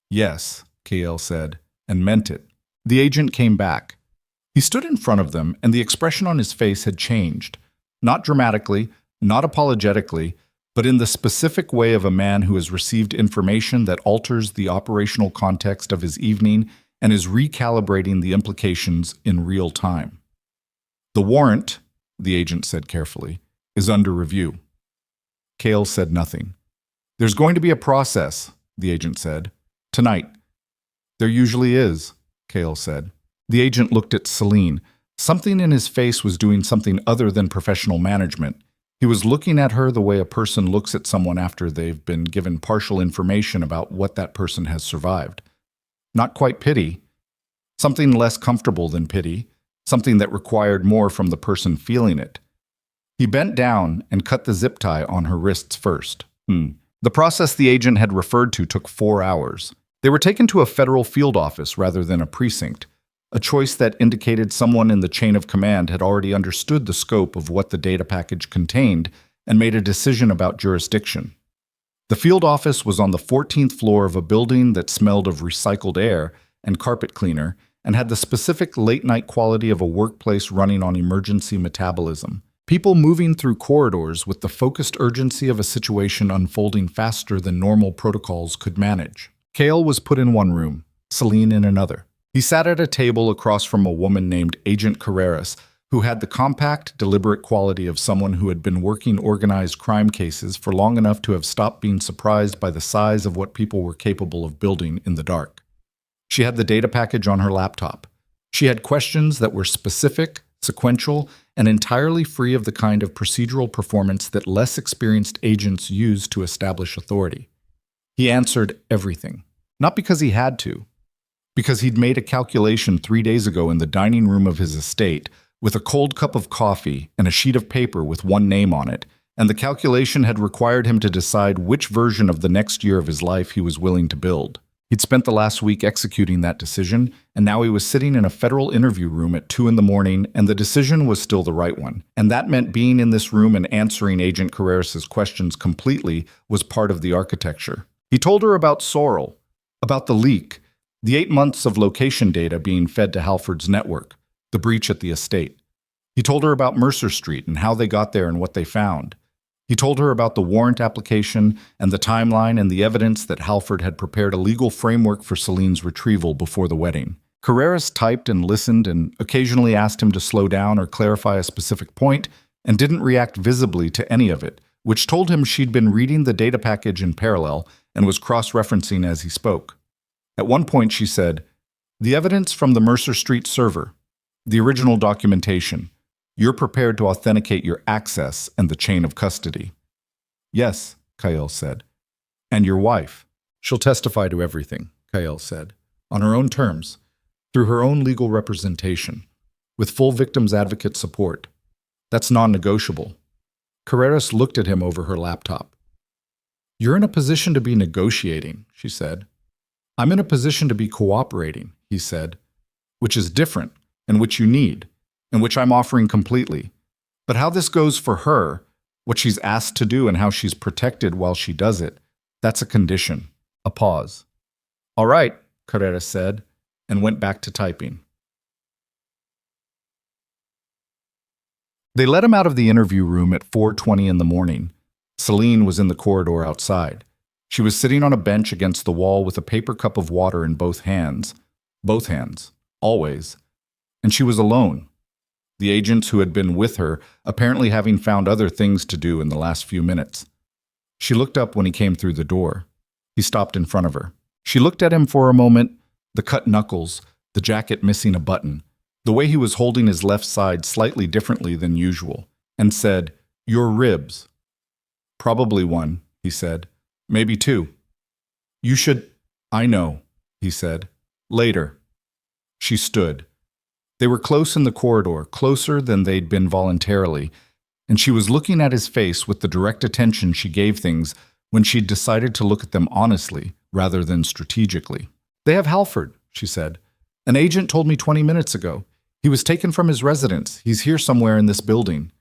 A: "Yes," Kael said, and meant it. The agent came back. He stood in front of them, and the expression on his face had changed. Not dramatically, not apologetically, but in the specific way of a man who has received information that alters the operational context of his evening and is recalibrating the implications in real time. "The warrant," the agent said carefully, "is under review." Kael said nothing. "There's going to be a process," the agent said. "Tonight." "There usually is," Kael said. The agent looked at Selene. Something in his face was doing something other than professional management. He was looking at her the way a person looks at someone after they've been given partial information about what that person has survived. Not quite pity. Something less comfortable than pity. Something that required more from the person feeling it. He bent down and cut the zip tie on her wrists first. The process the agent had referred to took 4 hours. They were taken to a federal field office rather than a precinct, a choice that indicated someone in the chain of command had already understood the scope of what the data package contained and made a decision about jurisdiction. The field office was on the 14th floor of a building that smelled of recycled air and carpet cleaner and had the specific late-night quality of a workplace running on emergency metabolism. People moving through corridors with the focused urgency of a situation unfolding faster than normal protocols could manage. Kael was put in one room, Selene in another. He sat at a table across from a woman named Agent Carreras, who had the compact, deliberate quality of someone who had been working organized crime cases for long enough to have stopped being surprised by the size of what people were capable of building in the dark. She had the data package on her laptop. She had questions that were specific, sequential, and entirely free of the kind of procedural performance that less experienced agents use to establish authority. He answered everything, not because he had to, because he'd made a calculation 3 days ago in the dining room of his estate with a cold cup of coffee and a sheet of paper with one name on it, and the calculation had required him to decide which version of the next year of his life he was willing to build. He'd spent the last week executing that decision, and now he was sitting in a federal interview room at 2 a.m, and the decision was still the right one. And that meant being in this room and answering Agent Carreras' questions completely was part of the architecture. He told her about Sorrel, About the leak, the 8 months of location data being fed to Halford's network, the breach at the estate. He told her about Mercer Street and how they got there and what they found. He told her about the warrant application and the timeline and the evidence that Halford had prepared a legal framework for Selene's retrieval before the wedding. Carreras typed and listened and occasionally asked him to slow down or clarify a specific point and didn't react visibly to any of it, which told him she'd been reading the data package in parallel and was cross-referencing as he spoke. At one point she said, "The evidence from the Mercer Street server, the original documentation, you're prepared to authenticate your access and the chain of custody." "Yes," Kael said. "And your wife. She'll testify to everything," Kael said, "on her own terms, through her own legal representation, with full victims advocate support. That's non-negotiable." Carreras looked at him over her laptop. "You're in a position to be negotiating," she said. "I'm in a position to be cooperating," he said, "which is different and which you need, and which I'm offering completely. But how this goes for her, what she's asked to do and how she's protected while she does it, that's a condition." A pause. "All right," Carreras said, and went back to typing. They let him out of the interview room at 4:20 in the morning. Selene was in the corridor outside. She was sitting on a bench against the wall with a paper cup of water in both hands, always. And she was alone. The agents who had been with her apparently having found other things to do in the last few minutes. She looked up when he came through the door. He stopped in front of her. She looked at him for a moment, the cut knuckles, the jacket missing a button, the way he was holding his left side slightly differently than usual, and said, "Your ribs." "Probably one," he said. "Maybe two." "You should—" "I know," he said. "Later." She stood. They were close in the corridor, closer than they'd been voluntarily, and she was looking at his face with the direct attention she gave things when she'd decided to look at them honestly rather than strategically. "They have Halford," she said. "An agent told me 20 minutes ago. He was taken from his residence. He's here somewhere in this building."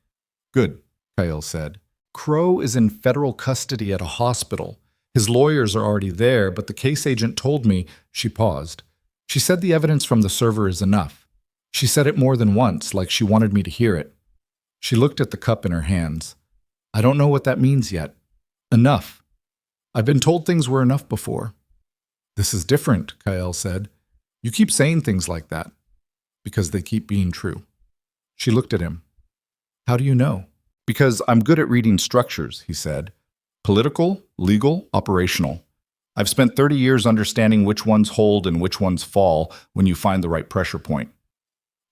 A: "Good," Kael said. "Crow is in federal custody at a hospital. His lawyers are already there, but the case agent told me—" She paused. "She said the evidence from the server is enough. She said it more than once, like she wanted me to hear it." She looked at the cup in her hands. "I don't know what that means yet. Enough. I've been told things were enough before." "This is different," Kael said. "You keep saying things like that, because they keep being true." She looked at him. "How do you know?" "Because I'm good at reading structures," he said. "Political, legal, operational. I've spent 30 years understanding which ones hold and which ones fall when you find the right pressure point.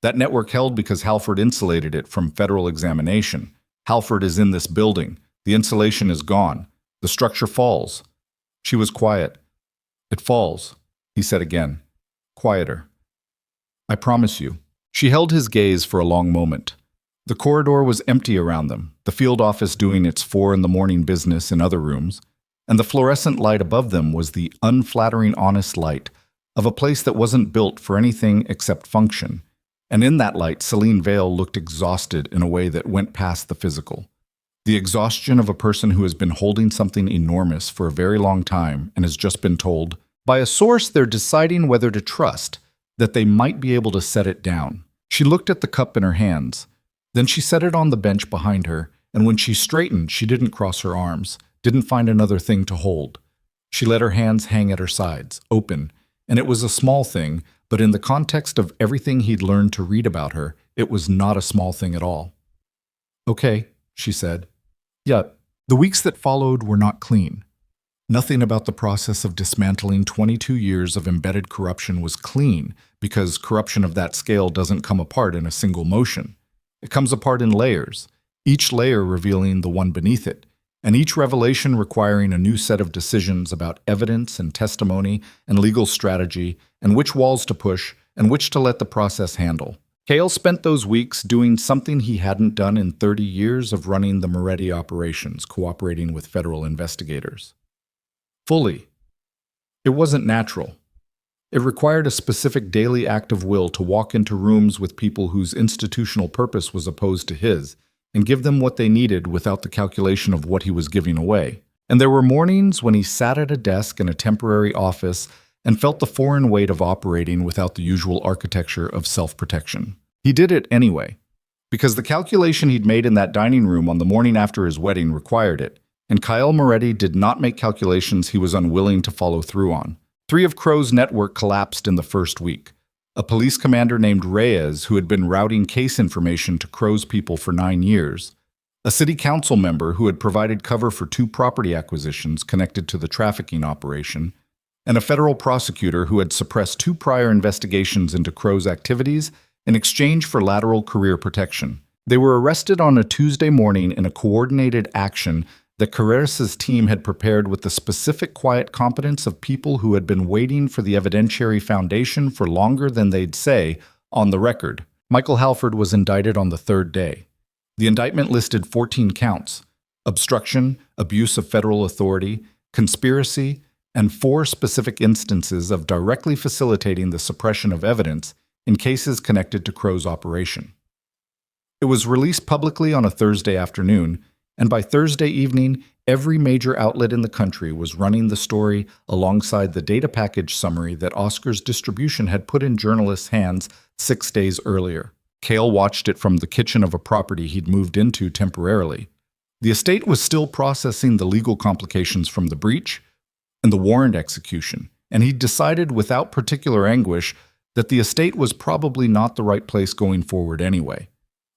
A: That network held because Halford insulated it from federal examination. Halford is in this building. The insulation is gone. The structure falls." She was quiet. "It falls," he said again. Quieter. "I promise you." She held his gaze for a long moment. The corridor was empty around them, the field office doing its 4 in the morning business in other rooms, and the fluorescent light above them was the unflattering honest light of a place that wasn't built for anything except function. And in that light, Selene Vale looked exhausted in a way that went past the physical. The exhaustion of a person who has been holding something enormous for a very long time and has just been told, by a source they're deciding whether to trust, that they might be able to set it down. She looked at the cup in her hands. Then she set it on the bench behind her, and when she straightened, she didn't cross her arms, didn't find another thing to hold. She let her hands hang at her sides, open, and it was a small thing, but in the context of everything he'd learned to read about her, it was not a small thing at all. "Okay," she said. "Yeah, the weeks that followed were not clean. Nothing about the process of dismantling 22 years of embedded corruption was clean, because corruption of that scale doesn't come apart in a single motion. It comes apart in layers, each layer revealing the one beneath it, and each revelation requiring a new set of decisions about evidence and testimony and legal strategy and which walls to push and which to let the process handle. Kael spent those weeks doing something he hadn't done in 30 years of running the Moretti operations, cooperating with federal investigators. Fully. It wasn't natural. It required a specific daily act of will to walk into rooms with people whose institutional purpose was opposed to his, and give them what they needed without the calculation of what he was giving away. And there were mornings when he sat at a desk in a temporary office and felt the foreign weight of operating without the usual architecture of self-protection. He did it anyway, because the calculation he'd made in that dining room on the morning after his wedding required it, and Kael Moretti did not make calculations he was unwilling to follow through on. 3 of Crow's network collapsed in the first week. A police commander named Reyes, who had been routing case information to Crow's people for 9 years, a city council member who had provided cover for 2 property acquisitions connected to the trafficking operation, and a federal prosecutor who had suppressed 2 prior investigations into Crow's activities in exchange for lateral career protection. They were arrested on a Tuesday morning in a coordinated action that Carreras' team had prepared with the specific quiet competence of people who had been waiting for the evidentiary foundation for longer than they'd say on the record. Michael Halford was indicted on the 3rd day. The indictment listed 14 counts: obstruction, abuse of federal authority, conspiracy, and 4 specific instances of directly facilitating the suppression of evidence in cases connected to Crow's operation. It was released publicly on a Thursday afternoon, and by Thursday evening, every major outlet in the country was running the story alongside the data package summary that Oscar's distribution had put in journalists' hands 6 days earlier. Kael watched it from the kitchen of a property he'd moved into temporarily. The estate was still processing the legal complications from the breach and the warrant execution, and he'd decided without particular anguish that the estate was probably not the right place going forward anyway,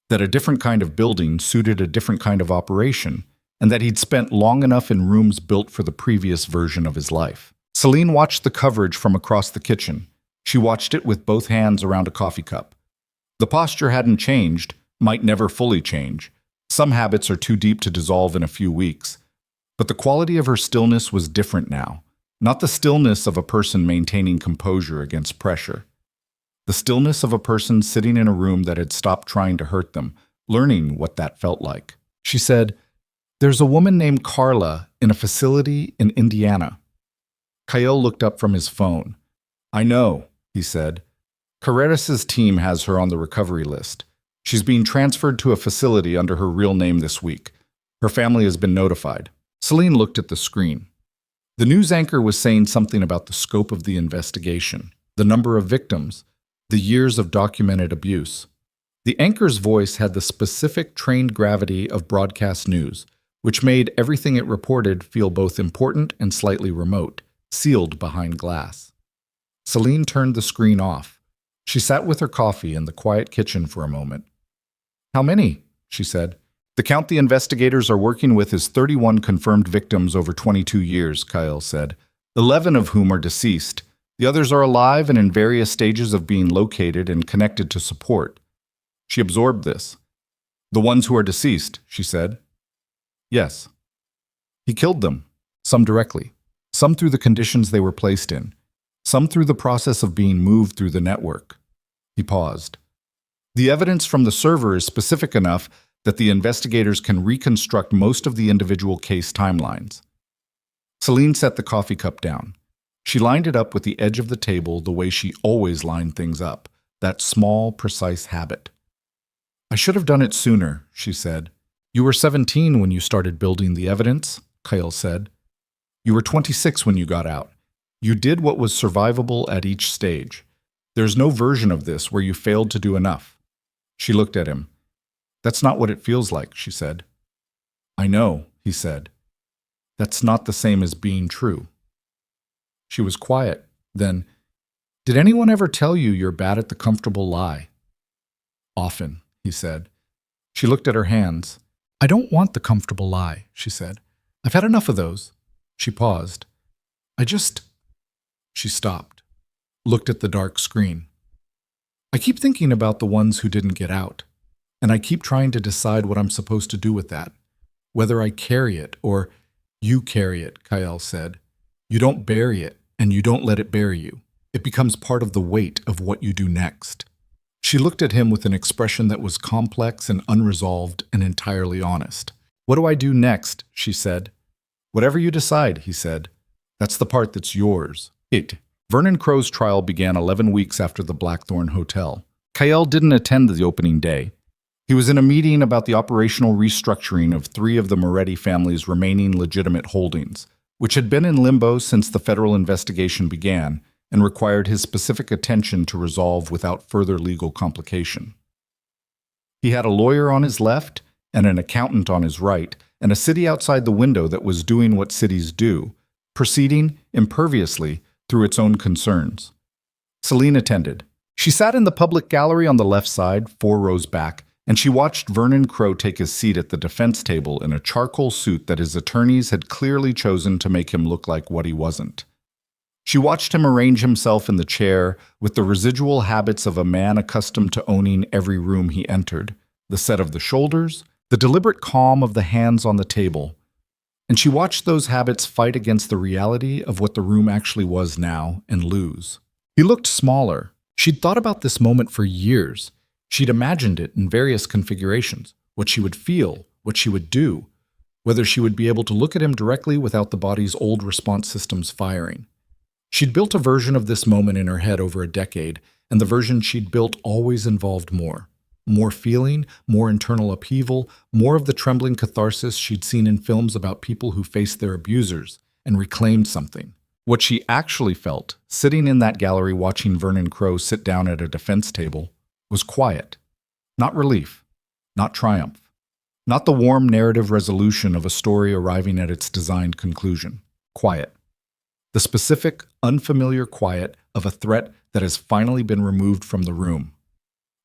A: that a different kind of building suited a different kind of operation, and that he'd spent long enough in rooms built for the previous version of his life. Selene watched the coverage from across the kitchen. She watched it with both hands around a coffee cup. The posture hadn't changed, might never fully change. Some habits are too deep to dissolve in a few weeks. But the quality of her stillness was different now, not the stillness of a person maintaining composure against pressure. The stillness of a person sitting in a room that had stopped trying to hurt them, learning what that felt like. She said, "There's a woman named Carla in a facility in Indiana." Kael looked up from his phone. "I know," he said. "Carreras' team has her on the recovery list. She's being transferred to a facility under her real name this week. Her family has been notified." Selene looked at the screen. The news anchor was saying something about the scope of the investigation, the number of victims, the years of documented abuse. The anchor's voice had the specific trained gravity of broadcast news, which made everything it reported feel both important and slightly remote, sealed behind glass. Selene turned the screen off. She sat with her coffee in the quiet kitchen for a moment. "How many?" she said. "The count the investigators are working with is 31 confirmed victims over 22 years," Kael said, 11 of whom are deceased. The others are alive and in various stages of being located and connected to support. She absorbed this. "The ones who are deceased," she said. "Yes." "He killed them, some directly, some through the conditions they were placed in, some through the process of being moved through the network." He paused. "The evidence from the server is specific enough that the investigators can reconstruct most of the individual case timelines." Selene set the coffee cup down. She lined it up with the edge of the table the way she always lined things up, that small, precise habit. "I should have done it sooner," she said. "You were 17 when you started building the evidence," Kael said. "You were 26 when you got out. You did what was survivable at each stage. There's no version of this where you failed to do enough." She looked at him. "That's not what it feels like," she said. "I know," he said. "That's not the same as being true." She was quiet. Then, "Did anyone ever tell you you're bad at the comfortable lie?" "Often," he said. She looked at her hands. "I don't want the comfortable lie," she said. "I've had enough of those." She paused. She stopped, looked at the dark screen. "I keep thinking about the ones who didn't get out, and I keep trying to decide what I'm supposed to do with that, whether I carry it or—" "You carry it," Kael said. "You don't bury it, and you don't let it bury you. It becomes part of the weight of what you do next." She looked at him with an expression that was complex and unresolved and entirely honest. "What do I do next?" she said. "Whatever you decide," he said. "That's the part that's yours." Vernon Crow's trial began 11 weeks after the Blackthorn Hotel. Kael didn't attend the opening day. He was in a meeting about the operational restructuring of 3 of the Moretti family's remaining legitimate holdings, which had been in limbo since the federal investigation began and required his specific attention to resolve without further legal complication. He had a lawyer on his left and an accountant on his right, and a city outside the window that was doing what cities do, proceeding imperviously through its own concerns. Selene attended. She sat in the public gallery on the left side, 4 rows back, and she watched Vernon Crowe take his seat at the defense table in a charcoal suit that his attorneys had clearly chosen to make him look like what he wasn't. She watched him arrange himself in the chair with the residual habits of a man accustomed to owning every room he entered, the set of the shoulders, the deliberate calm of the hands on the table. And she watched those habits fight against the reality of what the room actually was now and lose. He looked smaller. She'd thought about this moment for years. She'd imagined it in various configurations, what she would feel, what she would do, whether she would be able to look at him directly without the body's old response systems firing. She'd built a version of this moment in her head over a decade, and the version she'd built always involved more. More feeling, more internal upheaval, more of the trembling catharsis she'd seen in films about people who faced their abusers and reclaimed something. What she actually felt, sitting in that gallery watching Vernon Crowe sit down at a defense table, was quiet. Not relief, not triumph, not the warm narrative resolution of a story arriving at its designed conclusion. Quiet. The specific, unfamiliar quiet of a threat that has finally been removed from the room.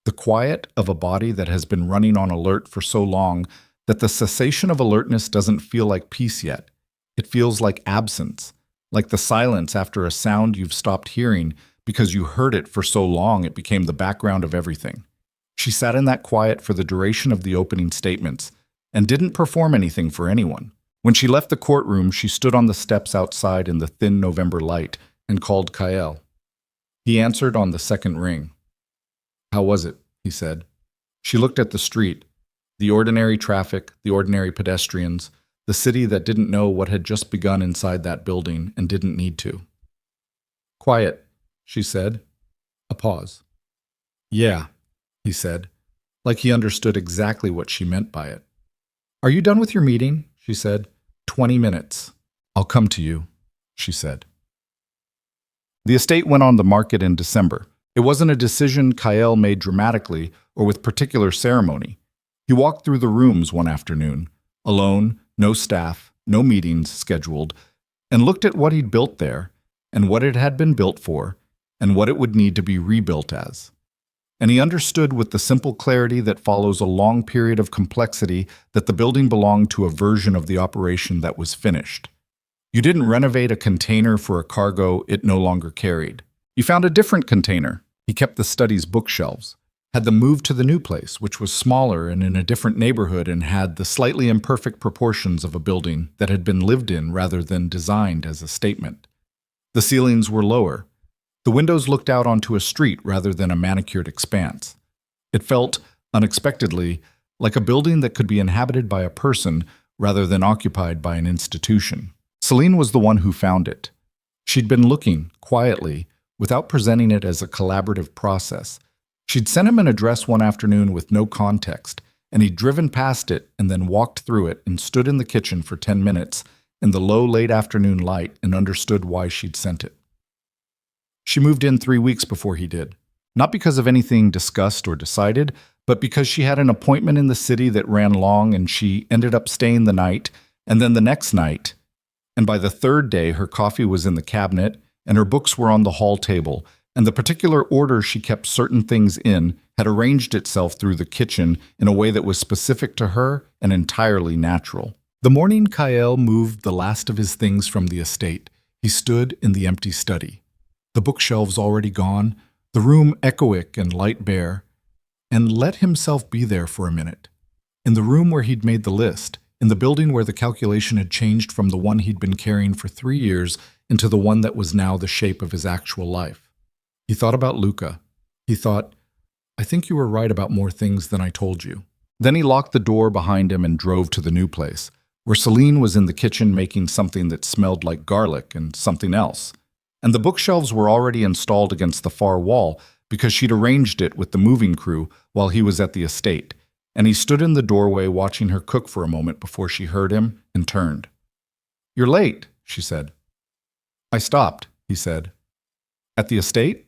A: The quiet of a body that has been running on alert for so long that the cessation of alertness doesn't feel like peace yet. It feels like absence, like the silence after a sound you've stopped hearing because you heard it for so long it became the background of everything. She sat in that quiet for the duration of the opening statements and didn't perform anything for anyone. When she left the courtroom, she stood on the steps outside in the thin November light and called Kael. He answered on the second ring. "How was it?" he said. She looked at the street, the ordinary traffic, the ordinary pedestrians, the city that didn't know what had just begun inside that building and didn't need to. "Quiet," she said. A pause. "Yeah," he said, like he understood exactly what she meant by it. "Are you done with your meeting?" she said. 20 minutes. "I'll come to you," she said. The estate went on the market in December. It wasn't a decision Kael made dramatically or with particular ceremony. He walked through the rooms one afternoon, alone, no staff, no meetings scheduled, and looked at what he'd built there, and what it had been built for, and what it would need to be rebuilt as. And he understood with the simple clarity that follows a long period of complexity that the building belonged to a version of the operation that was finished. You didn't renovate a container for a cargo it no longer carried. You found a different container. He kept the study's bookshelves, had them moved to the new place, which was smaller and in a different neighborhood and had the slightly imperfect proportions of a building that had been lived in rather than designed as a statement. The ceilings were lower. The windows looked out onto a street rather than a manicured expanse. It felt, unexpectedly, like a building that could be inhabited by a person rather than occupied by an institution. Selene was the one who found it. She'd been looking, quietly, without presenting it as a collaborative process. She'd sent him an address one afternoon with no context, and he'd driven past it and then walked through it and stood in the kitchen for 10 minutes in the low late afternoon light and understood why she'd sent it. She moved in 3 weeks before he did, not because of anything discussed or decided, but because she had an appointment in the city that ran long and she ended up staying the night, and then the next night. And by the third day, her coffee was in the cabinet and her books were on the hall table, and the particular order she kept certain things in had arranged itself through the kitchen in a way that was specific to her and entirely natural. The morning Kael moved the last of his things from the estate, he stood in the empty study. The bookshelves already gone, the room echoic and light bare, and let himself be there for a minute. In the room where he'd made the list, in the building where the calculation had changed from the one he'd been carrying for 3 years into the one that was now the shape of his actual life. He thought about Luca. He thought, "I think you were right about more things than I told you." Then he locked the door behind him and drove to the new place, where Selene was in the kitchen making something that smelled like garlic and something else. And the bookshelves were already installed against the far wall because she'd arranged it with the moving crew while he was at the estate, and he stood in the doorway watching her cook for a moment before she heard him and turned. "You're late," she said. "I stopped," he said. At the estate?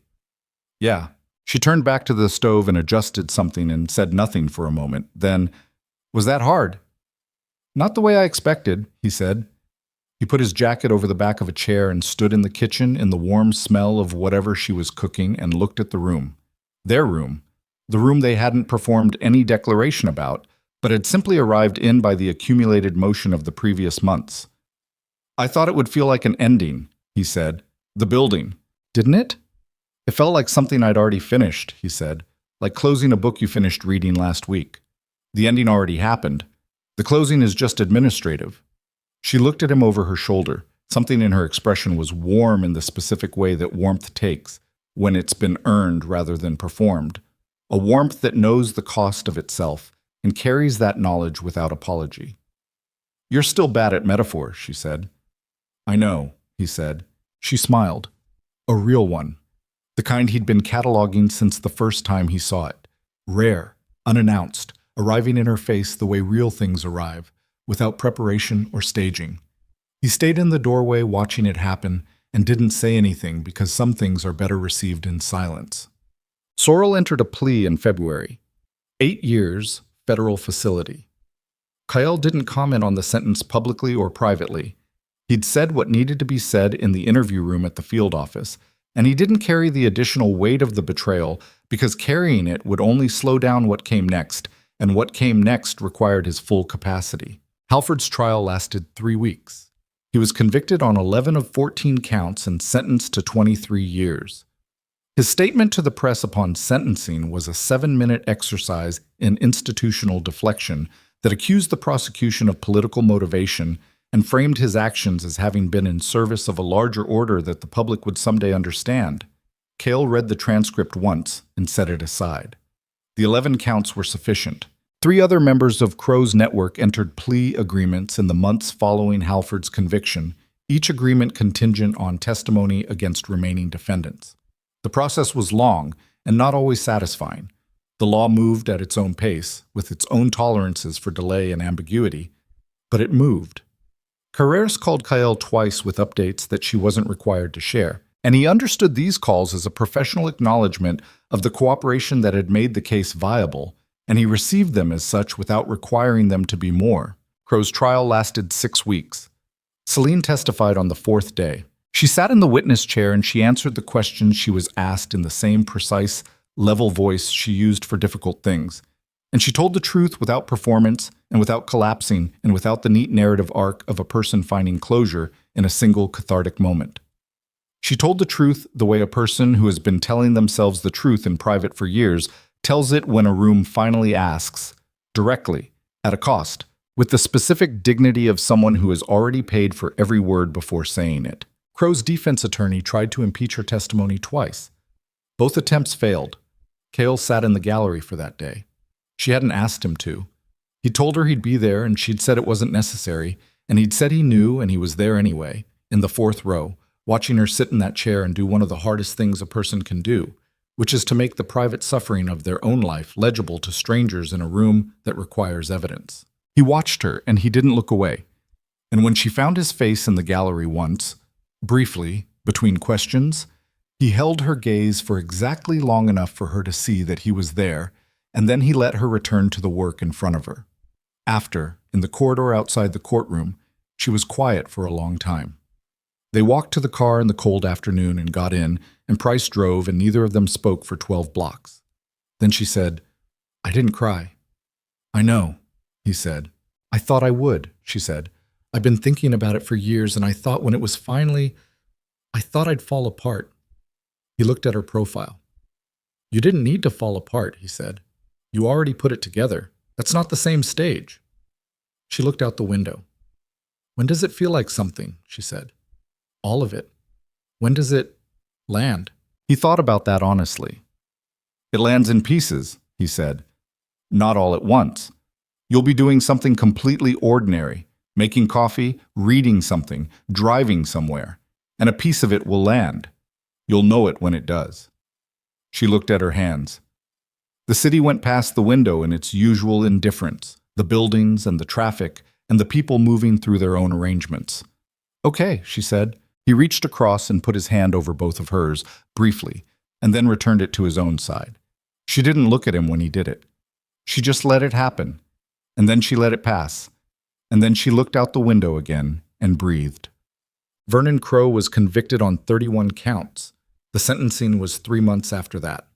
A: Yeah. She turned back to the stove and adjusted something and said nothing for a moment. Then, was that hard? Not the way I expected, he said. He put his jacket over the back of a chair and stood in the kitchen in the warm smell of whatever she was cooking and looked at the room. Their room. The room they hadn't performed any declaration about, but had simply arrived in by the accumulated motion of the previous months. I thought it would feel like an ending, he said. The building. Didn't it? It felt like something I'd already finished, he said, like closing a book you finished reading last week. The ending already happened. The closing is just administrative. She looked at him over her shoulder. Something in her expression was warm in the specific way that warmth takes, when it's been earned rather than performed. A warmth that knows the cost of itself and carries that knowledge without apology. You're still bad at metaphor, she said. I know, he said. She smiled. A real one. The kind he'd been cataloging since the first time he saw it. Rare, unannounced, arriving in her face the way real things arrive, without preparation or staging. He stayed in the doorway watching it happen and didn't say anything because some things are better received in silence. Sorrel entered a plea in February. 8 years, federal facility. Kael didn't comment on the sentence publicly or privately. He'd said what needed to be said in the interview room at the field office, and he didn't carry the additional weight of the betrayal because carrying it would only slow down what came next, and what came next required his full capacity. Halford's trial lasted 3 weeks. He was convicted on 11 of 14 counts and sentenced to 23 years. His statement to the press upon sentencing was a 7-minute exercise in institutional deflection that accused the prosecution of political motivation and framed his actions as having been in service of a larger order that the public would someday understand. Kael read the transcript once and set it aside. The 11 counts were sufficient. 3 other members of Crow's network entered plea agreements in the months following Halford's conviction, each agreement contingent on testimony against remaining defendants. The process was long and not always satisfying. The law moved at its own pace, with its own tolerances for delay and ambiguity, but it moved. Carreras called Kael twice with updates that she wasn't required to share, and he understood these calls as a professional acknowledgement of the cooperation that had made the case viable, and he received them as such without requiring them to be more. Crow's trial lasted 6 weeks. Selene testified on the 4th day. She sat in the witness chair and she answered the questions she was asked in the same precise, level voice she used for difficult things. And she told the truth without performance and without collapsing and without the neat narrative arc of a person finding closure in a single cathartic moment. She told the truth the way a person who has been telling themselves the truth in private for years tells it when a room finally asks, directly, at a cost, with the specific dignity of someone who has already paid for every word before saying it. Crow's defense attorney tried to impeach her testimony twice. Both attempts failed. Kael sat in the gallery for that day. She hadn't asked him to. He told her he'd be there and she'd said it wasn't necessary, and he'd said he knew and he was there anyway, in the 4th row, watching her sit in that chair and do one of the hardest things a person can do, which is to make the private suffering of their own life legible to strangers in a room that requires evidence. He watched her and he didn't look away. And when she found his face in the gallery once, briefly, between questions, he held her gaze for exactly long enough for her to see that he was there, and then he let her return to the work in front of her. After, in the corridor outside the courtroom, she was quiet for a long time. They walked to the car in the cold afternoon and got in, and Price drove, and neither of them spoke for 12 blocks. Then she said, "I didn't cry." "I know," he said. "I thought I would," she said. "I've been thinking about it for years, and I thought when it was finally, I thought I'd fall apart." He looked at her profile. "You didn't need to fall apart," he said. "You already put it together. That's not the same stage." She looked out the window. "When does it feel like something?" she said. "All of it. When does it land?" He thought about that honestly. "It lands in pieces," he said. "Not all at once. You'll be doing something completely ordinary, making coffee, reading something, driving somewhere, and a piece of it will land. You'll know it when it does." She looked at her hands. The city went past the window in its usual indifference, the buildings and the traffic and the people moving through their own arrangements. "Okay," she said. He reached across and put his hand over both of hers, briefly, and then returned it to his own side. She didn't look at him when he did it. She just let it happen, and then she let it pass, and then she looked out the window again and breathed. Vernon Crowe was convicted on 31 counts. The sentencing was 3 months after that.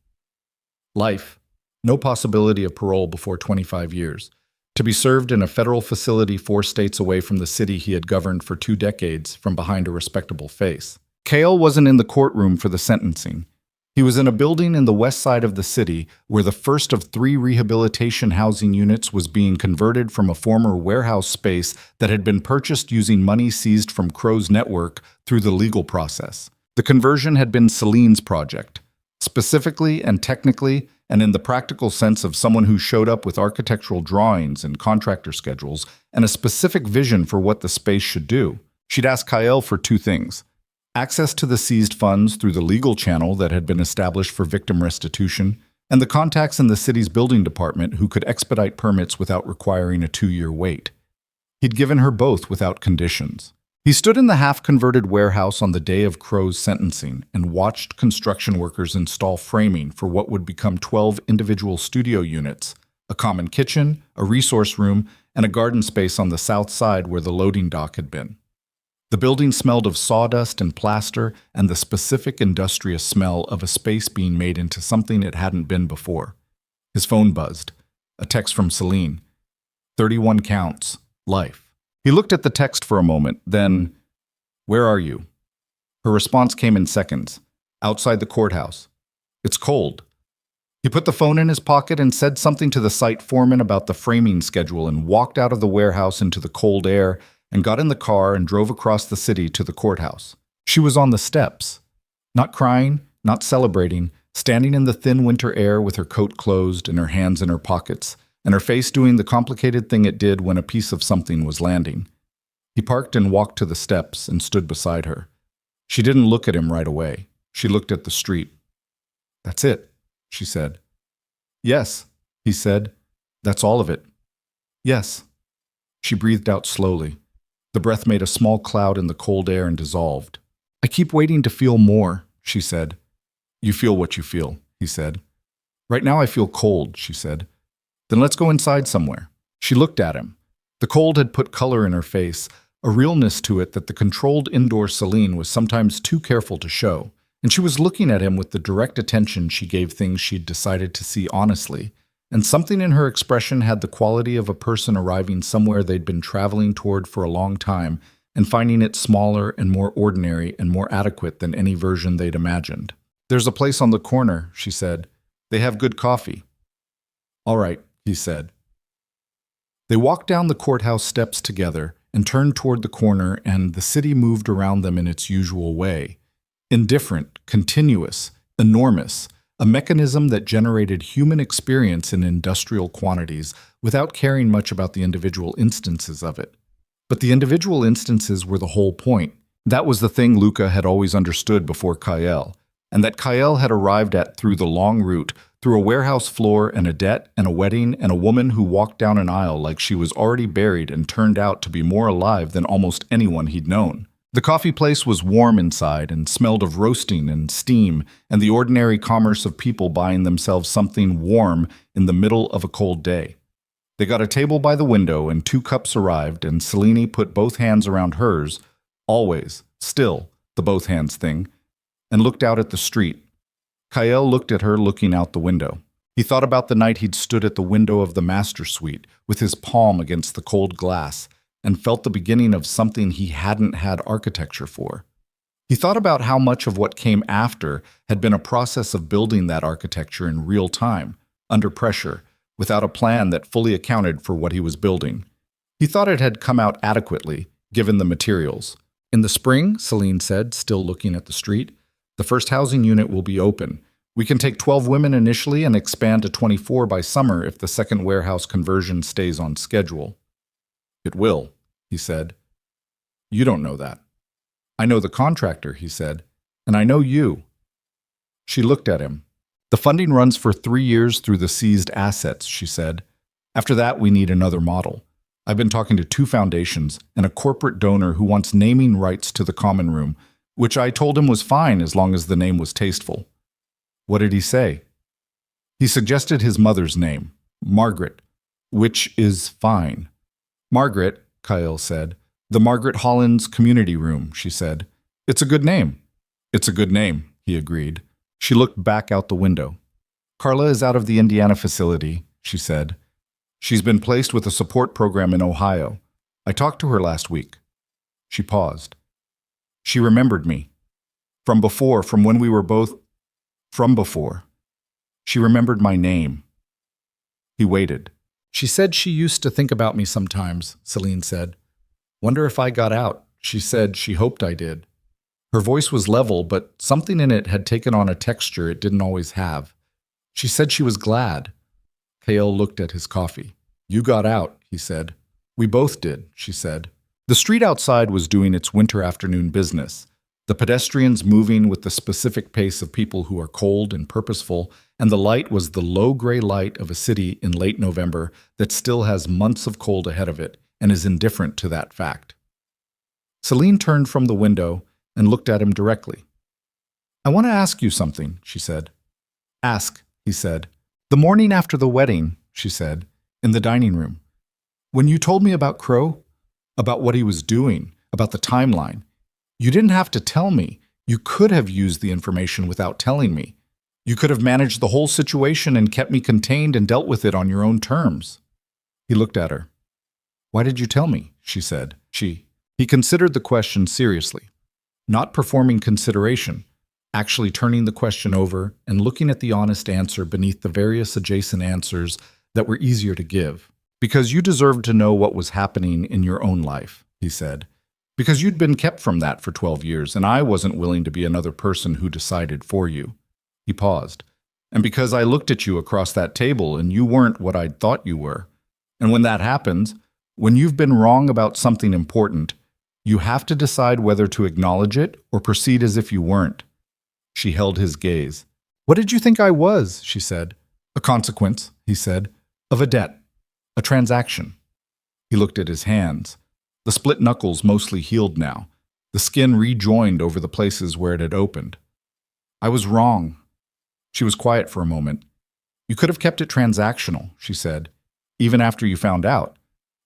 A: Life. No possibility of parole before 25 years. To be served in a federal facility 4 states away from the city he had governed for 2 decades from behind a respectable face. Kael wasn't in the courtroom for the sentencing. He was in a building in the west side of the city where the first of 3 rehabilitation housing units was being converted from a former warehouse space that had been purchased using money seized from Crowe's network through the legal process. The conversion had been Selene's project, specifically and technically, and in the practical sense of someone who showed up with architectural drawings and contractor schedules and a specific vision for what the space should do. She'd asked Kael for 2 things: access to the seized funds through the legal channel that had been established for victim restitution, and the contacts in the city's building department who could expedite permits without requiring a 2-year wait. He'd given her both without conditions. He stood in the half-converted warehouse on the day of Crowe's sentencing and watched construction workers install framing for what would become 12 individual studio units, a common kitchen, a resource room, and a garden space on the south side where the loading dock had been. The building smelled of sawdust and plaster and the specific industrious smell of a space being made into something it hadn't been before. His phone buzzed. A text from Selene. 31 counts. Life. He looked at the text for a moment, then, "Where are you?" Her response came in seconds. "Outside the courthouse. It's cold." He put the phone in his pocket and said something to the site foreman about the framing schedule and walked out of the warehouse into the cold air and got in the car and drove across the city to the courthouse. She was on the steps, not crying, not celebrating, standing in the thin winter air with her coat closed and her hands in her pockets, and her face doing the complicated thing it did when a piece of something was landing. He parked and walked to the steps and stood beside her. She didn't look at him right away. She looked at the street. "That's it," she said. "Yes," he said. "That's all of it." "Yes." She breathed out slowly. The breath made a small cloud in the cold air and dissolved. "I keep waiting to feel more," she said. "You feel what you feel," he said. "Right now I feel cold," she said. "Then let's go inside somewhere." She looked at him. The cold had put color in her face, a realness to it that the controlled indoor Selene was sometimes too careful to show, and she was looking at him with the direct attention she gave things she'd decided to see honestly, and something in her expression had the quality of a person arriving somewhere they'd been traveling toward for a long time and finding it smaller and more ordinary and more adequate than any version they'd imagined. "There's a place on the corner," she said. "They have good coffee." "All right," he said. They walked down the courthouse steps together and turned toward the corner, and the city moved around them in its usual way. Indifferent, continuous, enormous, a mechanism that generated human experience in industrial quantities without caring much about the individual instances of it. But the individual instances were the whole point. That was the thing Luca had always understood before Kael, and that Kael had arrived at through the long route, through a warehouse floor and a debt and a wedding and a woman who walked down an aisle like she was already buried and turned out to be more alive than almost anyone he'd known. The coffee place was warm inside and smelled of roasting and steam and the ordinary commerce of people buying themselves something warm in the middle of a cold day. They got a table by the window and 2 cups arrived, and Selene put both hands around hers, always, still, the both hands thing, and looked out at the street. Kael looked at her looking out the window. He thought about the night he'd stood at the window of the master suite with his palm against the cold glass and felt the beginning of something he hadn't had architecture for. He thought about how much of what came after had been a process of building that architecture in real time, under pressure, without a plan that fully accounted for what he was building. He thought it had come out adequately, given the materials. "In the spring," Selene said, still looking at the street, "the first housing unit will be open. We can take 12 women initially and expand to 24 by summer if the second warehouse conversion stays on schedule." "It will," he said. "You don't know that." "I know the contractor," he said, "and I know you." She looked at him. "The funding runs for 3 years through the seized assets," she said. "After that, we need another model. I've been talking to 2 foundations and a corporate donor who wants naming rights to the common room, which I told him was fine as long as the name was tasteful. What did he say? He suggested his mother's name, Margaret, which is fine. Margaret, Kael said. The Margaret Hollins Community Room, she said. It's a good name. It's a good name, he agreed. She looked back out the window. Carla is out of the Indiana facility, she said. She's been placed with a support program in Ohio. I talked to her last week. She paused. She remembered me. From before, from when we were both... From before. She remembered my name. He waited. She said she used to think about me sometimes, Selene said. Wonder if I got out. She said she hoped I did. Her voice was level, but something in it had taken on a texture it didn't always have. She said she was glad. Kael looked at his coffee. You got out, he said. We both did, she said. The street outside was doing its winter afternoon business, the pedestrians moving with the specific pace of people who are cold and purposeful, and the light was the low gray light of a city in late November that still has months of cold ahead of it and is indifferent to that fact. Selene turned from the window and looked at him directly. I want to ask you something, she said. Ask, he said. The morning after the wedding, she said, in the dining room. When you told me about Crow, about what he was doing, about the timeline, you didn't have to tell me. You could have used the information without telling me. You could have managed the whole situation and kept me contained and dealt with it on your own terms. He looked at her. Why did you tell me? She said. He considered the question seriously, not performing consideration, actually turning the question over and looking at the honest answer beneath the various adjacent answers that were easier to give. Because you deserved to know what was happening in your own life, he said. Because you'd been kept from that for 12 years, and I wasn't willing to be another person who decided for you. He paused. And because I looked at you across that table and you weren't what I'd thought you were. And when that happens, when you've been wrong about something important, you have to decide whether to acknowledge it or proceed as if you weren't. She held his gaze. What did you think I was? She said. A consequence, he said, of a debt, a transaction. He looked at his hands. The split knuckles mostly healed now, the skin rejoined over the places where it had opened. I was wrong. She was quiet for a moment. You could have kept it transactional, she said, even after you found out.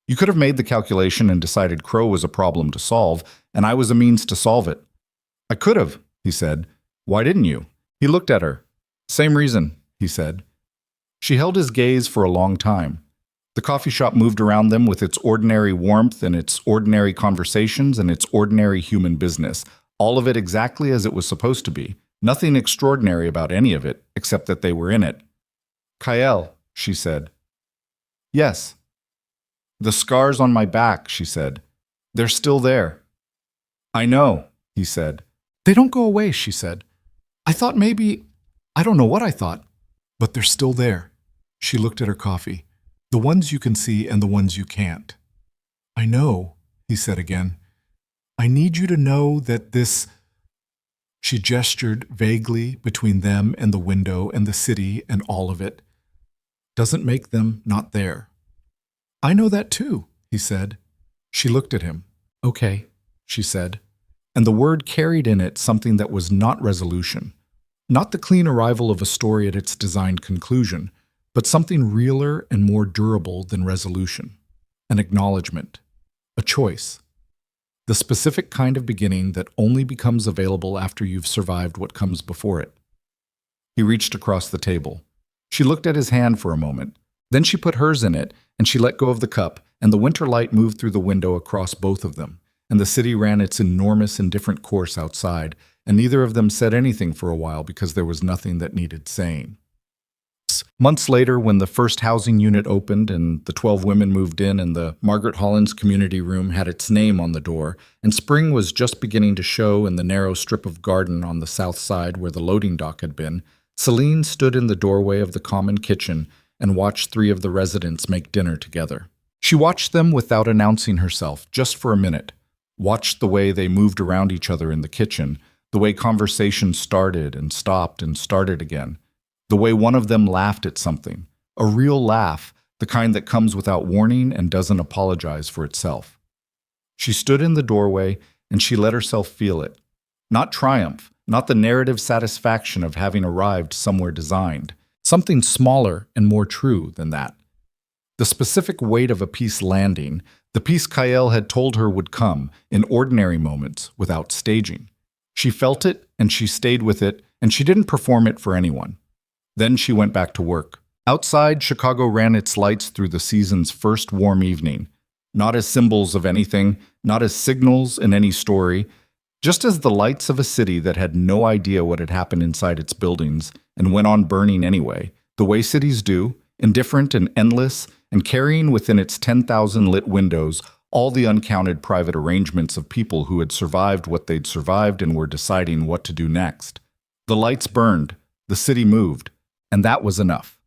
A: You could have made the calculation and decided Crow was a problem to solve, and I was a means to solve it. I could have, he said. Why didn't you? He looked at her. Same reason, he said. She held his gaze for a long time. The coffee shop moved around them with its ordinary warmth and its ordinary conversations and its ordinary human business, all of it exactly as it was supposed to be. Nothing extraordinary about any of it, except that they were in it. Kael, she said. Yes. The scars on my back, she said. They're still there. I know, he said. They don't go away, she said. I thought maybe, I don't know what I thought, but they're still there. She looked at her coffee. The ones you can see and the ones you can't. I know, he said again. I need you to know that this... She gestured vaguely between them and the window and the city and all of it. Doesn't make them not there. I know that too, he said. She looked at him. Okay, she said. And the word carried in it something that was not resolution. Not the clean arrival of a story at its designed conclusion, but something realer and more durable than resolution. An acknowledgement. A choice. The specific kind of beginning that only becomes available after you've survived what comes before it. He reached across the table. She looked at his hand for a moment. Then she put hers in it, and she let go of the cup, and the winter light moved through the window across both of them, and the city ran its enormous indifferent course outside, and neither of them said anything for a while because there was nothing that needed saying. Months later, when the first housing unit opened and the 12 women moved in and the Margaret Hollins Community Room had its name on the door, and spring was just beginning to show in the narrow strip of garden on the south side where the loading dock had been, Selene stood in the doorway of the common kitchen and watched 3 of the residents make dinner together. She watched them without announcing herself, just for a minute, watched the way they moved around each other in the kitchen, the way conversation started and stopped and started again, the way one of them laughed at something, a real laugh, the kind that comes without warning and doesn't apologize for itself. She stood in the doorway and she let herself feel it. Not triumph, not the narrative satisfaction of having arrived somewhere designed. Something smaller and more true than that. The specific weight of a piece landing, the piece Kael had told her would come in ordinary moments without staging. She felt it, and she stayed with it, and she didn't perform it for anyone. Then she went back to work. Outside, Chicago ran its lights through the season's first warm evening. Not as symbols of anything, not as signals in any story, just as the lights of a city that had no idea what had happened inside its buildings and went on burning anyway, the way cities do, indifferent and endless, and carrying within its 10,000 lit windows all the uncounted private arrangements of people who had survived what they'd survived and were deciding what to do next. The lights burned, the city moved, and that was enough.